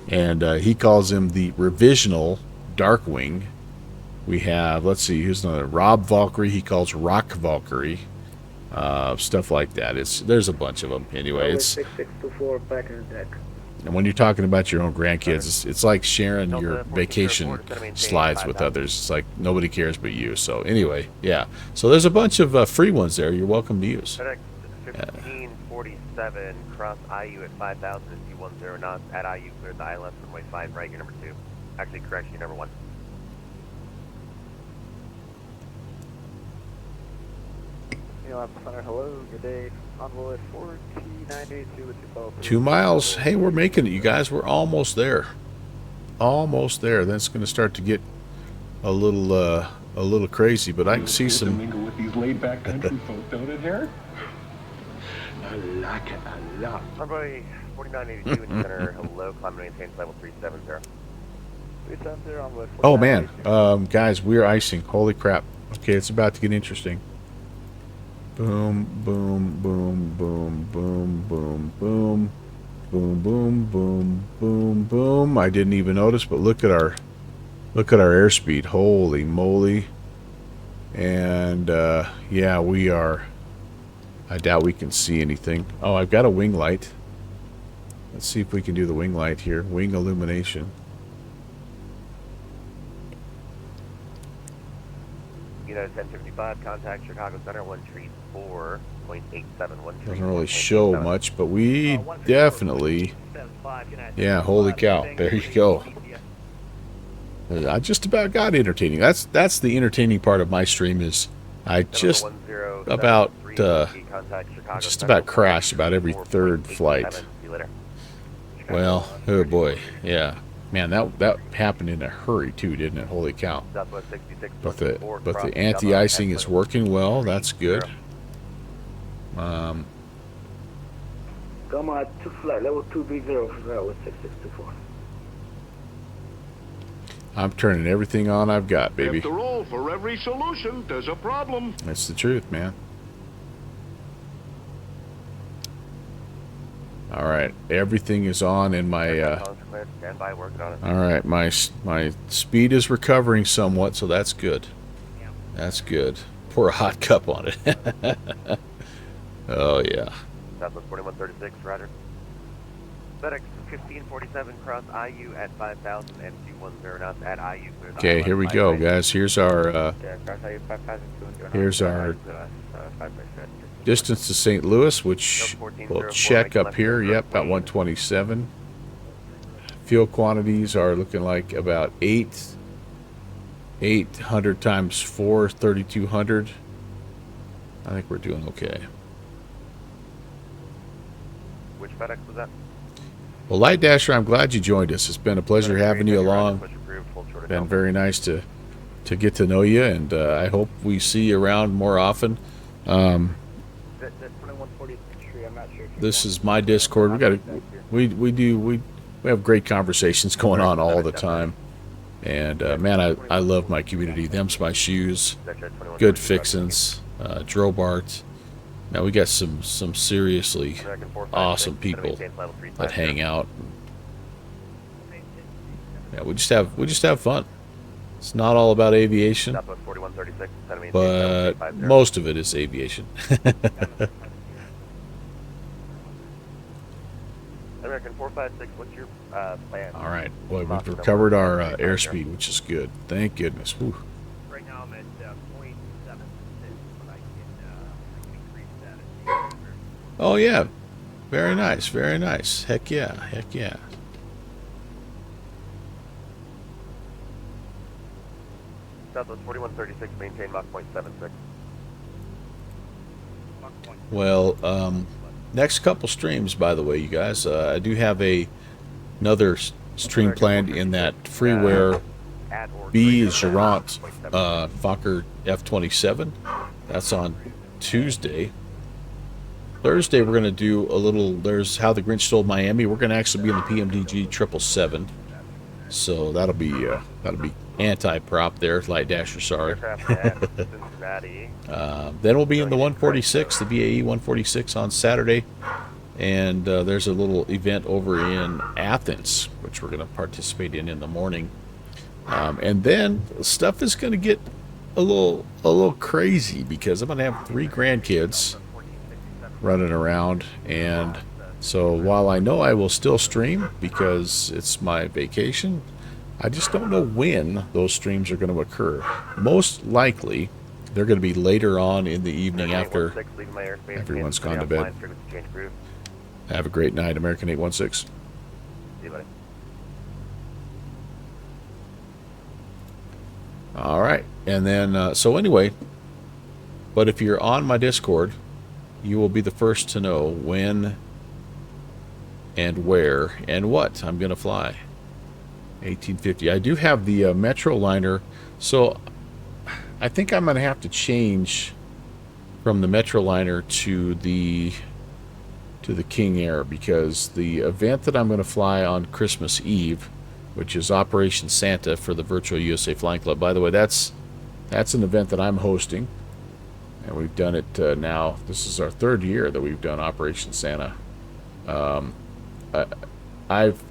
and he calls him the revisional Darkwing. We have, let's see, here's another Rob Valkyrie. He calls Rock Valkyrie. Stuff like that. There's a bunch of them. Anyway, it's 6624 back in the deck. and when you're talking about your own grandkids, it's like sharing your vacation slides with others. It's like nobody cares but you. So anyway, yeah. So there's a bunch of free ones there. You're welcome to use. 1547 cross IU at 5,000 and 210 knots at IU, clear the ILS runway 5 right, you're number 2. Actually, correction, you're number 1. Hello, good day. Envoy 4T982 with 2 miles. Hey, we're making it, you guys. We're almost there. Almost there. Then it's going to start to get a little crazy, but I can see some. Mingle with these laid-back country folk, don't it, Harry? I like it a lot. Envoy 4982 in center. Hello, climb and maintain level 370. 370 Envoy. Oh man, guys, we're icing. Holy crap. Okay, it's about to get interesting. Boom, boom, boom, boom, boom, boom, boom, boom, boom, boom, boom, boom. I didn't even notice, but look at our airspeed. Holy moly! And yeah, we are. I doubt we can see anything. Oh, I've got a wing light. Let's see if we can do the wing light here. Wing illumination. United 1055, contact Chicago Center 134.87. Doesn't really show much, but we definitely. Yeah, holy cow! There you go. I just about got entertaining. That's the entertaining part of my stream, is I just about crashed about every third flight. Well, oh boy, yeah. Man, that happened in a hurry too, didn't it? Holy cow! But the anti-icing is working well. That's good. Come on, to flight level 230 for that with 6624. I'm turning everything on I've got, baby. After all, for every solution, there's a problem. That's the truth, man. All right, everything is on in my. All right, my speed is recovering somewhat, so that's good. That's good. Pour a hot cup on it. Oh yeah. Southwest 4136, roger. FedEx 1547 cross IU at 5,000 and 210 knots at IU. Okay, here we go, guys. Here's our distance to St. Louis, which we'll check up here. Yep, about 127. Fuel quantities are looking like about 800 times 4, 3,200. I think we're doing okay. Which FedEx was that? Well, Light Dasher, I'm glad you joined us. It's been a pleasure having you along. Been very nice to get to know you, and I hope we see you around more often. The 2143 tree, I'm not sure if This is my Discord. We have great conversations going on all the time, and man, I love my community. Them's my shoes. Good fixins, Drobart. Now we got some seriously awesome people that hang out. Yeah, we just have fun. It's not all about aviation, but most of it is aviation. American 456, what's your plan? All right, boy, we've recovered our airspeed, which is good. Thank goodness. Whew. right now I'm at 0.76, but I can increase that. Oh yeah, very nice, very nice. Heck yeah, heck yeah. Southwest 4136, maintain Mach 0.76. Well, next couple streams, by the way, you guys, I do have another stream planned in that freeware B Girant Fokker F-27. That's on Tuesday. Thursday, we're going to do a little, there's How the Grinch Stole Miami. We're going to actually be in the PMDG 777. So that'll be anti-prop there, Light Dasher, sorry. Then we'll be in the 146, the BAE 146 on Saturday. And there's a little event over in Athens, which we're going to participate in the morning. And then stuff is going to get a little crazy because I'm going to have 3 grandkids running around. And so while I know I will still stream because it's my vacation, I just don't know when those streams are going to occur. Most likely, they're going to be later on in the evening after everyone's gone to bed. Have a great night, American 816. See you, buddy. All right. And then, so anyway, but if you're on my Discord, you will be the first to know when and where and what I'm going to fly. 1850. I do have the Metroliner, so I think I'm going to have to change from the Metroliner to the King Air, because the event that I'm going to fly on Christmas Eve, which is Operation Santa for the Virtual USA Flying Club. By the way, that's an event that I'm hosting, and we've done it now. This is our 3rd year that we've done Operation Santa. I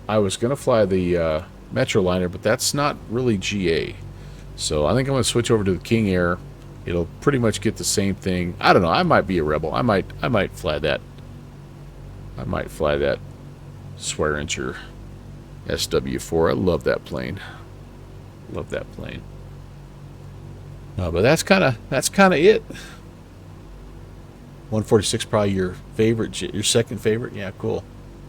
was going to fly the Metroliner, but that's not really GA. So I think I'm going to switch over to the King Air. It'll pretty much get the same thing. I don't know. I might be a rebel. I might fly that. I might fly that Swearinger SW4. I love that plane. Love that plane. But that's kind of it. 146 probably your favorite, your second favorite. Yeah, cool.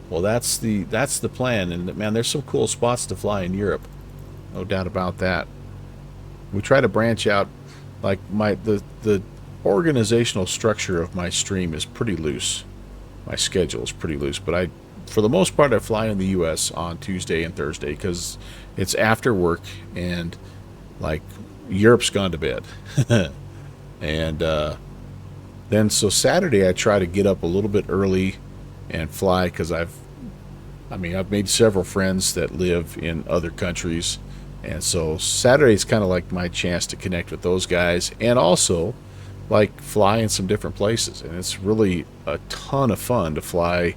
Well, that's the plan, and man, there's some cool spots to fly in Europe, no doubt about that. We try to branch out, like the organizational structure of my stream is pretty loose. My schedule is pretty loose, but for the most part, I fly in the U.S. on Tuesday and Thursday because it's after work, and like Europe's gone to bed, and then so Saturday I try to get up a little bit early and fly, because I've made several friends that live in other countries, and so Saturday's kind of like my chance to connect with those guys, and also like fly in some different places. And it's really a ton of fun to fly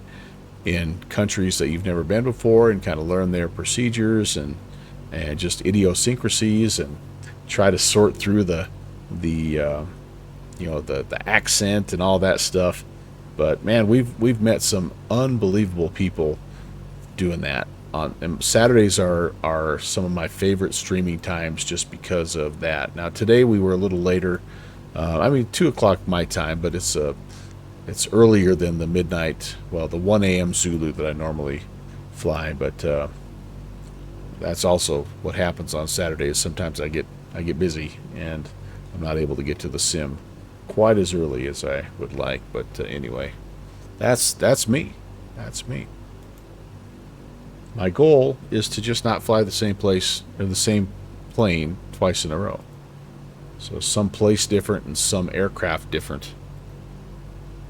in countries that you've never been before and kind of learn their procedures and just idiosyncrasies, and try to sort through the accent and all that stuff. But man, we've met some unbelievable people doing that. And Saturdays are some of my favorite streaming times just because of that. Now today we were a little later. 2 o'clock my time, but it's earlier than the midnight. Well, the 1 a.m. Zulu that I normally fly. But that's also what happens on Saturdays. Sometimes I get busy and I'm not able to get to the sim quite as early as I would like. But anyway, that's me. That's me. My goal is to just not fly the same place or the same plane twice in a row. So some place different and some aircraft different.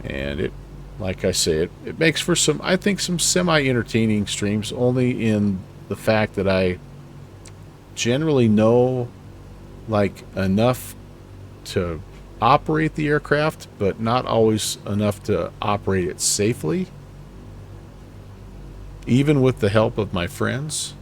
And it, like I say, it makes for some, I think, some semi-entertaining streams, only in the fact that I generally know, like, enough to operate the aircraft, but not always enough to operate it safely. Even with the help of my friends.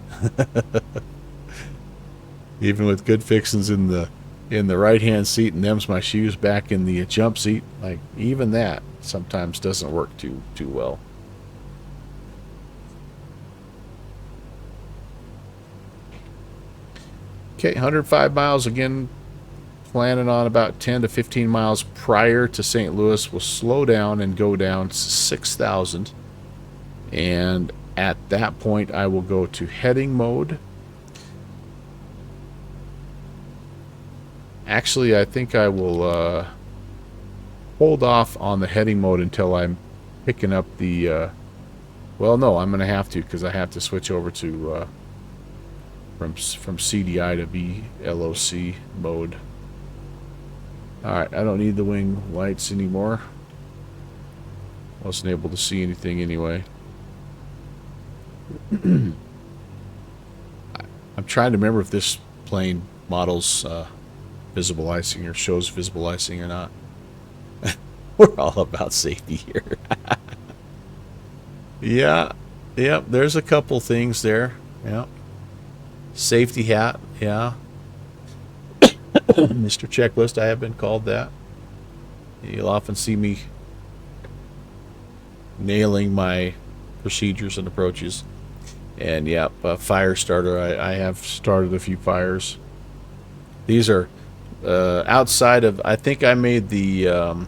Even with good fixins in the right-hand seat and them's my shoes back in the jump seat, like, even that sometimes doesn't work too well. Okay, 105 miles again, planning on about 10 to 15 miles prior to St. Louis. We'll slow down and go down 6,000, and at that point I will go to heading mode. Actually, I think I will hold off on the heading mode until I'm picking up the... well, no, I'm going to have to, because I have to switch over to from CDI to VLOC mode. Alright, I don't need the wing lights anymore. Wasn't able to see anything anyway. I'm trying to remember if this plane models... visible icing or shows visible icing or not. We're all about safety here. Yeah, yep, there's a couple things there. Yeah. Safety hat, yeah. Mr. Checklist, I have been called that. You'll often see me nailing my procedures and approaches. And yeah, fire starter, I have started a few fires. These are outside of, I think I made the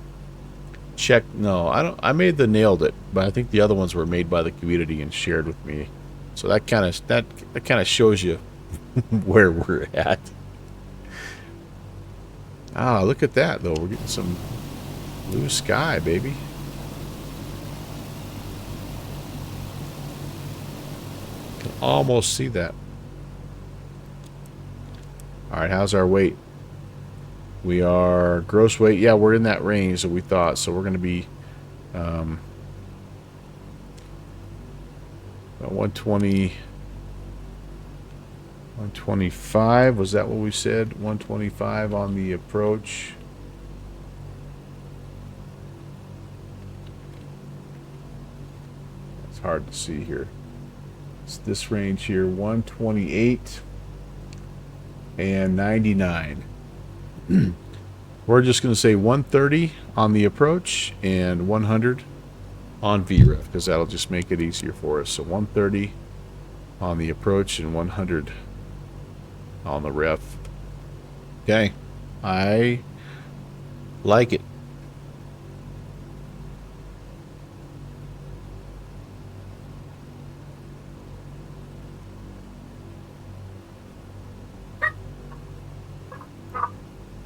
check, no, I made the nailed it, but I think the other ones were made by the community and shared with me. So that kind of shows you where we're at. Ah, look at that though. We're getting some blue sky, baby. Can almost see that. All right, how's our weight? We are gross weight. Yeah, we're in that range that we thought. So we're going to be about 120, 125. Was that what we said? 125 on the approach. It's hard to see here. It's this range here, 128 and 99. We're just going to say 130 on the approach and 100 on VREF, because that'll just make it easier for us. So 130 on the approach and 100 on the ref. Okay, I like it.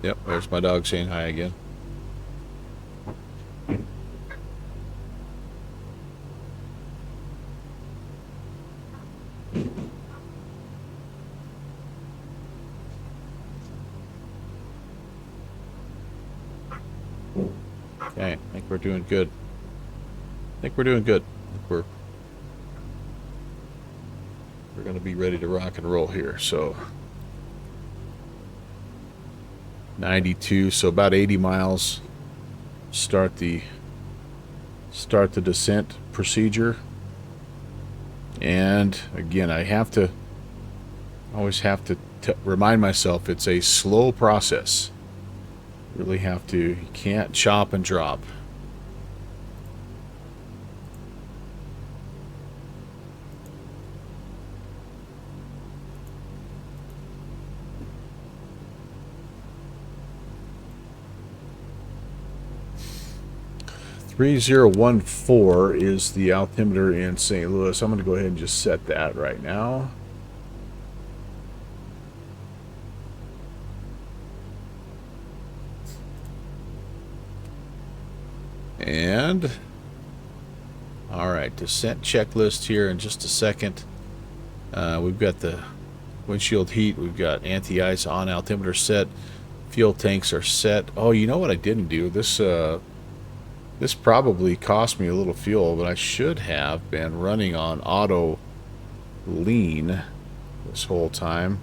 Yep, there's my dog saying hi again. Okay, I think we're doing good. I think we're doing good. We're going to be ready to rock and roll here. So 92, so about 80 miles. Start the descent procedure. And again, I always have to remind myself it's a slow process. Really have to, you can't chop and drop. .3014 is the altimeter in St. Louis. I'm going to go ahead and just set that right now. And all right, descent checklist here in just a second. We've got the windshield heat. We've got anti-ice on, altimeter set. Fuel tanks are set. Oh, you know what I didn't do? This probably cost me a little fuel, but I should have been running on auto lean this whole time.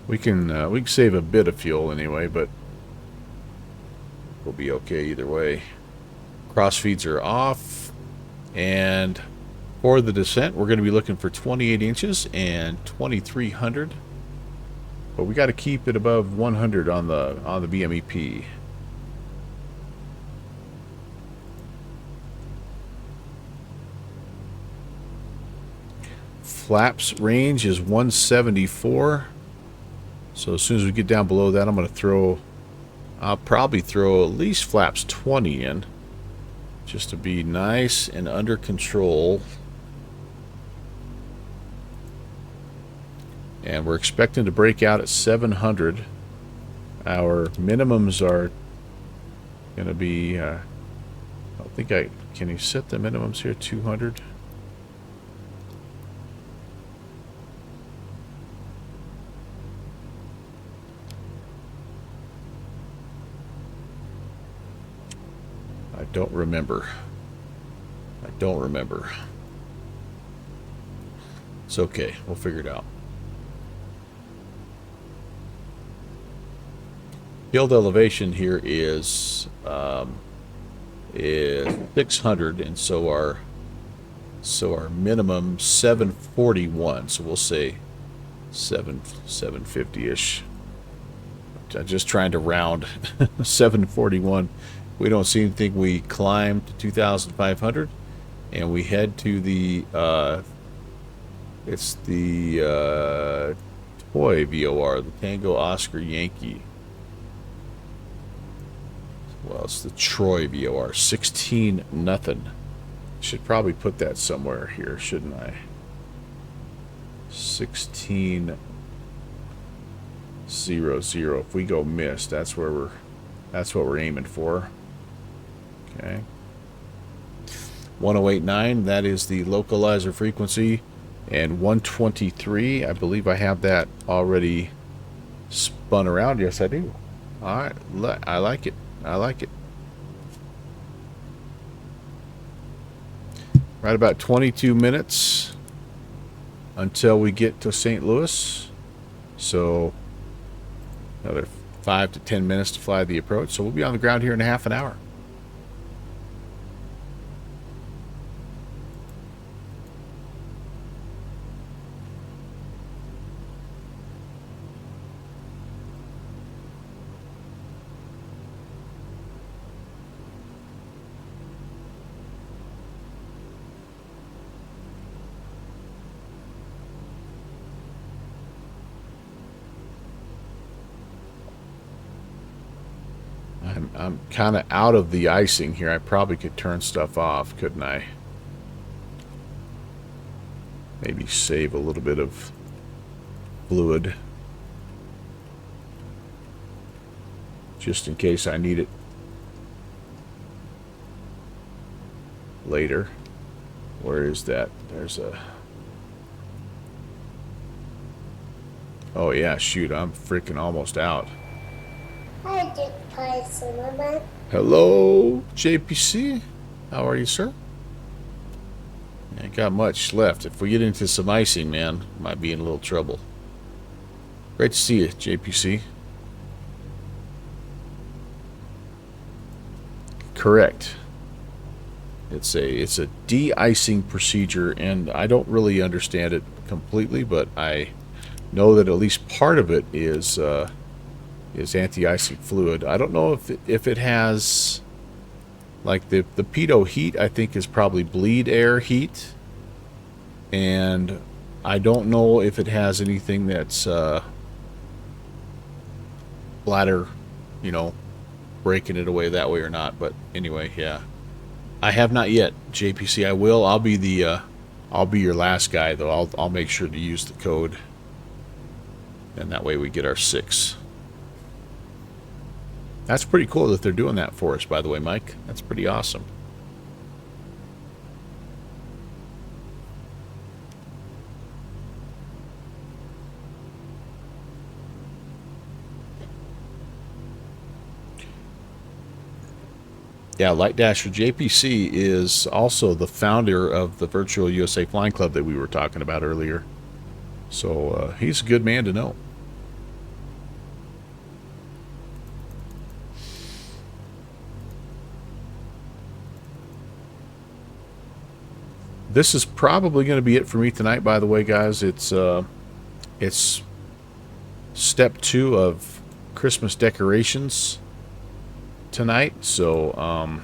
We can save a bit of fuel anyway, but we'll be okay either way. Cross feeds are off, and for the descent, we're going to be looking for 28 inches and 2,300. But we got to keep it above 100 on the BMEP. Flaps range is 174. So as soon as we get down below that, I'll probably throw at least flaps 20 in, just to be nice and under control. And we're expecting to break out at 700. Our minimums are going to be, I don't think can you set the minimums here? 200? I don't remember. It's okay. We'll figure it out. Field elevation here is 600, and so our minimum 741. So we'll say 750-ish. I'm just trying to round 741. We don't see anything. We climb to 2,500, and we head to the it's the toy VOR, the Tango Oscar Yankee. Well, it's the Troy VOR, 16-0. Should probably put that somewhere here, shouldn't I? 16-0-0. If we go miss, that's what we're aiming for. Okay. 1089, that is the localizer frequency, and 123, I believe I have that already spun around. Yes, I do. All right, I like it. Right about 22 minutes until we get to St. Louis. So another 5 to 10 minutes to fly the approach. So we'll be on the ground here in a half an hour. I'm kind of out of the icing here. I probably could turn stuff off, couldn't I? Maybe save a little bit of fluid, just in case I need it later. Where is that? There's a... Oh yeah, shoot, I'm freaking almost out. Hello, JPC. How are you, sir? Ain't got much left. If we get into some icing, man, might be in a little trouble. Great to see you, JPC. Correct. It's a de-icing procedure, and I don't really understand it completely, but I know that at least part of it is anti-icing fluid. I don't know if it has, like, the pitot heat, I think, is probably bleed air heat, and I don't know if it has anything that's bladder, you know, breaking it away that way or not. But anyway, yeah, I have not yet, JPC. I will. I'll be your last guy, though. I'll make sure to use the code, and that way we get our 6. That's pretty cool that they're doing that for us, by the way, Mike. That's pretty awesome. Yeah, Light Dasher JPC is also the founder of the Virtual USA Flying Club that we were talking about earlier. So he's a good man to know. This is probably going to be it for me tonight, by the way, guys. It's step 2 of Christmas decorations tonight. So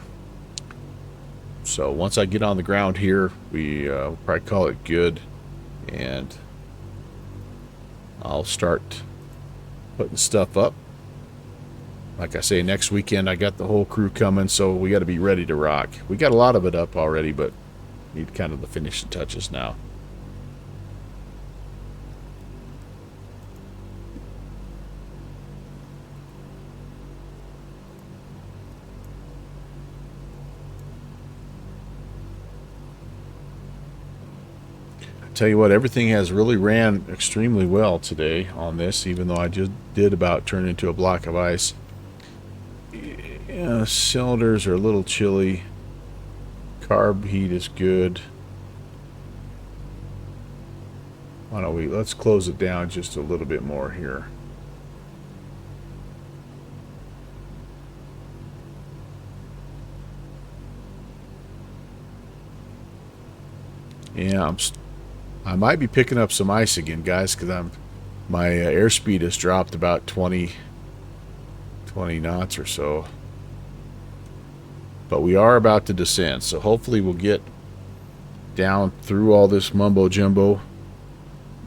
so once I get on the ground here, we'll probably call it good, and I'll start putting stuff up. Like I say, next weekend I got the whole crew coming, so we got to be ready to rock. We got a lot of it up already, but need kind of the finishing touches now. Tell you what, everything has really ran extremely well today on this, even though I just did about turn into a block of ice. Yeah, cylinders are a little chilly. Carb heat is good. Why don't let's close it down just a little bit more here. Yeah, I might be picking up some ice again, guys, because my airspeed has dropped about 20 knots or so. But we are about to descend, so hopefully we'll get down through all this mumbo jumbo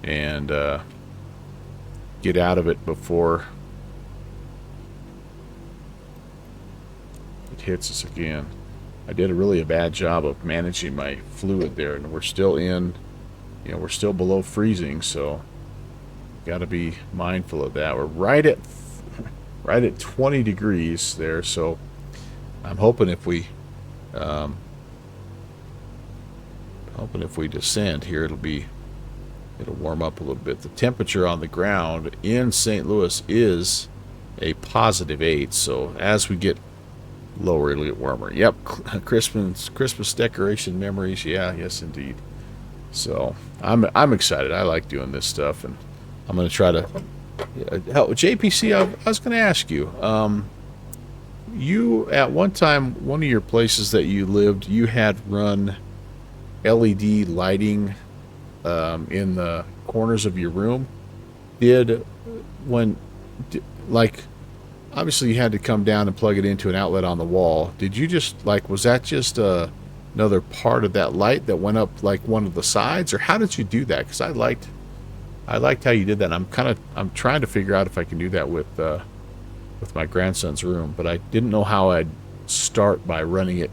and get out of it before it hits us again. I did a bad job of managing my fluid there, and we're still in, you know, we're still below freezing, so got to be mindful of that. We're right at 20 degrees there, so I'm hoping if we descend here, it'll warm up a little bit. The temperature on the ground in St. Louis is a +8, so as we get lower, it'll get warmer. Yep, Christmas decoration memories. Yeah, yes indeed. So I'm excited. I like doing this stuff, and I'm going to try to help. JPC, I was going to ask you. You at one time, one of your places that you lived, you had run LED lighting in the corners of your room. Obviously you had to come down and plug it into an outlet on the wall. Did you just was that just another part of that light that went up like one of the sides, or how did you do that? Because I liked how you did that. I'm trying to figure out if I can do that with my grandson's room, but I didn't know how I'd start by running it,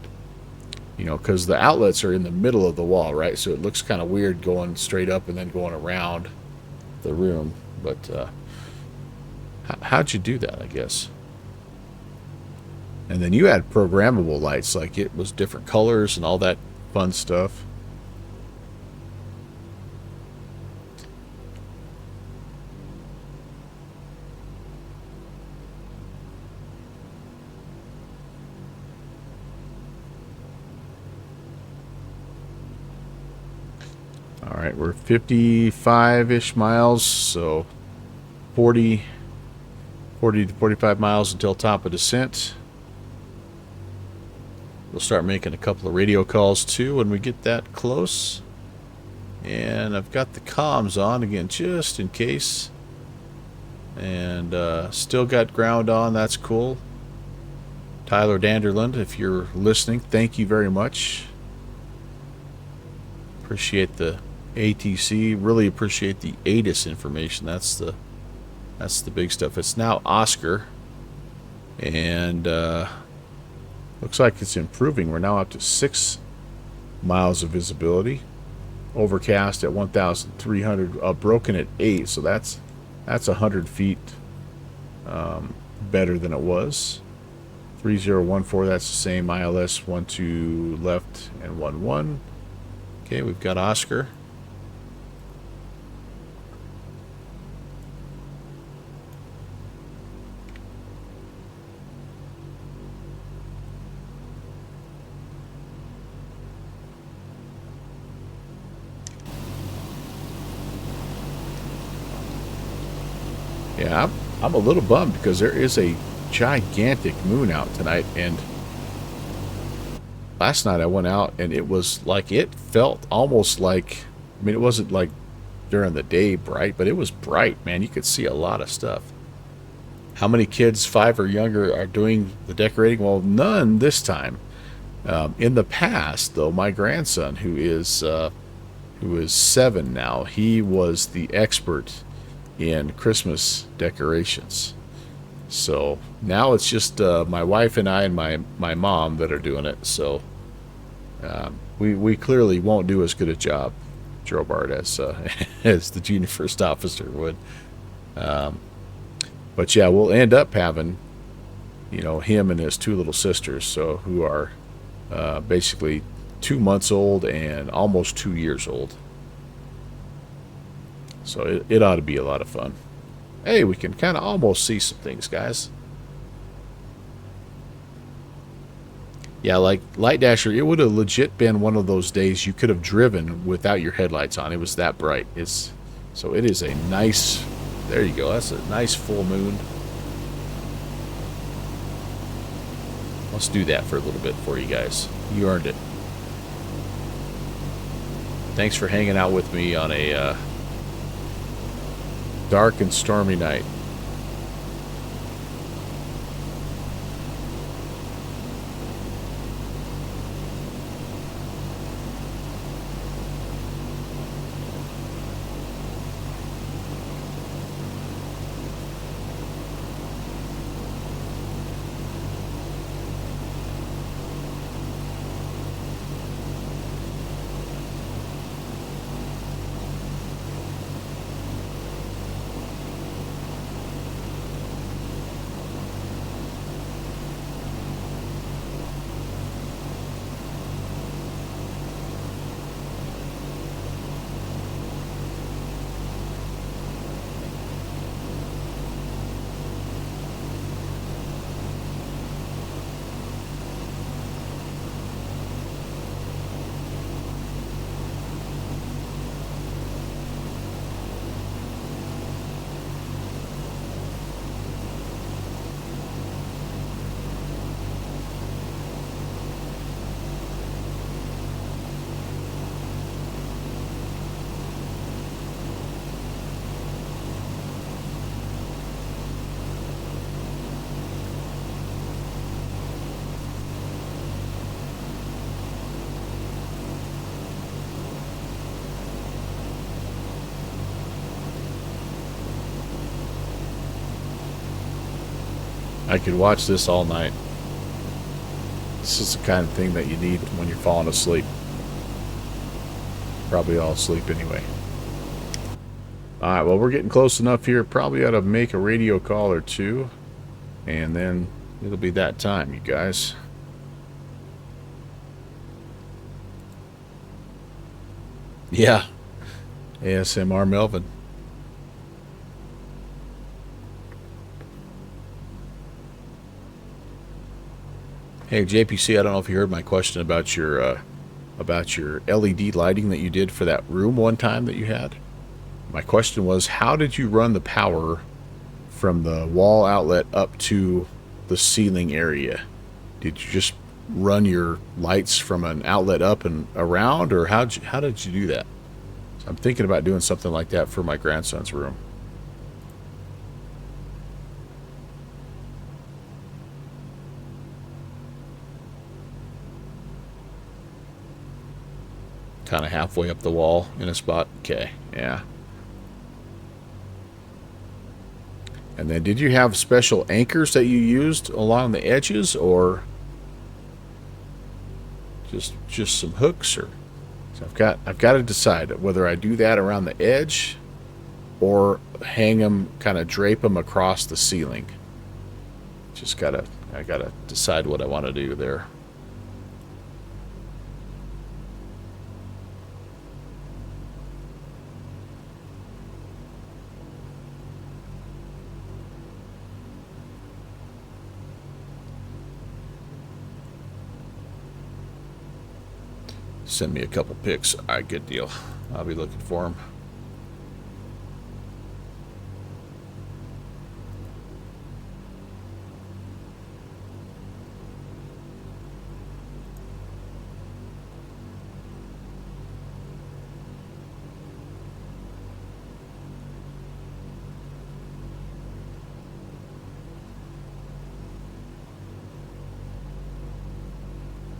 you know, because the outlets are in the middle of the wall, right? So it looks kind of weird going straight up and then going around the room. But how'd you do that, I guess? And then you had programmable lights, like it was different colors and all that fun stuff. All right, we're 55-ish miles, so 40 to 45 miles until top of descent. We'll start making a couple of radio calls too when we get that close. And I've got the comms on again just in case. And still got ground on, that's cool. Tyler Danderland, if you're listening, thank you very much. Appreciate the ATC, really appreciate the ATIS information. That's the big stuff. It's now Oscar, and looks like it's improving. We're now up to 6 miles of visibility. Overcast at 1,300, broken at 8, so that's 100 feet better than it was. 3014, that's the same. ILS 12 left and 11. Okay, we've got Oscar. Yeah, I'm a little bummed because there is a gigantic moon out tonight, and last night I went out and it was like, it felt almost like, I mean, it wasn't like during the day bright, but it was bright, man. You could see a lot of stuff. How many kids 5 or younger are doing the decorating? Well, none this time. In the past, though, my grandson, who is 7 now, he was the expert in Christmas decorations. So now it's just my wife and I and my mom that are doing it. So we clearly won't do as good a job, Drobart, as as the junior first officer would. But yeah, we'll end up having, you know, him and his 2 little sisters, so who are basically 2 months old and almost 2 years old. So it ought to be a lot of fun. Hey, we can kind of almost see some things, guys. Yeah, like Light Dasher, it would have legit been one of those days you could have driven without your headlights on. It was that bright. So it is a nice, there you go, that's a nice full moon. Let's do that for a little bit for you guys. You earned it. Thanks for hanging out with me on a dark and stormy night. I could watch this all night. This is the kind of thing that you need when you're falling asleep. Probably all asleep anyway. Alright, well, we're getting close enough here. Probably ought to make a radio call or two. And then it'll be that time, you guys. Yeah. ASMR Melvin. Hey, JPC, I don't know if you heard my question about your LED lighting that you did for that room one time that you had. My question was, how did you run the power from the wall outlet up to the ceiling area? Did you just run your lights from an outlet up and around, or how did you do that? So I'm thinking about doing something like that for my grandson's room. Kind of halfway up the wall in a spot. Okay, yeah. And then did you have special anchors that you used along the edges, or just some hooks? Or so I've got to decide whether I do that around the edge or hang them, kind of drape them across the ceiling. I I gotta decide what I want to do there. Send me a couple pics. All right, good deal. I'll be looking for them.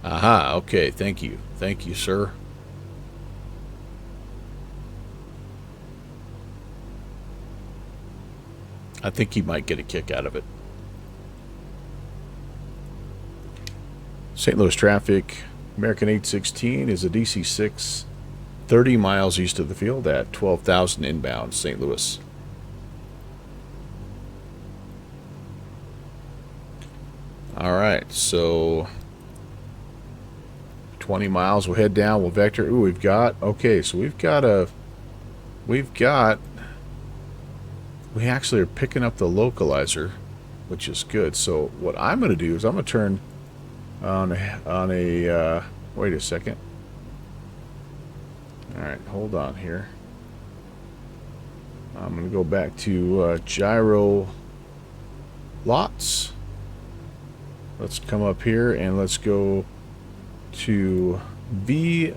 Aha, okay, thank you. Thank you, sir. I think he might get a kick out of it. St. Louis traffic, American 816 is a DC6, 30 miles east of the field at 12,000 inbound, St. Louis. All right, so 20 miles, we'll head down, we'll vector. Ooh, we've got, okay, so we actually are picking up the localizer, which is good. So what I'm going to do is I'm going to turn on a wait a second. All right, hold on here. I'm going to go back to gyro lots. Let's come up here and let's go to V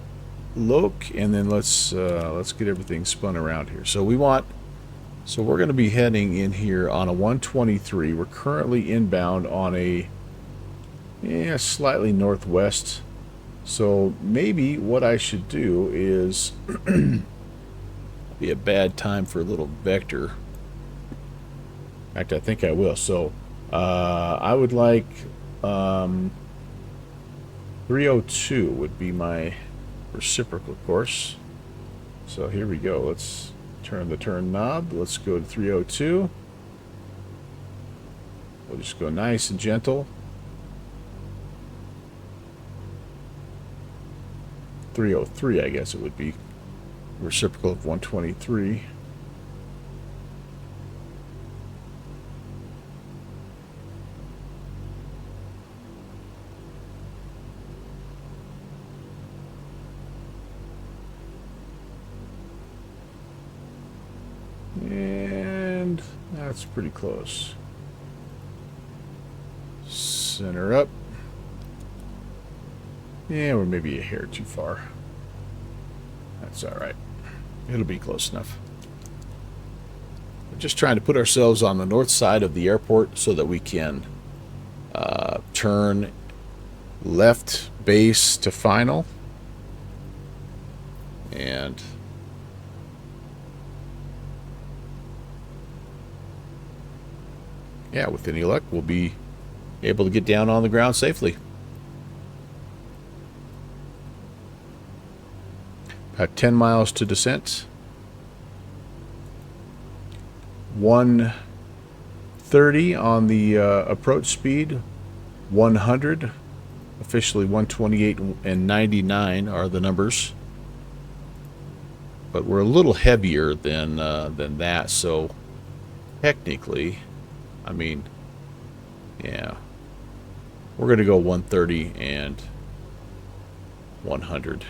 loc, and then let's get everything spun around here. So we're going to be heading in here on a 123. We're currently inbound on a slightly northwest. So maybe what I should do is be a bad time for a little vector. In fact, I think I will. So I would like 302 would be my reciprocal course. So here we go. Let's turn the turn knob. Let's go to 302. We'll just go nice and gentle. 303, I guess it would be. Reciprocal of 123. And that's pretty close. Center up. Yeah, we're maybe a hair too far. That's all right. It'll be close enough. We're just trying to put ourselves on the north side of the airport so that we can turn left base to final. And yeah, with any luck, we'll be able to get down on the ground safely. About 10 miles to descent. 130 on the approach speed. 100. Officially 128 and 99 are the numbers. But we're a little heavier than that, so technically, I mean, yeah, we're going to go 130 and 100.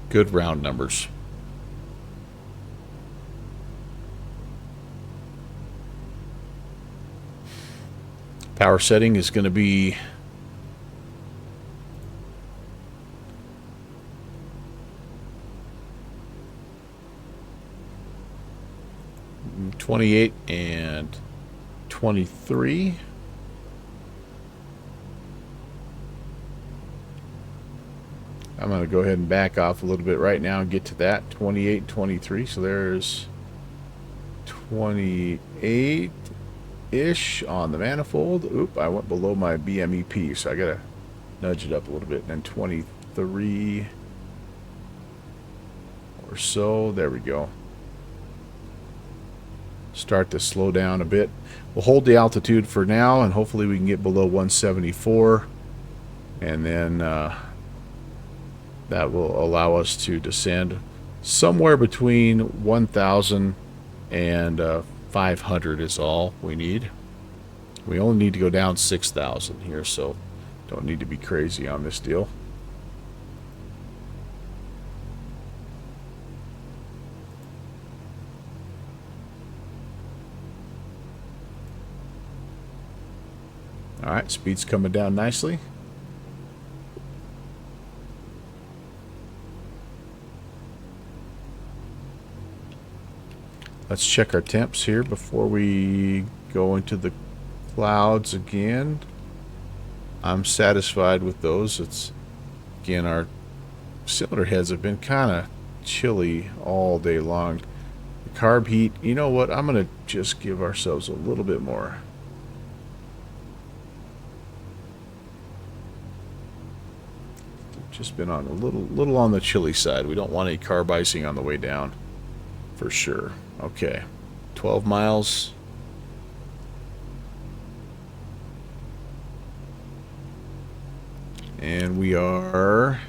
Good round numbers. Power setting is going to be 28 and 23. I'm going to go ahead and back off a little bit right now and get to that 28, 23. So there's 28-ish on the manifold. Oop, I went below my BMEP, so I got to nudge it up a little bit. And then 23 or so. There we go. start to slow down a bit. We'll hold the altitude for now, and hopefully we can get below 174, and then that will allow us to descend somewhere between 1,000 and 500 is all we need. We only need to go down 6,000 here, so don't need to be crazy on this deal. All right, speed's coming down nicely. Let's check our temps here before we go into the clouds again. I'm satisfied with those. It's, again, our cylinder heads have been kind of chilly all day long. The carb heat, you know what? I'm going to just give ourselves a little bit more. Just been on a little on the chilly side. We don't want any carb icing on the way down, for sure. Okay, 12 miles. And we are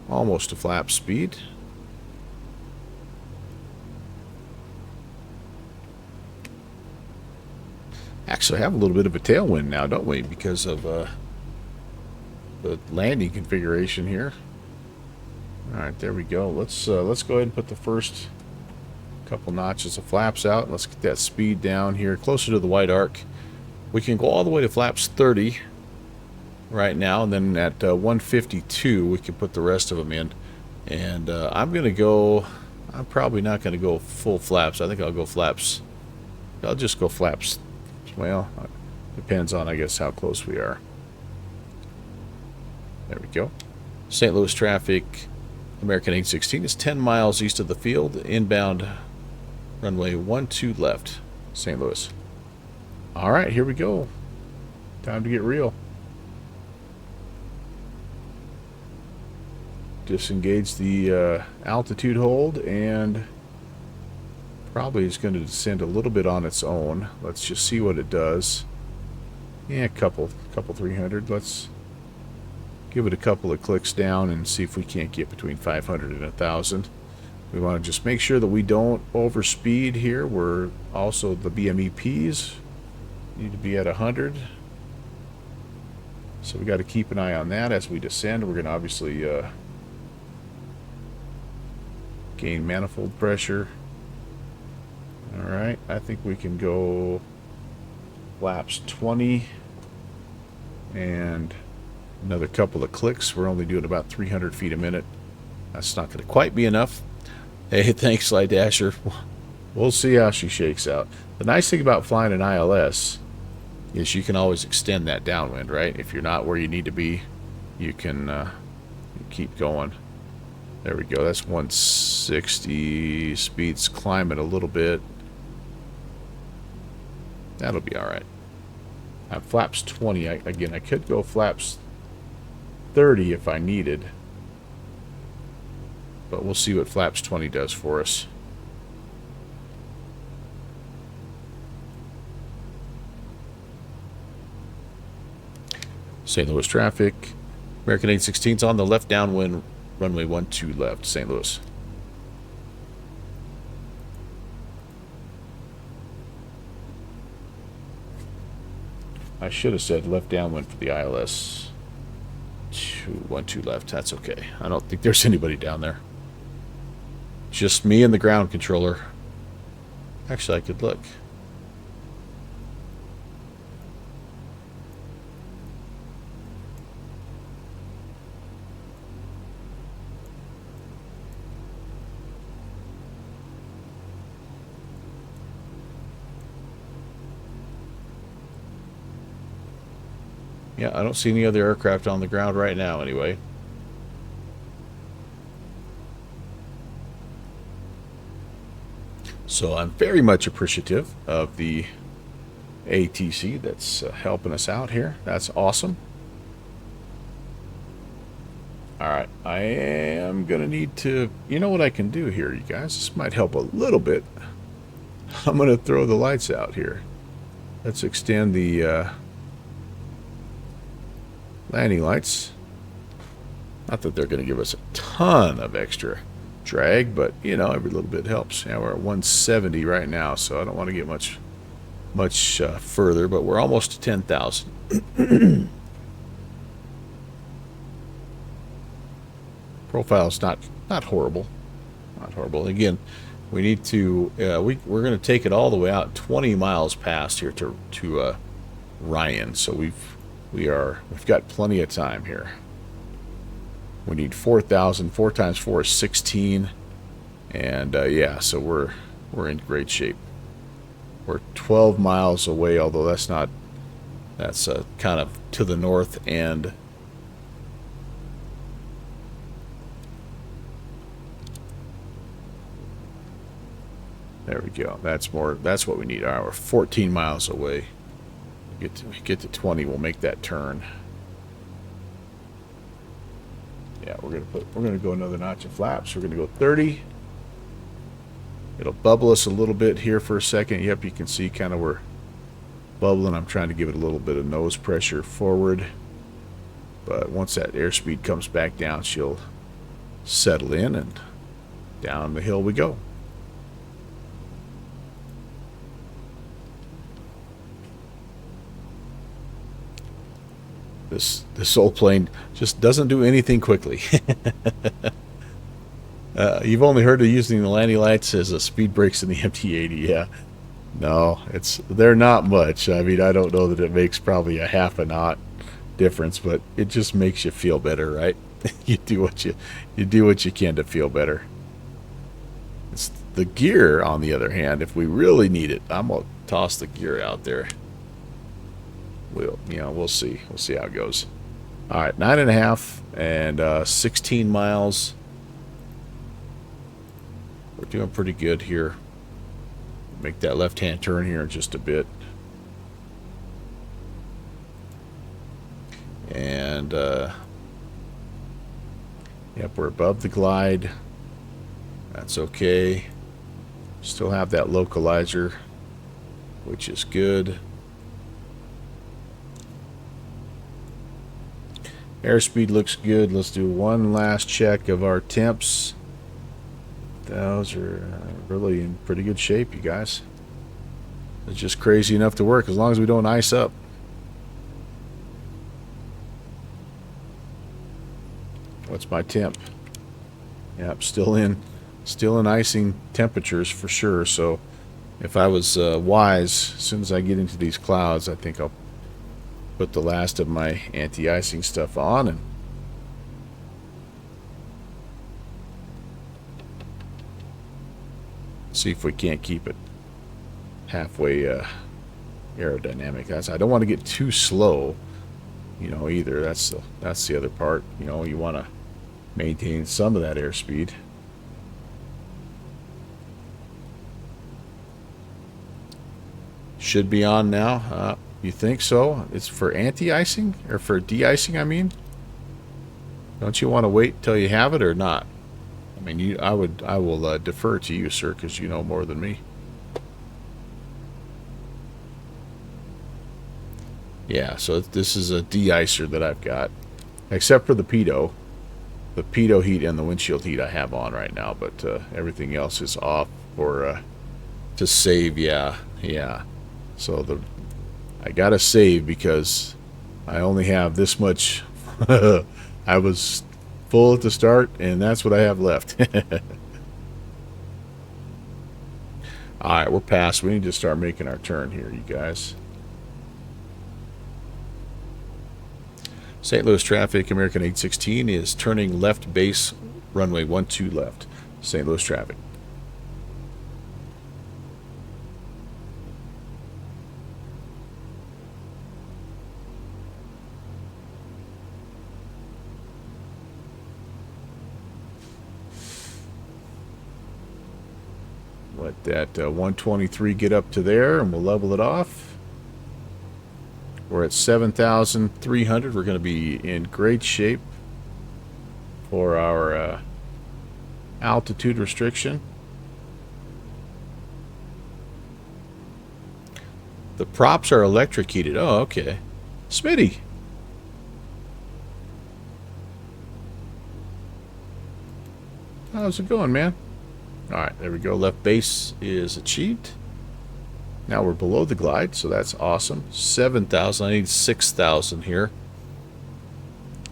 almost to flap speed. Actually, I have a little bit of a tailwind now, don't we? Because of the landing configuration here. All right, there we go. Let's go ahead and put the first couple notches of flaps out. Let's get that speed down here closer to the white arc. We can go all the way to flaps 30 right now, and then at 152 we can put the rest of them in. And I'm probably not gonna go full flaps. I think I'll just go flaps. Well, depends on, I guess, how close we are. There we go. St. Louis traffic, American 816 is 10 miles east of the field, inbound runway 12 left, St. Louis. All right, here we go. Time to get real. Disengage the altitude hold, and probably is going to descend a little bit on its own. Let's just see what it does. Yeah, a couple 300. Let's give it a couple of clicks down and see if we can't get between 500 and 1,000. We want to just make sure that we don't overspeed here. We're also, the BMEPs need to be at 100. So we got to keep an eye on that as we descend. We're going to obviously gain manifold pressure. All right, I think we can go flaps 20 and another couple of clicks. We're only doing about 300 feet a minute. That's not going to quite be enough. Hey, thanks, Sly Dasher. We'll see how she shakes out. The nice thing about flying an ILS is you can always extend that downwind, right? If you're not where you need to be, you can keep going. There we go. That's 160. Speed's climbing a little bit. That'll be all right. Flaps 20. Again, I could go flaps 30 if I needed, but we'll see what flaps 20 does for us. St. Louis traffic, American 816's on the left downwind, runway 12 left, St. Louis. I should have said left downwind for the ILS. 12 left. That's okay. I don't think there's anybody down there. Just me and the ground controller. Actually, I could look. Yeah, I don't see any other aircraft on the ground right now anyway. So I'm very much appreciative of the ATC that's helping us out here. That's awesome. Alright, I am going to need to... You know what I can do here, you guys? This might help a little bit. I'm going to throw the lights out here. Let's extend the landing lights. Not that they're going to give us a ton of extra drag, but you know, every little bit helps. Yeah, we're at 170 right now, so I don't want to get much further, but we're almost to 10,000. Profile's not horrible, not horrible. Again, we need to we're going to take it all the way out 20 miles past here to Ryan, so we've got plenty of time here. We need 4,000. 4 times 4 is 16, and yeah, so we're in great shape. We're 12 miles away, although that's kind of to the north end. There we go. That's what we need. All right, we're 14 miles away. Get to 20, we'll make that turn. Yeah, we're gonna go another notch of flaps. We're gonna go 30. It'll bubble us a little bit here for a second. Yep, you can see kind of we're bubbling. I'm trying to give it a little bit of nose pressure forward. But once that airspeed comes back down, she'll settle in, and down the hill we go. This old plane just doesn't do anything quickly. You've only heard of using the landing lights as a speed brakes in the MT-80. Yeah, no, they're not much. I mean, I don't know that it makes probably a half a knot difference, but it just makes you feel better, right? you do what you can to feel better. It's the gear, on the other hand. If we really need it, I'm gonna toss the gear out there. We'll see. We'll see how it goes. All right, 9.5 and 16 miles. We're doing pretty good here. Make that left-hand turn here in just a bit. And yep, we're above the glide. That's okay. Still have that localizer, which is good. Airspeed looks good. Let's do one last check of our temps. Those are really in pretty good shape, you guys. It's just crazy enough to work as long as we don't ice up. What's my temp? Yep, still in icing temperatures for sure. So if I was wise, as soon as I get into these clouds, I think I'll put the last of my anti-icing stuff on and see if we can't keep it halfway aerodynamic. I don't want to get too slow, either. That's the other part. You want to maintain some of that airspeed. Should be on now. You think so? It's for anti-icing or for de-icing, I mean? Don't you want to wait till you have it or not? I mean, I will defer to you, sir, because you know more than me. Yeah, so this is a de-icer that I've got, except for the pitot. The pitot heat and the windshield heat I have on right now, but everything else is off for to save. Yeah. So I gotta save because I only have this much. I was full at the start, and that's what I have left. All right, we're past. We need to start making our turn here, you guys. St. Louis traffic, American 816 is turning left base, runway 12 left. St. Louis traffic. Let that 123 get up to there, and we'll level it off. We're at 7,300. We're going to be in great shape for our altitude restriction. The props are electric heated. Oh, okay. Smitty. How's it going, man? Alright, there we go. Left base is achieved. Now we're below the glide, so that's awesome. 7,000. I need 6,000 here.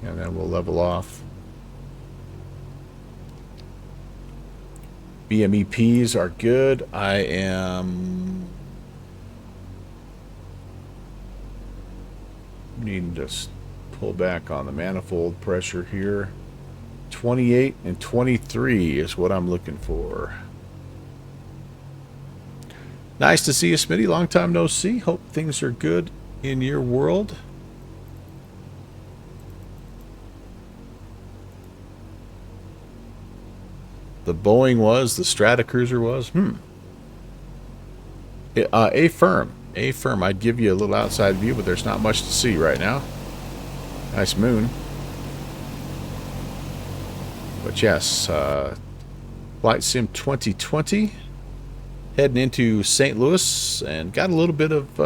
And then we'll level off. BMEPs are good. I am needing to pull back on the manifold pressure here. 28 and 23 is what I'm looking for. Nice to see you, Smitty. Long time no see. Hope things are good in your world. The Boeing was, the Stratocruiser was. A firm. I'd give you a little outside view, but there's not much to see right now. Nice moon. But yes, Flight Sim 2020, heading into St. Louis, and got a little bit of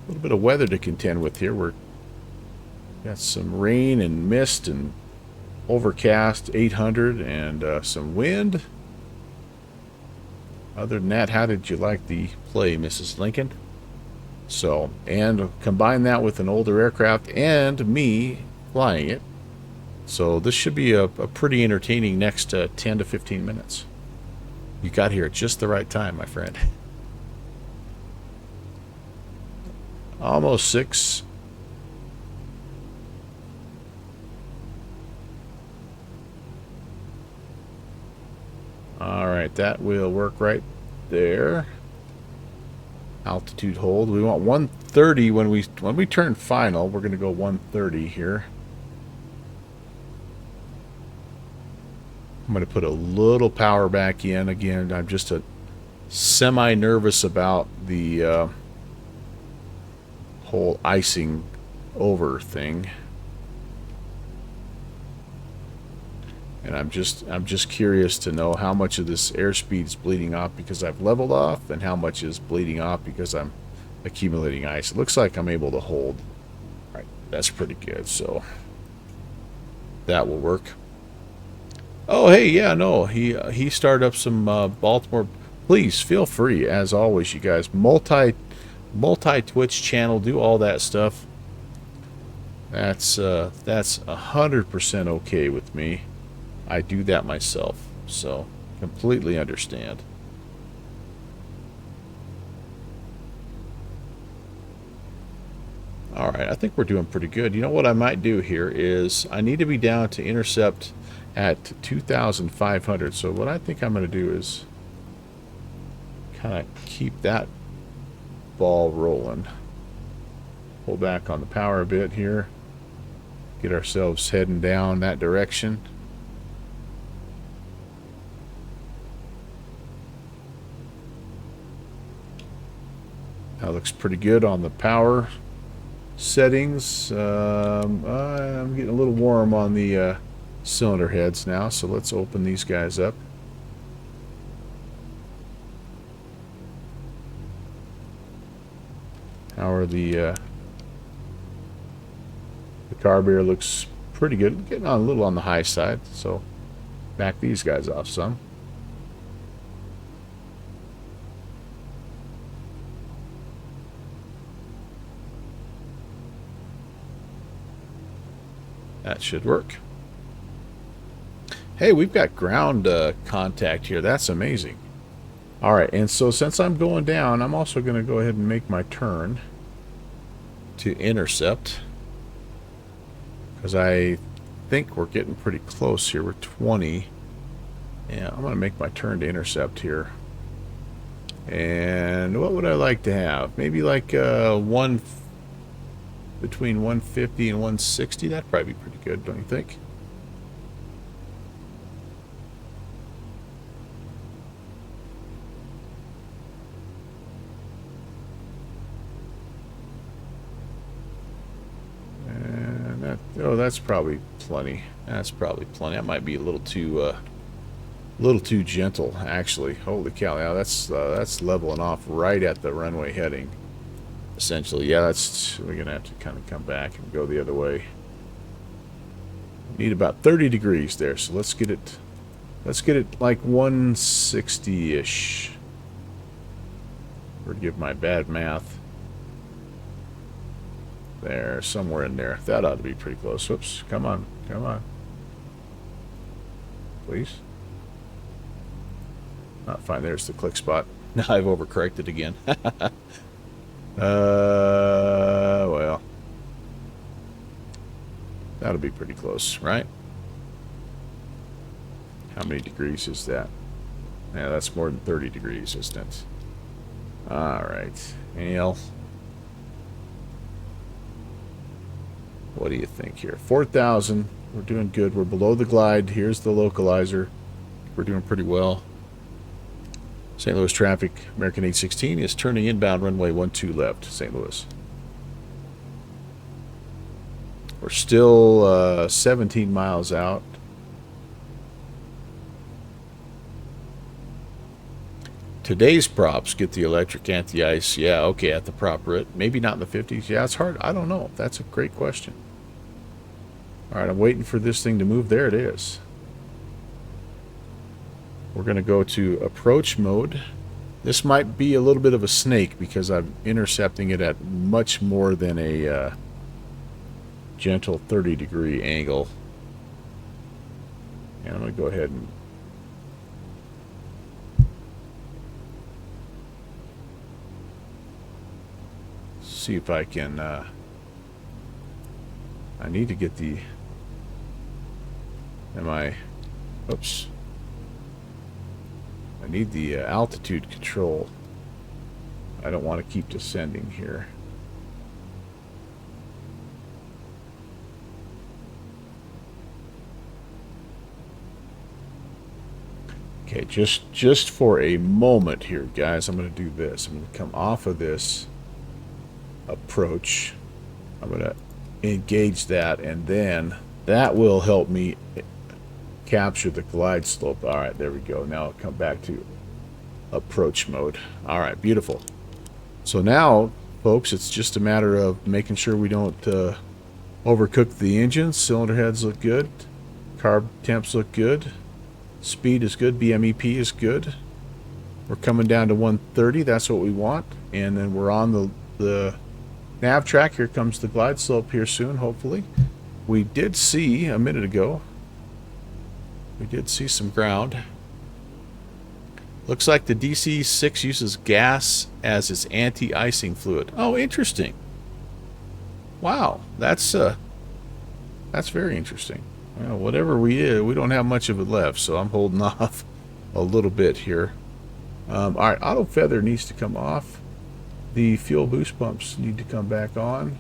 weather to contend with here. We're got some rain and mist and overcast 800 and some wind. Other than that, how did you like the play, Mrs. Lincoln? So, and combine that with an older aircraft and me flying it. So this should be a pretty entertaining next 10 to 15 minutes. You got here at just the right time, my friend. Almost 6. All right, that will work right there. Altitude hold. We want 130 when we turn final. We're going to go 130 here. I'm going to put a little power back in. Again, I'm just semi-nervous about the whole icing over thing. And I'm just curious to know how much of this airspeed is bleeding off because I've leveled off and how much is bleeding off because I'm accumulating ice. It looks like I'm able to hold. All right, that's pretty good. So that will work. Oh, hey, yeah, no, he started up some Baltimore. Please feel free, as always, you guys. Multi Twitch channel, do all that stuff. That's 100% okay with me. I do that myself, so completely understand. All right, I think we're doing pretty good. You know what I might do here is I need to be down to intercept at 2,500. So what I think I'm going to do is kind of keep that ball rolling. Pull back on the power a bit here. Get ourselves heading down that direction. That looks pretty good on the power settings. I'm getting a little warm on the cylinder heads now, so let's open these guys up. How are the carburetor looks pretty good, getting on a little on the high side, so back these guys off some. That should work. Hey, we've got ground contact here. That's amazing. All right, and so since I'm going down, I'm also going to go ahead and make my turn to intercept, because I think we're getting pretty close here. We're 20. Yeah, I'm going to make my turn to intercept here. And what would I like to have? Maybe like between 150 and 160. That'd probably be pretty good, don't you think? And that, oh, that's probably plenty. That's probably plenty. That might be a little too A little too gentle, actually. Holy cow! Yeah, that's leveling off right at the runway heading. Essentially, yeah, we're gonna have to kind of come back and go the other way. Need about 30 degrees there, so let's get it like 160-ish. Forgive my bad math. There, somewhere in there. That ought to be pretty close. Whoops, come on, come on. Please. Not fine, there's the click spot. Now I've overcorrected again. Well. That'll be pretty close, right? How many degrees is that? Yeah, that's more than 30 degrees, isn't it? Alright. Anything else? What do you think here? 4,000. We're doing good. We're below the glide. Here's the localizer. We're doing pretty well. St. Louis traffic, American 816 is turning inbound runway 12 left, St. Louis. We're still 17 miles out. Today's props get the electric anti-ice. Yeah, okay, at the prop route. Maybe not in the 50s. Yeah, it's hard. I don't know. That's a great question. All right, I'm waiting for this thing to move. There it is. We're going to go to approach mode. This might be a little bit of a snake because I'm intercepting it at much more than a gentle 30-degree angle. And I'm going to go ahead and see if I can I need to get the oops, I need the altitude control. I don't want to keep descending here. Okay, just for a moment here, guys, I'm going to do this. I'm going to come off of this approach. I'm going to engage that, and then that will help me capture the glide slope. All right, there we go. Now I'll come back to approach mode. All right, beautiful. So now, folks, it's just a matter of making sure we don't overcook the engine. Cylinder heads look good. Carb temps look good. Speed is good. BMEP is good. We're coming down to 130. That's what we want. And then we're on the nav track. Here comes the glide slope here soon, hopefully. We did see a minute ago. We did see some ground. Looks like the DC6 uses gas as its anti-icing fluid. Oh, interesting. Wow, that's very interesting. Well, whatever we don't have much of it left, so I'm holding off a little bit here. All right, auto feather needs to come off. The fuel boost pumps need to come back on.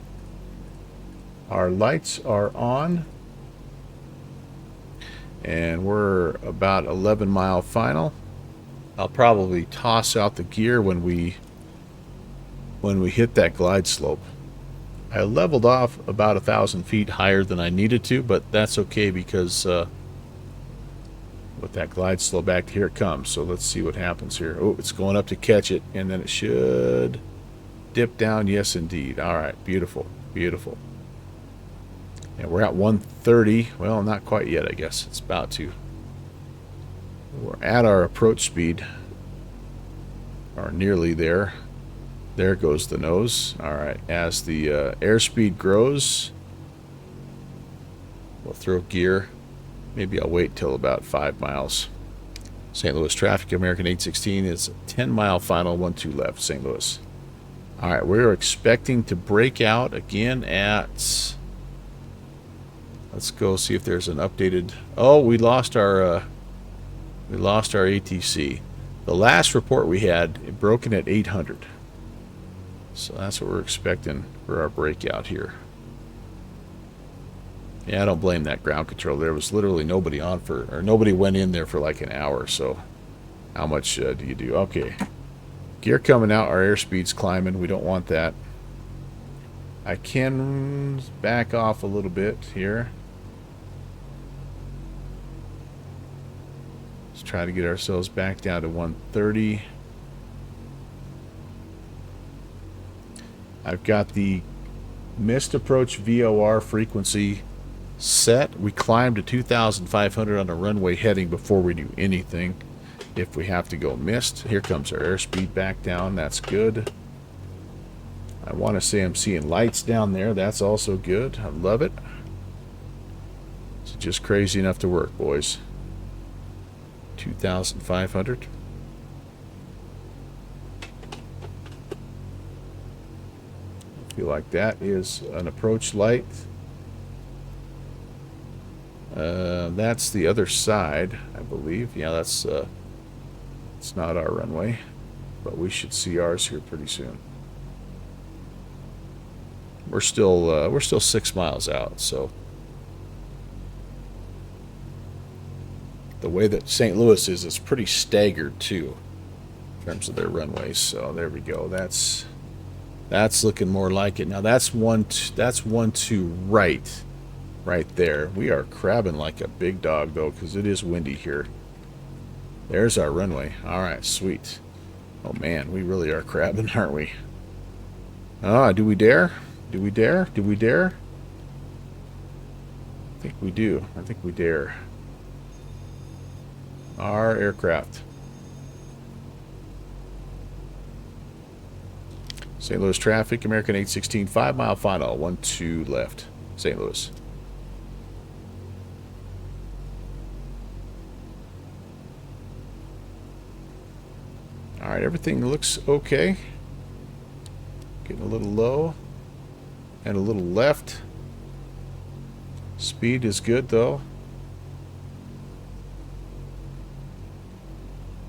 Our lights are on. And we're about 11-mile final. I'll probably toss out the gear when we hit that glide slope. I leveled off about 1,000 feet higher than I needed to, but that's okay because with that glide slope back, here it comes. So let's see what happens here. Oh, it's going up to catch it, and then it should dip down. Yes, indeed. All right, beautiful, beautiful. And we're at 130. Well, not quite yet, I guess. It's about to. We're at our approach speed, or nearly there. There goes the nose. All right, as the airspeed grows, we'll throw gear. Maybe I'll wait till about 5 miles. St. Louis traffic, American 816 is 10-mile final, 12 left, St. Louis. All right, we're expecting to break out again at. Let's go see if there's an updated. Oh, we lost our ATC. The last report we had, it broken at 800. So that's what we're expecting for our breakout here. Yeah, I don't blame that ground control. There was literally nobody on or nobody went in there for like an hour. So how much do you do? Okay. Gear coming out. Our airspeed's climbing. We don't want that. I can back off a little bit here. try to get ourselves back down to 130. I've got the missed approach VOR frequency set. We climb to 2,500 on a runway heading before we do anything. If we have to go missed, here comes our airspeed back down. That's good. I want to say I'm seeing lights down there. That's also good. I love it. It's just crazy enough to work, boys. 2,500. Feel like that is an approach light. That's the other side, I believe. Yeah, that's it's not our runway, but we should see ours here pretty soon. We're still 6 miles out, so the way that St. Louis is, it's pretty staggered too in terms of their runways. So there we go. That's looking more like it. Now that's one to right there. We are crabbing like a big dog though, because it is windy here. There's our runway. All right, sweet. Oh man, we really are crabbing, aren't we? Ah, do we dare? Do we dare? Do we dare? I think we do. I think we dare. Our aircraft. St. Louis traffic, American 816, 5 mile final, 12 left. St. Louis. All right, everything looks okay. Getting a little low and a little left. Speed is good though.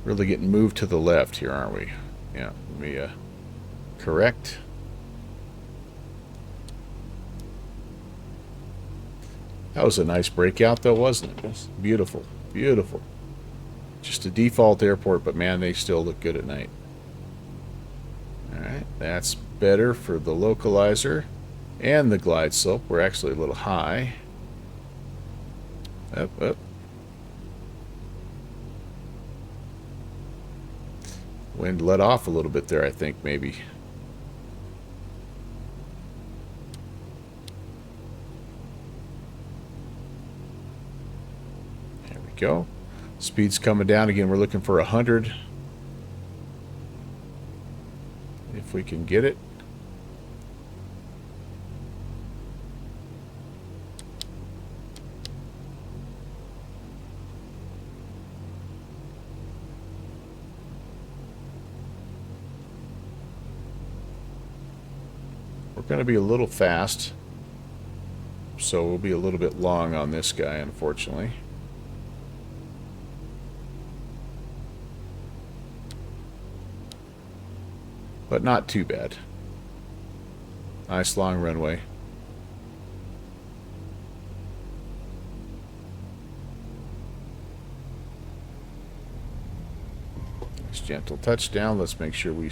Really getting moved to the left here, aren't we? Yeah, let me correct. That was a nice breakout though, wasn't it? Beautiful, beautiful. Just a default airport, but man, they still look good at night. Alright, that's better for the localizer and the glide slope. We're actually a little high. Up, up. Wind let off a little bit there, I think, maybe. There we go. Speed's coming down again. We're looking for 100. If we can get it. We're going to be a little fast, so we'll be a little bit long on this guy, unfortunately. But not too bad. Nice long runway. Nice gentle touchdown. Let's make sure we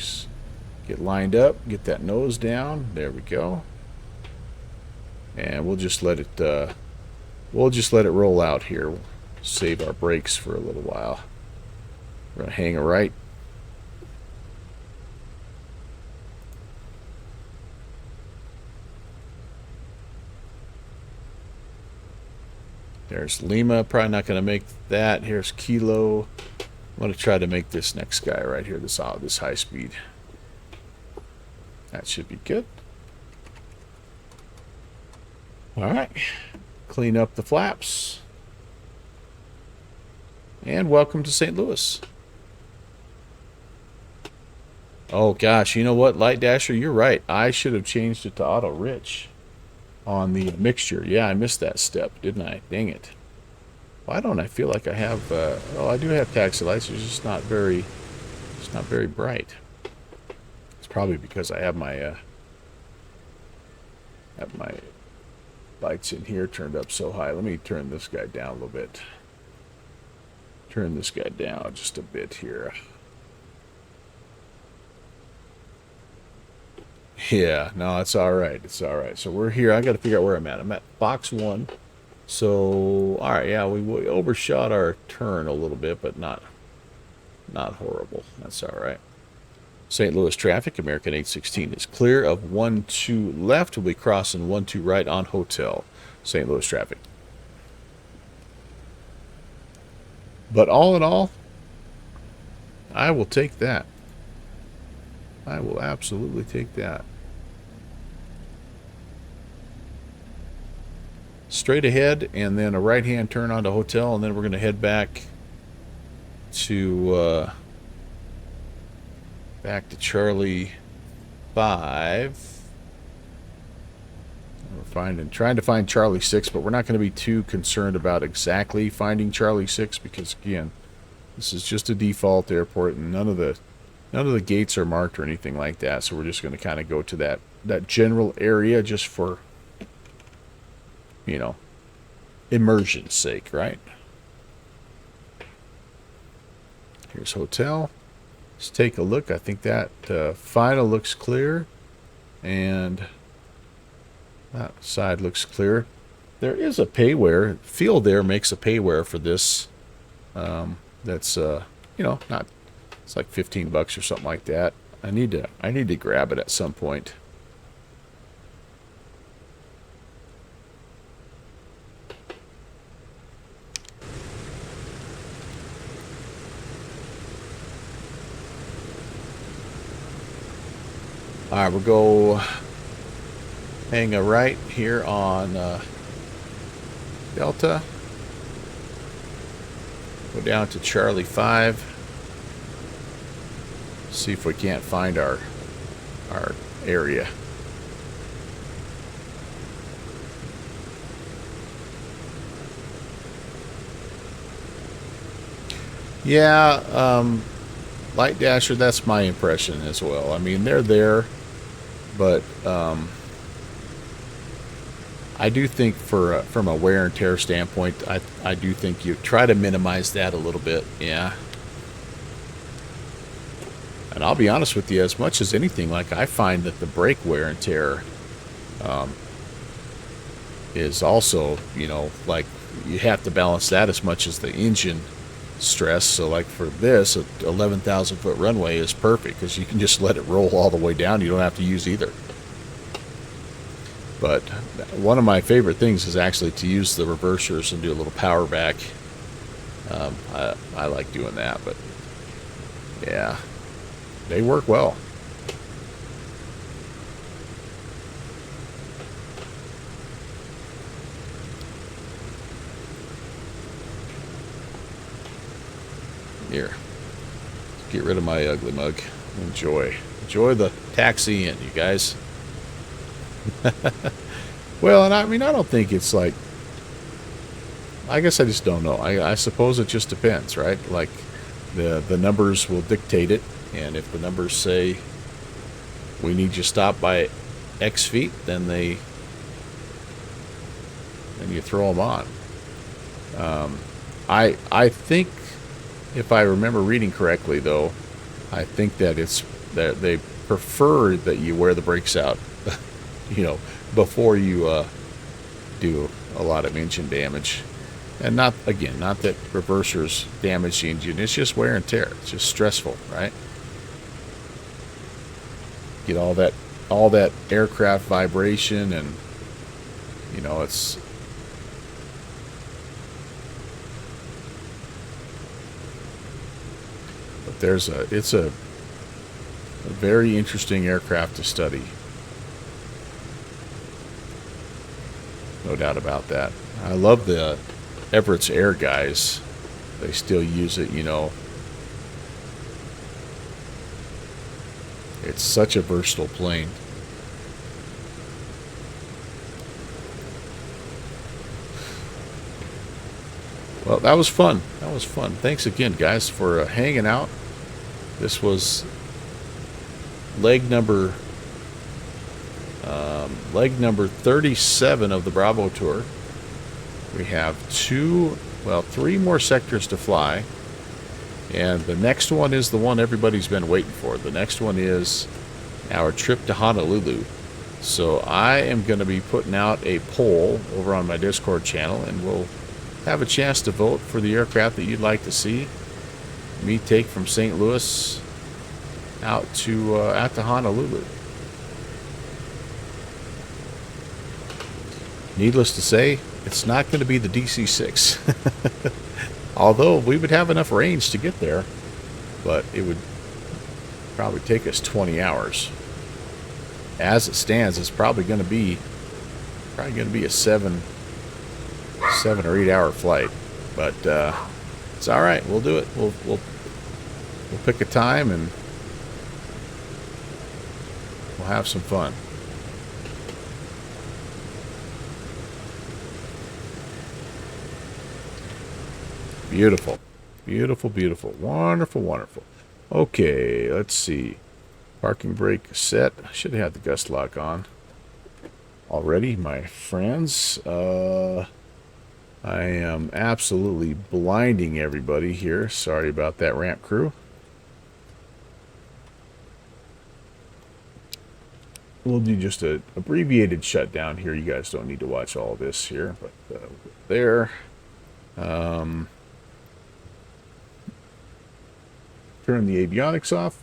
get lined up, get that nose down. There we go. And we'll just let it roll out here. We'll save our brakes for a little while. We're gonna hang a right. There's Lima, probably not going to make that. Here's Kilo. I'm going to try to make this next guy right here, this high speed. That should be good. All right. Clean up the flaps. And welcome to St. Louis. Oh gosh, you know what, Light Dasher, you're right. I should have changed it to auto rich on the mixture. Yeah, I missed that step, didn't I? Dang it. Why don't I feel like I have oh, I do have taxi lights. It's just not very bright. It's probably because I have my lights in here turned up so high. Let me turn this guy down a little bit. Turn this guy down just a bit here. Yeah, no, it's all right. It's all right. So we're here. I got to figure out where I'm at. I'm at box 1, So, all right, yeah, we overshot our turn a little bit, but not horrible. That's all right. St. Louis traffic, American 816 is clear of 12 left. We'll be crossing 12 right on Hotel. St. Louis traffic. But all in all, I will take that. I will absolutely take that. Straight ahead, and then a right-hand turn onto Hotel, and then we're going to head back to Charlie 5. We're trying to find Charlie 6, but we're not going to be too concerned about exactly finding Charlie 6 because, again, this is just a default airport, and none of the gates are marked or anything like that. So we're just going to kind of go to that general area just for, you know, immersion's sake, right? Here's Hotel. Let's take a look. I think that final looks clear, and that side looks clear. There is a payware. Field there makes a payware for this. That's you know, not. It's like $15 or something like that. I need to grab it at some point. All right, we'll go hang a right here on Delta. Go down to Charlie 5. See if we can't find our area. Yeah, Light Dasher, that's my impression as well. I mean, they're there, but I do think from a wear and tear standpoint, I do think you try to minimize that a little bit, yeah. And I'll be honest with you, as much as anything, like I find that the brake wear and tear is also, you know, like you have to balance that as much as the engine stress. So like for this, an 11,000 foot runway is perfect because you can just let it roll all the way down. You don't have to use either. But one of my favorite things is actually to use the reversers and do a little power back. I like doing that, but yeah. They work well. Here. Get rid of my ugly mug. Enjoy the taxi in, you guys. Well, and I mean, I don't think it's like, I guess I just don't know. I suppose it just depends, right? Like the numbers will dictate it. And if the numbers say we need you stopped by X feet, then you throw them on. I think, if I remember reading correctly, though, I think that that they prefer that you wear the brakes out, you know, before you do a lot of engine damage. And not that reversers damage the engine. It's just wear and tear. It's just stressful, right? Get all that aircraft vibration, and you know, it's but it's a very interesting aircraft to study. No doubt about that. I love the Everett's Air guys. They still use it, you know. It's such a versatile plane. Well, that was fun. That was fun. Thanks again, guys, for hanging out. This was leg number 37 of the Bravo Tour. We have 3 more sectors to fly. And the next one is the one everybody's been waiting for. The next one is our trip to Honolulu. So I am going to be putting out a poll over on my Discord channel, and we'll have a chance to vote for the aircraft that you'd like to see me take from St. Louis out to Honolulu. Needless to say, it's not going to be the DC6. Although we would have enough range to get there, but it would probably take us 20 hours. As it stands, it's probably going to be a 7 or 8 hour flight, but it's all right. We'll do it. We'll pick a time and we'll have some fun. Beautiful, beautiful, beautiful, wonderful, wonderful. Okay, let's see. Parking brake set. I should have had the gust lock on already, my friends. I am absolutely blinding everybody here. Sorry about that, ramp crew. We'll do just an abbreviated shutdown here. You guys don't need to watch all this here, but there. Turn the avionics off.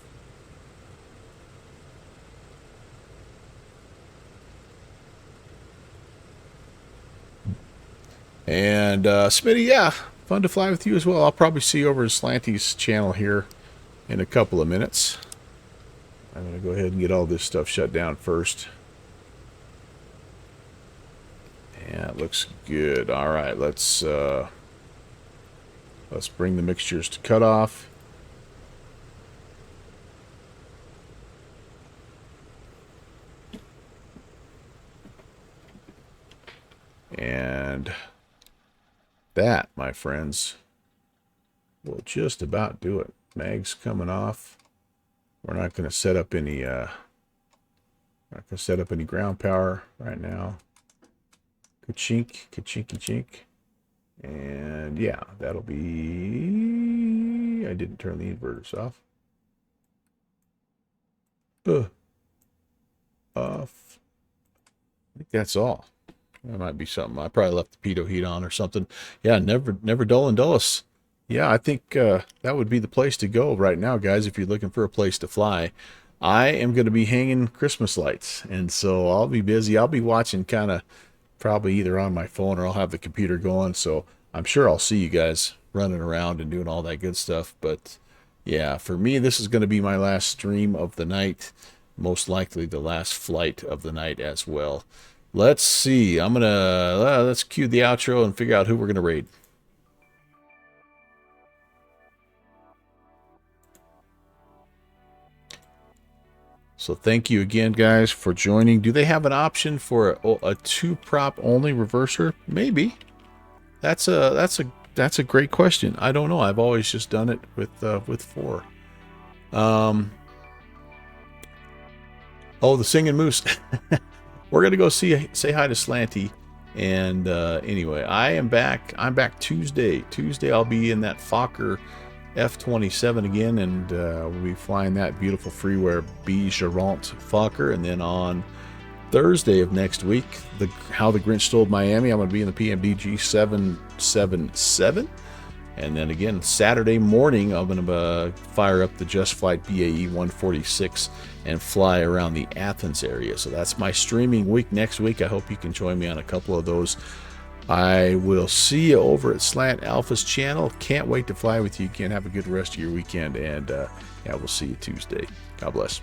And Smitty, yeah, fun to fly with you as well. I'll probably see you over at Slanty's channel here in a couple of minutes. I'm going to go ahead and get all this stuff shut down first. Yeah, it looks good. All right, let's bring the mixtures to cutoff. And that, my friends, will just about do it. Mag's coming off. We're not going to set up any ground power right now. Ka-chink, ka-chinky chink. And yeah, that'll be... I didn't turn the inverters off. Off. I think that's all. That might be something. I probably left the pitot heat on or something. Yeah, never dull and dullest. Yeah, I think that would be the place to go right now, guys, if you're looking for a place to fly. I am going to be hanging Christmas lights, and so I'll be busy. I'll be watching kind of probably either on my phone or I'll have the computer going, so I'm sure I'll see you guys running around and doing all that good stuff. But yeah, for me, this is going to be my last stream of the night, most likely the last flight of the night as well. Let's see. I'm going to, let's cue the outro and figure out who we're going to raid. So thank you again, guys, for joining. Do they have an option for a two-prop only reverser? Maybe. That's a great question. I don't know. I've always just done it with 4. Oh, the Singing Moose. We're gonna go say hi to Slanty, and anyway, I'm back Tuesday. I'll be in that Fokker F-27 again, and we'll be flying that beautiful freeware Bigerant Fokker. And then on Thursday of next week, How the Grinch Stole Miami, I'm gonna be in the PMDG 777. And then again, Saturday morning, I'm going to fire up the Just Flight BAE 146 and fly around the Athens area. So that's my streaming week next week. I hope you can join me on a couple of those. I will see you over at Slant Alpha's channel. Can't wait to fly with you again. Have a good rest of your weekend. And yeah, we'll see you Tuesday. God bless.